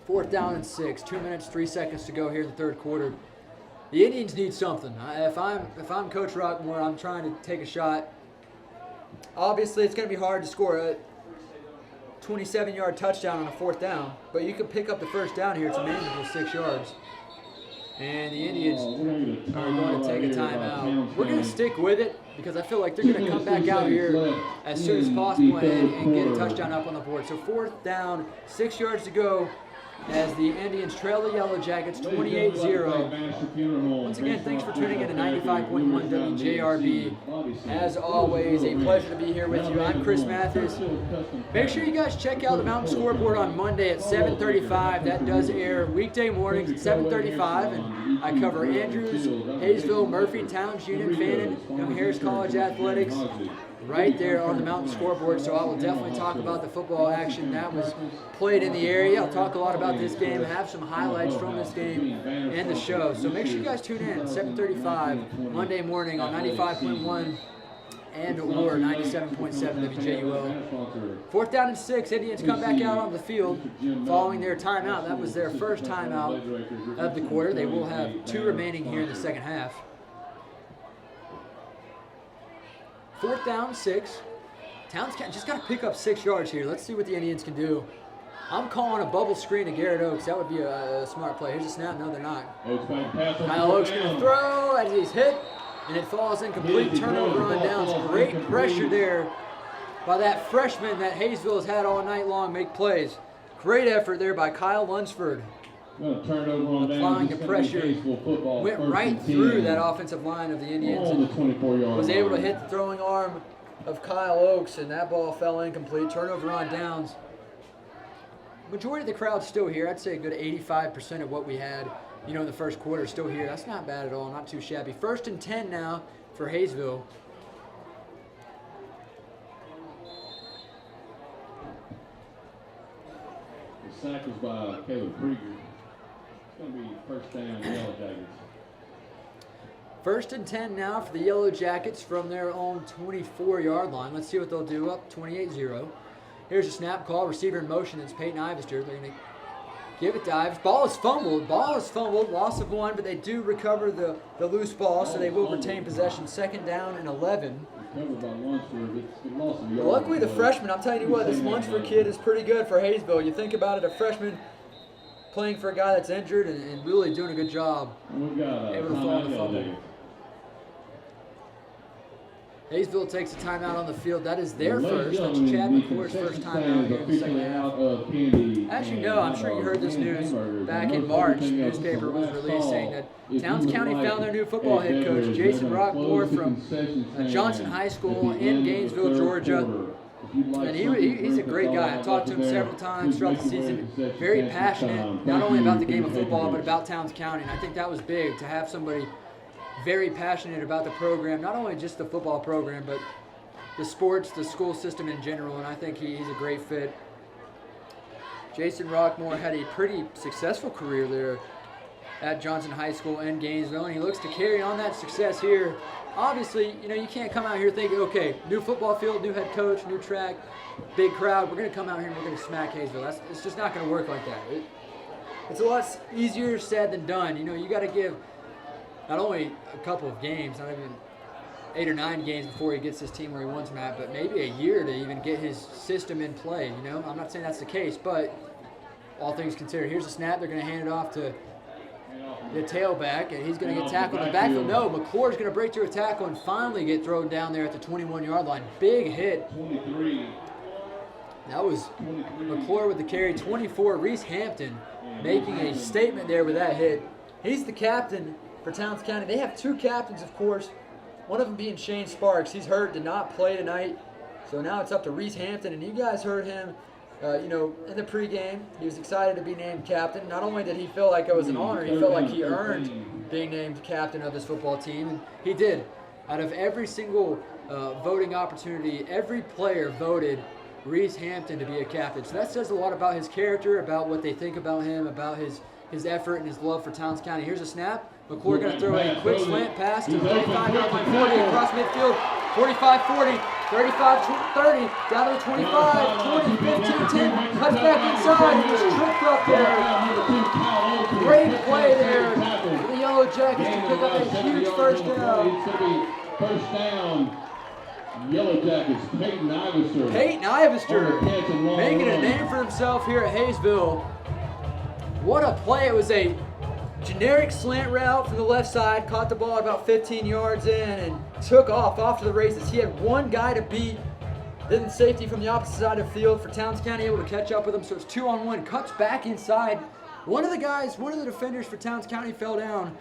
4th down and 6. 2 minutes, 3 seconds to go here in the 3rd quarter. The Indians need something. If I'm Coach Rockmore, I'm trying to take a shot. Obviously, it's going to be hard to score a 27-yard touchdown on a 4th down, but you can pick up the 1st down here. It's a manageable 6 yards. And the Indians are going to take a timeout. We're going to stick with it because I feel like they're going to come back out here as soon as possible and get a touchdown up on the board. So 4th down, 6 yards to go as the Indians trail the Yellow Jackets 28-0. Once again, thanks for tuning in to 95.1 WJRB. As always, a pleasure to be here with you. I'm Chris Mathis. Make sure you guys check out the Mountain Scoreboard on Monday at 7:35. That does air weekday mornings at 7:35, and I cover Andrews, Hayesville, Murphy, Towns, Union, Fannin, Young Harris College Athletics, right there on the Mountain Scoreboard. So I will definitely talk about the football action that was played in the area. I'll talk a lot about this game, have some highlights from this game and the show. So make sure you guys tune in at 7:35 Monday morning on 95.1 and or 97.7 WJUL. 4th down and 6. Indians come back out on the field following their timeout. That was their first timeout of the quarter. They will have 2 remaining here in the 2nd half. 4th down, 6. Towns just got to pick up 6 yards here. Let's see what the Indians can do. I'm calling a bubble screen to Garrett Oakes. That would be a smart play. Here's a snap. No, they're not. Kyle Oakes going to throw as he's hit, and it falls incomplete. Turnover on downs. Great pressure there by that freshman that Hayesville has had all night long make plays. Great effort there by Kyle Lunsford. Applying the pressure, went right through that offensive line of the Indians and was able to hit the throwing arm of Kyle Oakes, and that ball fell incomplete. Turnover on downs. Majority of the crowd's still here. I'd say a good 85% of what we had, in the first quarter is still here. That's not bad at all, not too shabby. 1st and 10 now for Hayesville. The sack was by Caleb Krieger. It's going to be 1st down, Yellow Jackets. 1st and 10 now for the Yellow Jackets from their own 24-yard line. Let's see what they'll do. Up 28-0. Here's a snap call. Receiver in motion. It's Peyton Ivester. They're going to give it to Ivers. Ball is fumbled. Loss of 1, but they do recover the loose ball, so they will retain possession. 2nd down and 11. Luckily, the freshman, I'm telling you what, this Lunsford kid is pretty good for Hayesville. You think about it, a freshman playing for a guy that's injured and really doing a good job. We've got able to fall in the fumble. Hayesville takes a timeout on the field. That is their first. That's Chad McCourt's first timeout here in the 2nd half. As you know, I'm sure you heard this news back in March. The newspaper was released saying that Towns County found their new football head coach, Jason Rockmore from Johnson High School in Gainesville, Georgia. And he's a great guy. I've talked to him several times throughout the season. Very passionate, not only about the game of football, but about Towns County. And I think that was big to have somebody very passionate about the program, not only just the football program, but the sports, the school system in general, and I think he's a great fit. Jason Rockmore had a pretty successful career there at Johnson High School in Gainesville, and he looks to carry on that success here. Obviously, you can't come out here thinking, okay, new football field, new head coach, new track, big crowd, we're going to come out here and we're going to smack Hayesville. It's just not going to work like that. It's a lot easier said than done. You got to give not only a couple of games, not even 8 or 9 games before he gets his team where he wants them at, but maybe a year to even get his system in play. I'm not saying that's the case, but all things considered, here's a snap. They're going to hand it off to the tailback, and he's going to get tackled in the backfield. No, McClure's going to break through a tackle and finally get thrown down there at the 21-yard line. Big hit. 23. That was McClure with the carry. 24, Reese Hampton making a statement there with that hit. He's the captain for Towns County. They have 2 captains, of course, one of them being Shane Sparks. He's hurt, did not play tonight. So now it's up to Reese Hampton, and you guys heard him in the pregame. He was excited to be named captain. Not only did he feel like it was an honor, he felt like he earned being named captain of this football team, and he did. Out of every single voting opportunity, every player voted Reese Hampton to be a captain. So that says a lot about his character, about what they think about him, about his effort and his love for Towns County. Here's a snap. McClure going to throw a quick slant pass to 35-yard line, 40 across midfield, 45-40, 35-30, down to the 25, 20, 15, 10, cuts back inside, and just tripped up there. Great play there for the Yellow Jackets to pick up a huge first down. First down. Yellow Jackets, Peyton Ivester. Peyton Ivester making a name for himself here at Hayesville. What a play. It was a generic slant route from the left side, caught the ball about 15 yards in and took off to the races. He had one guy to beat, then the safety from the opposite side of the field for Towns County able to catch up with him, so it's 2-on-1, cuts back inside. One of the defenders for Towns County fell down.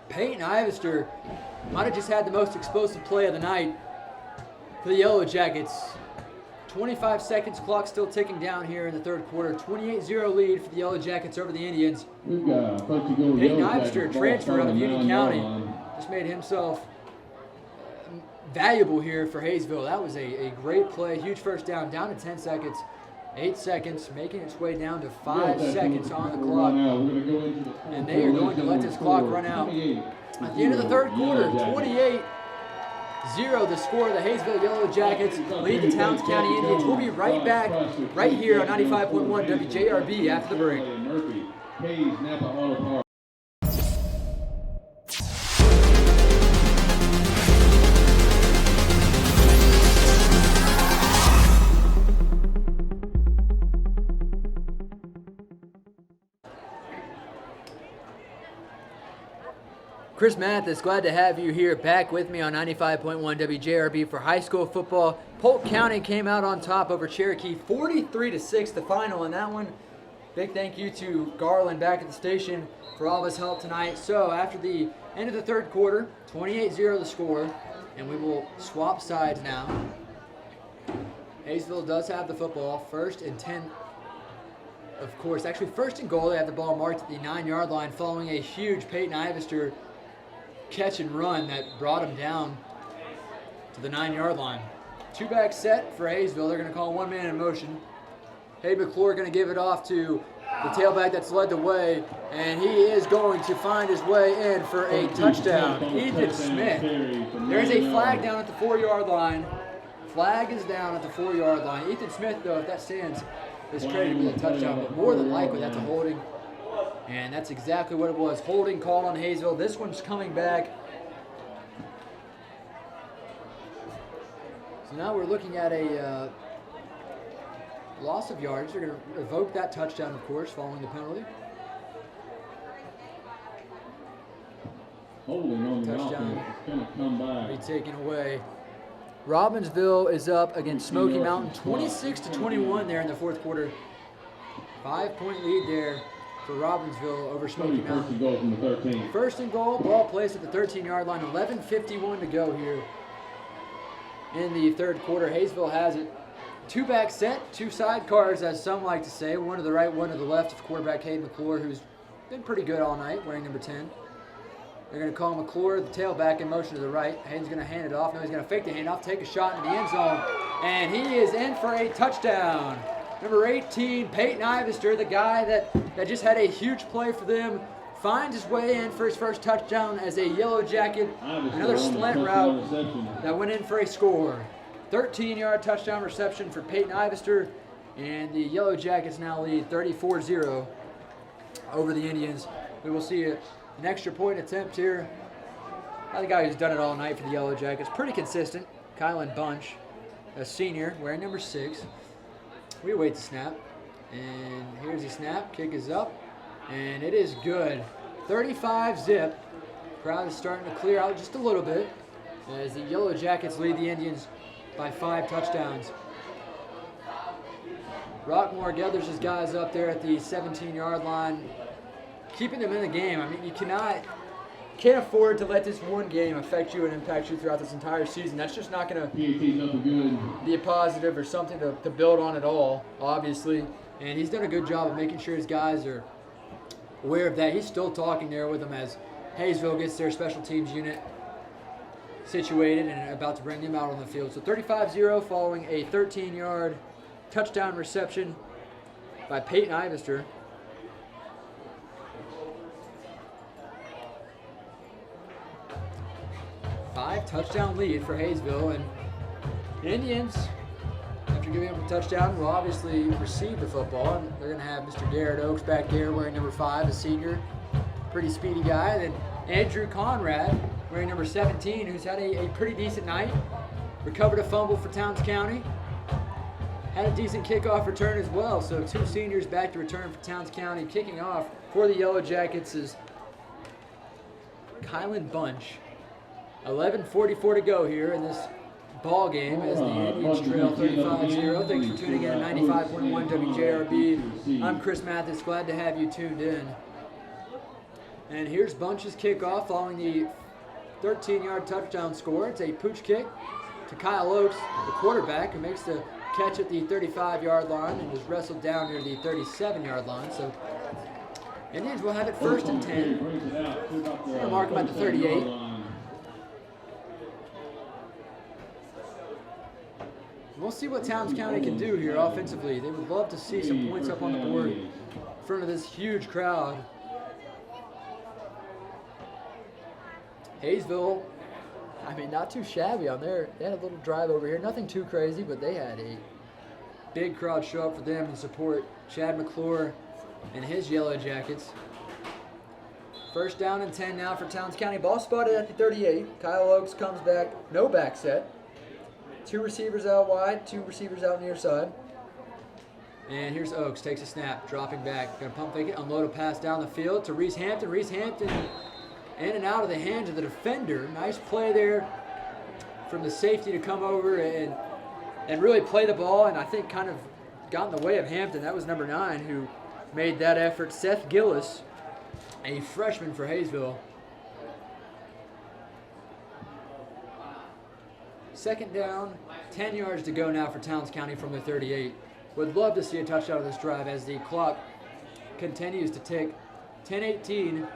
Peyton Ivester might have just had the most explosive play of the night for the Yellow Jackets. 25 seconds, clock still ticking down here in the third quarter. 28-0 lead for the Yellow Jackets over the Indians. We've got Peyton Ivester, a transfer out of Union County, just made himself valuable here for Hayesville. That was a great play, huge first down to 10 seconds. 8 seconds, making its way down to 5 seconds on the clock. And they are going to let this clock run out. At the end of the third quarter, 28-0 the score. The Hayesville Yellow Jackets lead the Towns County Indians. We'll be right back right here on 95.1 WJRB after the break. Chris Mathis, glad to have you here back with me on 95.1 WJRB for high school football. Polk County came out on top over Cherokee, 43-6 the final in that one. Big thank you to Garland back at the station for all of his help tonight. So after the end of the third quarter, 28-0 the score, and we will swap sides now. Hayesville does have the football, 1st and 10. Of course, actually 1st and goal. They have the ball marked at the 9-yard line following a huge Peyton Ivester catch and run that brought him down to the 9-yard line. 2-back set for Hayesville. They're going to call one man in motion. Hayden McClure going to give it off to the tailback that's led the way, and he is going to find his way in for a touchdown. Ethan Smith. There's a flag down at the 4-yard line. Flag is down at the 4-yard line. Ethan Smith, though, if that stands, is credited with a touchdown, but more than likely that's a holding. And that's exactly what it was. Holding called on Hayesville. This one's coming back. So now we're looking at a loss of yards. They're going to revoke that touchdown, of course, following the penalty. Holding on the Touchdown. offense. It's going to come back. Be taken away. Robbinsville is up against Smoky Mountain, 26-21 there in the fourth quarter. 5-point lead there for Robbinsville over Smoky Mountain. First and goal from the 13. First and goal, ball placed at the 13-yard line. 11:51 to go here in the third quarter. Hayesville has it. 2-back set, 2 sidecars, as some like to say. One to the right, one to the left of quarterback Hayden McClure, who's been pretty good all night, wearing number 10. They're going to call McClure, the tailback, in motion to the right. Hayden's going to hand it off. Now he's going to fake the handoff, take a shot in the end zone, and he is in for a touchdown. Number 18, Peyton Ivester, the guy that just had a huge play for them finds his way in for his first touchdown as a Yellow Jacket. Another slant route that went in for a score. 13-yard touchdown reception for Peyton Ivester, and the Yellow Jackets now lead 34-0 over the Indians. We will see an extra point attempt here. The guy who's done it all night for the Yellow Jackets. Pretty consistent. Kylan Bunch, a senior, wearing number 6. We await the snap. And here's the snap. Kick is up. And it is good. 35-zip. Crowd is starting to clear out just a little bit as the Yellow Jackets lead the Indians by 5 touchdowns. Rockmore gathers his guys up there at the 17-yard line, keeping them in the game. I mean, you can't afford to let this one game affect you and impact you throughout this entire season. That's just not going to be a positive or something to build on at all, obviously. And he's done a good job of making sure his guys are aware of that. He's still talking there with them as Hayesville gets their special teams unit situated and about to bring them out on the field. So 35-0 following a 13-yard touchdown reception by Peyton Ivester. Touchdown lead for Hayesville, and the Indians, after giving up a touchdown, will obviously receive the football, and they're going to have Mr. Garrett Oakes back there wearing number 5, a senior, pretty speedy guy. Then Andrew Conrad wearing number 17, who's had a pretty decent night, recovered a fumble for Towns County, had a decent kickoff return as well. So 2 seniors back to return for Towns County. Kicking off for the Yellow Jackets is Kylan Bunch. 11:44 to go here in this ball game as the Indians trail 35-0. Thanks for tuning in at 95.1 WJRB. I'm Chris Mathis. Glad to have you tuned in. And here's Bunch's kickoff following the 13-yard touchdown score. It's a pooch kick to Kyle Oakes, the quarterback, who makes the catch at the 35-yard line and was wrestled down near the 37-yard line. So Indians will have it 1st and 10. They're mark them at the 38. We'll see what Towns County can do here offensively. They would love to see some points up on the board in front of this huge crowd. Hayesville, I mean, not too shabby on there. They had a little drive over here. Nothing too crazy, but they had a big crowd show up for them and support Chad McClure and his Yellow Jackets. 1st down and 10 now for Towns County. Ball spotted at the 38. Kyle Oakes comes back, no back set. 2 receivers out wide, 2 receivers out near side. And here's Oakes, takes a snap, dropping back. Gonna pump fake it, unload a pass down the field to Reese Hampton. Reese Hampton in and out of the hands of the defender. Nice play there from the safety to come over and really play the ball, and I think kind of got in the way of Hampton. That was number 9 who made that effort. Seth Gillis, a freshman for Hayesville. 2nd down, 10 yards to go now for Towns County from the 38. Would love to see a touchdown of this drive as the clock continues to tick. 10:18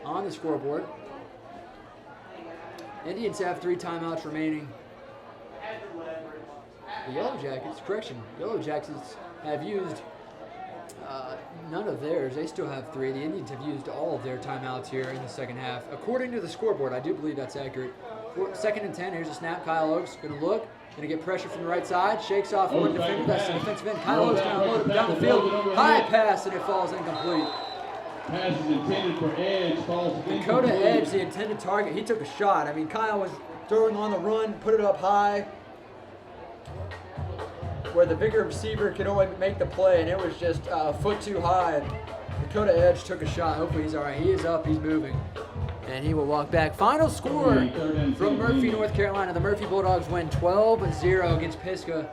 on the scoreboard. Indians have 3 timeouts remaining. The Yellow Jackets have used none of theirs. They still have 3. The Indians have used all of their timeouts here in the second half. According to the scoreboard, I do believe that's accurate. 2nd and 10, here's a snap. Kyle Oakes going to look, going to get pressure from the right side. Shakes off one defender. That's the defensive end. Kyle Oakes going to load him down the field. High pass, and it falls incomplete. Pass is intended for Edge, falls incomplete. Dakota Edge, the intended target. He took a shot. I mean, Kyle was throwing on the run, put it up high, where the bigger receiver could only make the play, and it was just a foot too high. And Dakota Edge took a shot. Hopefully he's all right. He is up. He's moving. And he will walk back. Final score from Murphy, North Carolina. The Murphy Bulldogs win 12-0 against Pisgah.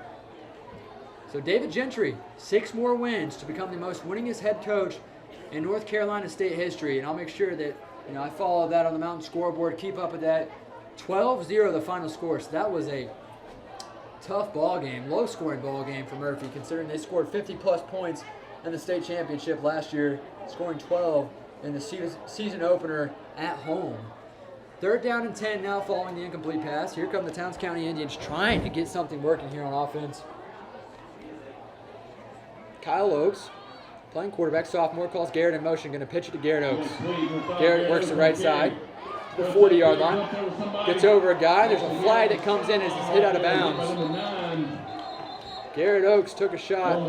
So David Gentry, 6 more wins to become the most winningest head coach in North Carolina state history. And I'll make sure that I follow that on the Mountain scoreboard, keep up with that. 12-0 the final score. So that was a tough ball game, low-scoring ball game for Murphy, considering they scored 50-plus points in the state championship last year, scoring 12 in the season opener at home. 3rd down and 10 now following the incomplete pass. Here come the Towns County Indians trying to get something working here on offense. Kyle Oakes Playing quarterback, sophomore, calls Garrett in motion, going to pitch it to Garrett Oaks. Garrett works the right side, the 40-yard line, gets over a guy. There's a flag that comes in as he's hit out of bounds. Garrett Oaks took a shot.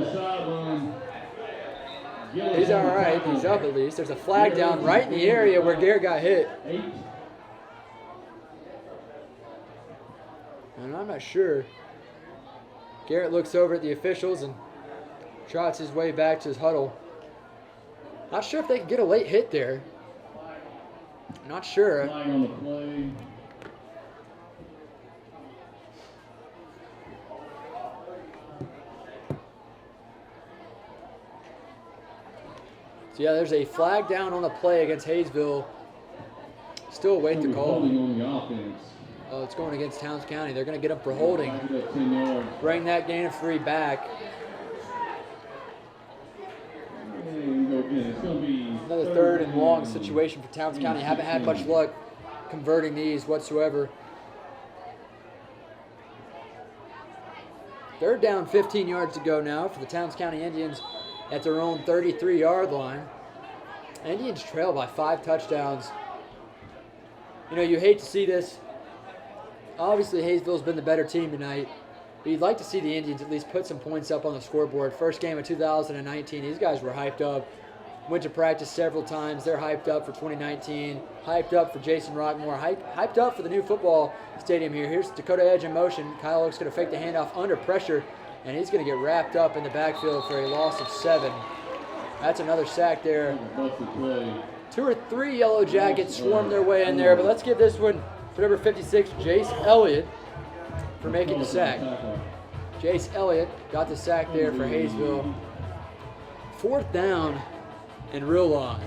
He's all right. He's up at least. There's a flag down right in the area where Garrett got hit. And I'm not sure. Garrett looks over at the officials and trots his way back to his huddle. Not sure if they can get a late hit there. Not sure. Flag on the play. So yeah, there's a flag down on the play against Hayesville. Still await the call. Holding on the offense. Oh, it's going against Towns County. They're going to get up for holding. 10 yards. Bring that gain of 3 back. Another third and long situation for Towns County. Haven't had much luck converting these whatsoever. Third down, 15 yards to go now for the Towns County Indians at their own 33-yard line. Indians trail by 5 touchdowns. You know, you hate to see this. Obviously, Hayesville's been the better team tonight. But you'd like to see the Indians at least put some points up on the scoreboard. First game of 2019, these guys were hyped up. Went to practice several times. They're hyped up for 2019. Hyped up for Jason Rockmore. Hyped up for the new football stadium here. Here's Dakota Edge in motion. Kyle Oaks going to fake the handoff under pressure. And he's going to get wrapped up in the backfield for a loss of 7. That's another sack there. 2 or 3 Yellow Jackets swarm their way in there. But let's give this one for number 56, Jace Elliott, for making the sack. Jace Elliott got the sack there for Hayesville. 4th down and real long.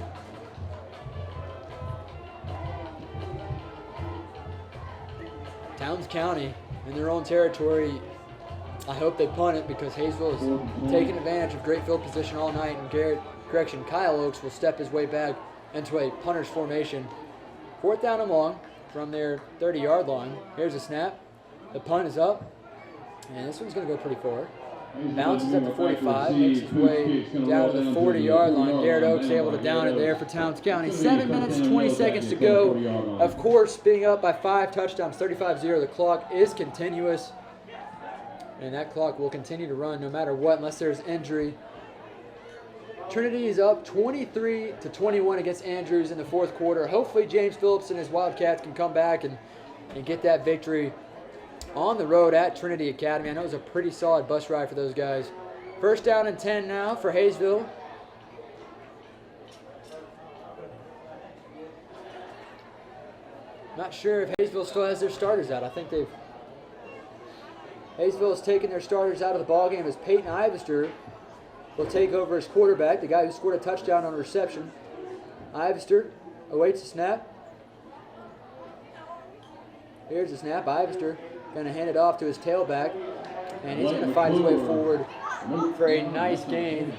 Towns County in their own territory. I hope they punt it because Hayesville is taking advantage of great field position all night. And Kyle Oaks will step his way back into a punter's formation. 4th down and long from their 30-yard line. Here's a snap. The punt is up. And this one's going to go pretty far. Bounces at the 45, makes his way down to the 40-yard line. Garrett Oaks able to down it there for Towns County. 7 minutes, 20 seconds to go. Of course, being up by 5 touchdowns, 35-0. The clock is continuous. And that clock will continue to run no matter what, unless there's injury. Trinity is up 23-21 against Andrews in the 4th quarter. Hopefully James Phillips and his Wildcats can come back and get that victory on the road at Trinity Academy. I know it was a pretty solid bus ride for those guys. 1st down and 10 now for Hayesville. Not sure if Hayesville still has their starters out. I think Hayesville has taken their starters out of the ballgame as Peyton Ivester will take over as quarterback, the guy who scored a touchdown on a reception. Ivester awaits the snap. Here's the snap. Ivester going to hand it off to his tailback, and he's going to fight his way forward for a nice gain.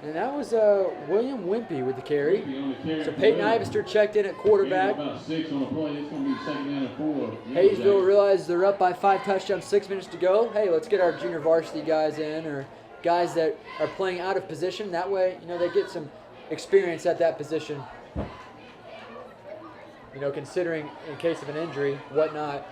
And that was William Wimpy with the carry. So Peyton Ivester checked in at quarterback. Hayesville realizes they're up by 5 touchdowns, 6 minutes to go. Hey, let's get our junior varsity guys in, or guys that are playing out of position. That way, you know, they get some experience at that position. You know, considering in case of an injury, whatnot.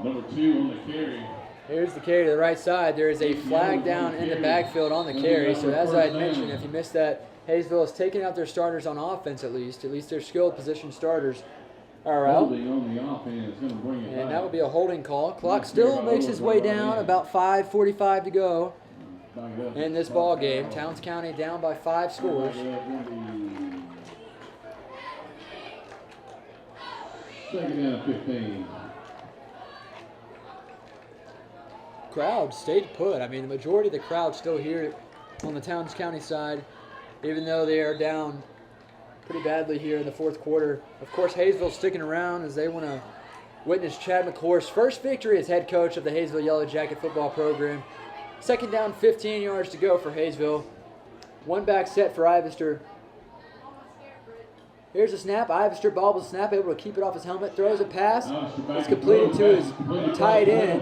Number 2 on the carry. Here's the carry to the right side. There is a flag down in the backfield on the carry. So as I had mentioned, if you missed that, Hayesville is taking out their starters on offense at least their skilled position starters are out. And that will be a holding call. Clock still makes his way down, about 5:45 to go in this ball game. Towns County down by 5 scores. 2nd down, 15. Crowd stayed put. I mean, the majority of the crowd still here on the Towns County side, even though they are down pretty badly here in the 4th quarter. Of course, Hayesville sticking around as they want to witness Chad McClure's first victory as head coach of the Hayesville Yellow Jacket football program. 2nd down, 15 yards to go for Hayesville. 1 back set for Ivester. Here's a snap. Ivester bobbles the snap, able to keep it off his helmet. Throws a pass. It's completed to his tight end.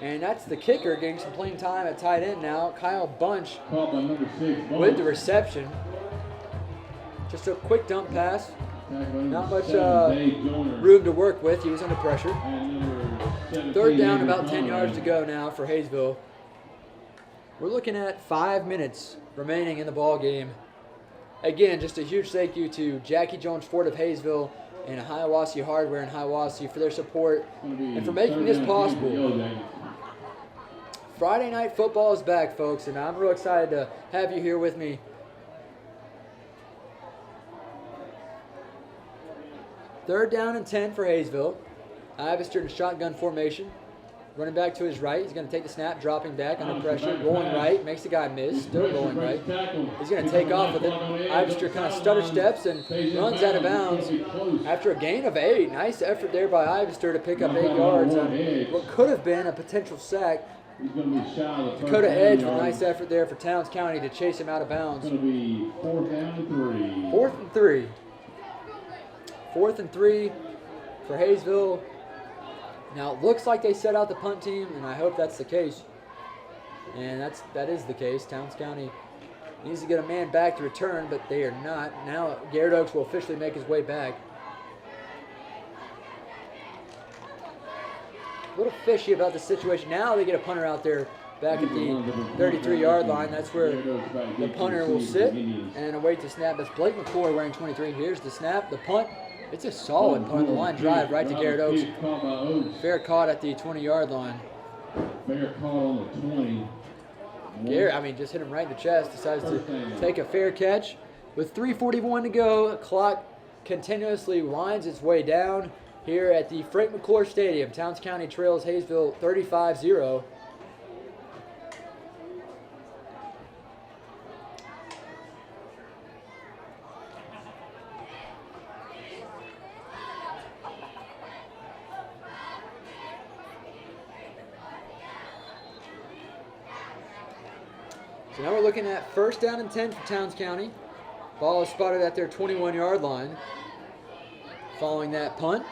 And that's the kicker getting some playing time at tight end now. Kyle Bunch with the reception. Just a quick dump pass. Not much room to work with. He was under pressure. Third down, about 10 yards to go now for Hayesville. We're looking at 5 minutes remaining in the ball game. Again, just a huge thank you to Jackie Jones Ford of Hayesville and Hiawassee Hardware in Hiawassee for their support and for making this possible. Friday night football is back, folks, and I'm real excited to have you here with me. Third down and 10 for Hayesville. Ivester in shotgun formation. Running back to his right. He's going to take the snap, dropping back under pressure. Rolling right. Makes the guy miss. Still rolling right. He's going to take off with it. Ivester kind of stutter steps and runs out of bounds after a gain of 8. Nice effort there by Ivester to pick up 8 yards on what could have been a potential sack. Dakota Edge with a nice effort there for Towns County to chase him out of bounds. It's going to be 4th down and 3. 4th and 3. 4th and 3 for Hayesville. Now it looks like they set out the punt team, and I hope that's the case. And that is the case. Towns County needs to get a man back to return, but they are not. Now Garrett Oaks will officially make his way back. A little fishy about the situation. Now they get a punter out there back at the 33-yard line. That's where the punter will sit and await the snap. That's Blake McCoy wearing 23. Here's the snap, the punt. It's a solid punt. The line drive right to Garrett Oaks. Fair caught at the 20-yard line. Fair caught on the 20. Garrett, just hit him right in the chest. Decides to take a fair catch. With 3:41 to go, the clock continuously winds its way down here at the Frank McClure Stadium. Towns County trails Hayesville 35-0. So now we're looking at 1st down and 10 for Towns County. Ball is spotted at their 21-yard line. Following that punt,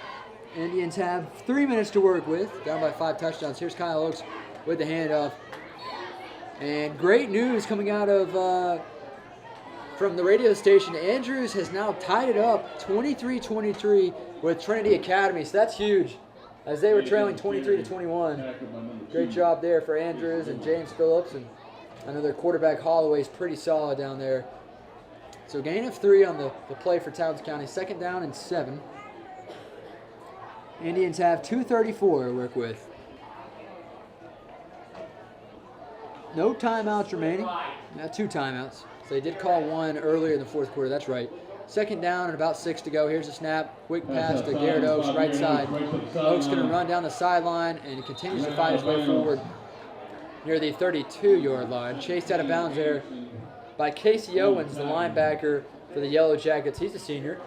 Indians have 3 minutes to work with, down by 5 touchdowns. Here's Kyle Oaks with the handoff. And great news coming out of from the radio station. Andrews has now tied it up 23-23 with Trinity Academy. So that's huge, as they were trailing 23-21. Great job there for Andrews and James Phillips, and I know their quarterback Holloway's pretty solid down there. So gain of 3 on the play for Towns County. 2nd down and 7. Indians have 2:34 to work with. No timeouts remaining. Now 2 timeouts. So they did call 1 earlier in the 4th quarter. That's right. 2nd down and about 6 to go. Here's a snap. Quick pass to Garrett Oaks, right side. Oaks going to run down the sideline, and he continues to fight his way forward near the 32-yard line. Chased out of bounds there by Casey Owens, the linebacker for the Yellow Jackets. He's a senior.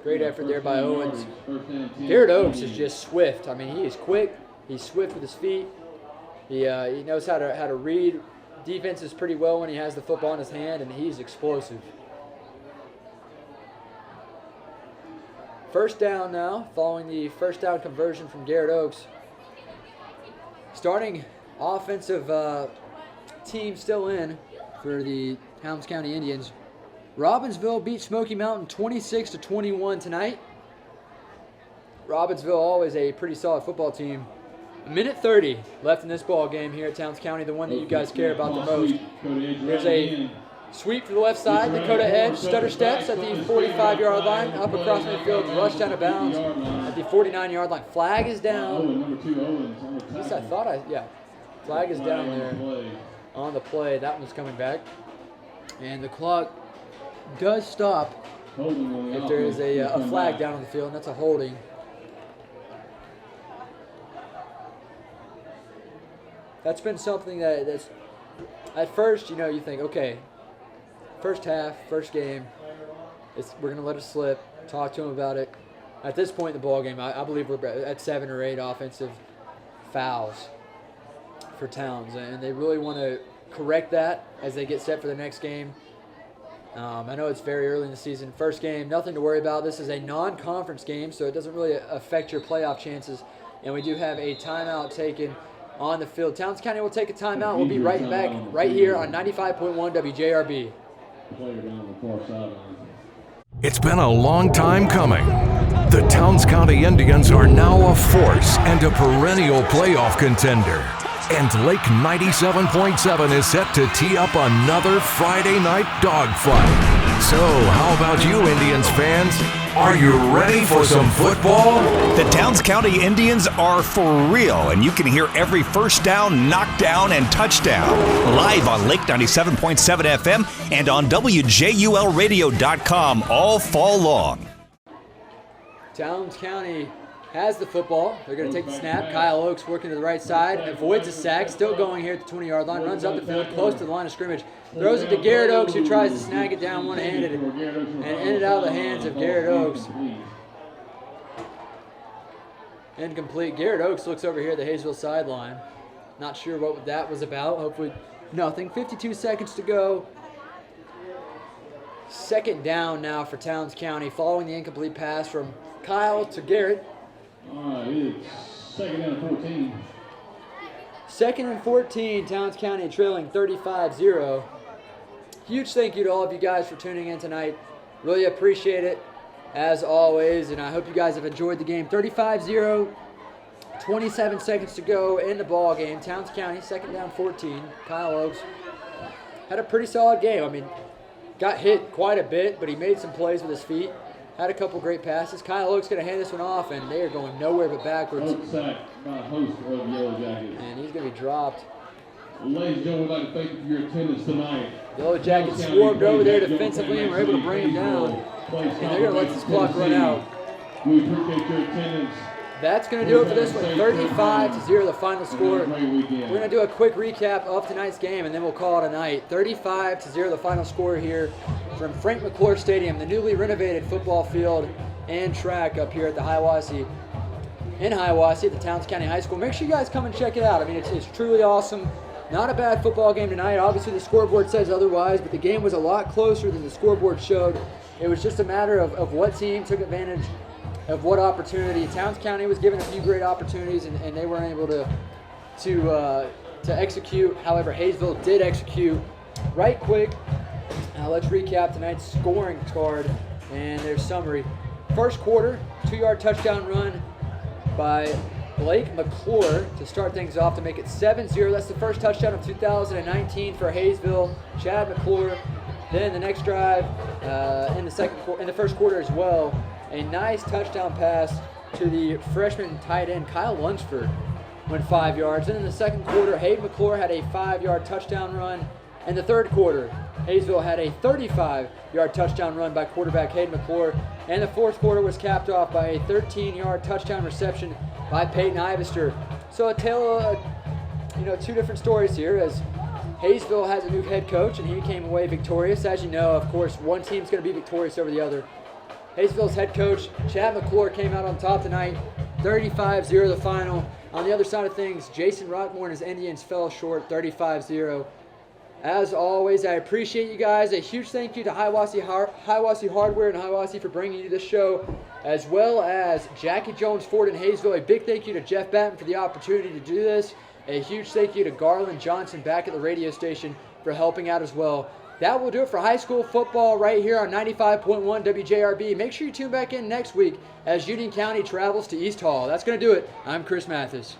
Great effort there by Owens. Garrett Oaks is just swift. He is quick. He's swift with his feet. He knows how to read defenses pretty well when he has the football in his hand, and he's explosive. 1st down now, following the 1st down conversion from Garrett Oaks. Starting offensive team still in for the Towns County Indians. Robbinsville beat Smoky Mountain 26-21 tonight. Robbinsville always a pretty solid football team. 1:30 left in this ball game here at Towns County, the one that you guys care about the most. There's a sweep to the left side. Dakota Edge stutter steps at the 45-yard line, up across midfield, rushed out of bounds at the 49-yard line. Flag is down. At least I thought flag is down there on the play. That one's coming back. And the clock does stop if there is a flag down on the field, and that's a holding. That's been something that's at first, you think, okay, first half, first game, we're going to let it slip, talk to them about it. At this point in the ball game, I believe we're at 7 or 8 offensive fouls for Towns, and they really want to correct that as they get set for the next game. I know it's very early in the season. First game, nothing to worry about. This is a non-conference game, so it doesn't really affect your playoff chances. And we do have a timeout taken on the field. Towns County will take a timeout. We'll be right back right here on 95.1 WJRB. Player down the far sideline. It's been a long time coming. The Towns County Indians are now a force and a perennial playoff contender. And Lake 97.7 is set to tee up another Friday night dogfight. So, how about you, Indians fans? Are you ready for some football? The Towns County Indians are for real, and you can hear every first down, knockdown, and touchdown live on Lake 97.7 FM and on WJULradio.com all fall long. Towns County has the football. They're going to take the snap. Kyle Oakes working to the right side. Avoids a sack. Still going here at the 20-yard line. Runs up the field close to the line of scrimmage. Throws it to Garrett Oakes, who tries to snag it down one-handed and ended out of the hands of Garrett Oakes. Incomplete. Garrett Oakes looks over here at the Hayesville sideline. Not sure what that was about. Hopefully nothing. 52 seconds to go. Second down now for Towns County following the incomplete pass from Kyle to Garrett. All right, it's second down and 14. Second and 14, Towns County trailing 35-0. Huge thank you to all of you guys for tuning in tonight. Really appreciate it, as always, and I hope you guys have enjoyed the game. 35-0, 27 seconds to go in the ball game. Towns County, second down 14. Kyle Oakes had a pretty solid game. I mean, got hit quite a bit, but he made some plays with his feet. Had a couple great passes. Kyle Oakes going to hand this one off, and they are going nowhere but backwards. Oakes sacked by a host of Yellow Jackets. And he's going to be dropped. Ladies and gentlemen, we'd like to thank you for your attendance tonight. Yellow Jackets swarmed over there defensively and were able to bring him down. And they're going to let this clock run out. We appreciate your attendance. That's going to do it for this one. 35-0 the final score. We're going to do a quick recap of tonight's game, and then we'll call it a night. 35-0 the final score here from Frank McClure Stadium, the newly renovated football field and track up here at the Hiawassee, at the Towns County High School. Make sure you guys come and check it out. I mean, it's truly awesome. Not a bad football game tonight. Obviously, the scoreboard says otherwise, but the game was a lot closer than the scoreboard showed. It was just a matter of what team took advantage of what opportunity. Towns County was given a few great opportunities, and they weren't able to execute. However, Hayesville did execute. Right quick, let's recap tonight's scoring card and their summary. First quarter, 2-yard touchdown run by Blake McClure to start things off to make it 7-0. That's the first touchdown of 2019 for Hayesville. Chad McClure. Then the next drive in the first quarter as well, a nice touchdown pass to the freshman tight end Kyle Lunsford, went 5 yards. Then in the second quarter, Hayden McClure had a 5-yard touchdown run. In the third quarter, Hayesville had a 35-yard touchdown run by quarterback Hayden McClure. And the fourth quarter was capped off by a 13-yard touchdown reception by Peyton Ivester. So a tale of two different stories here, as Hayesville has a new head coach and he came away victorious. As you know, of course, one team's going to be victorious over the other. Hayesville's head coach, Chad McClure, came out on top tonight, 35-0 the final. On the other side of things, Jason Rockmore and his Indians fell short, 35-0. As always, I appreciate you guys. A huge thank you to Hiawassee Hardware and Hiawassee for bringing you this show, as well as Jackie Jones Ford in Hayesville. A big thank you to Jeff Batten for the opportunity to do this. A huge thank you to Garland Johnson back at the radio station for helping out as well. That will do it for high school football right here on 95.1 WJRB. Make sure you tune back in next week as Union County travels to East Hall. That's going to do it. I'm Chris Mathis.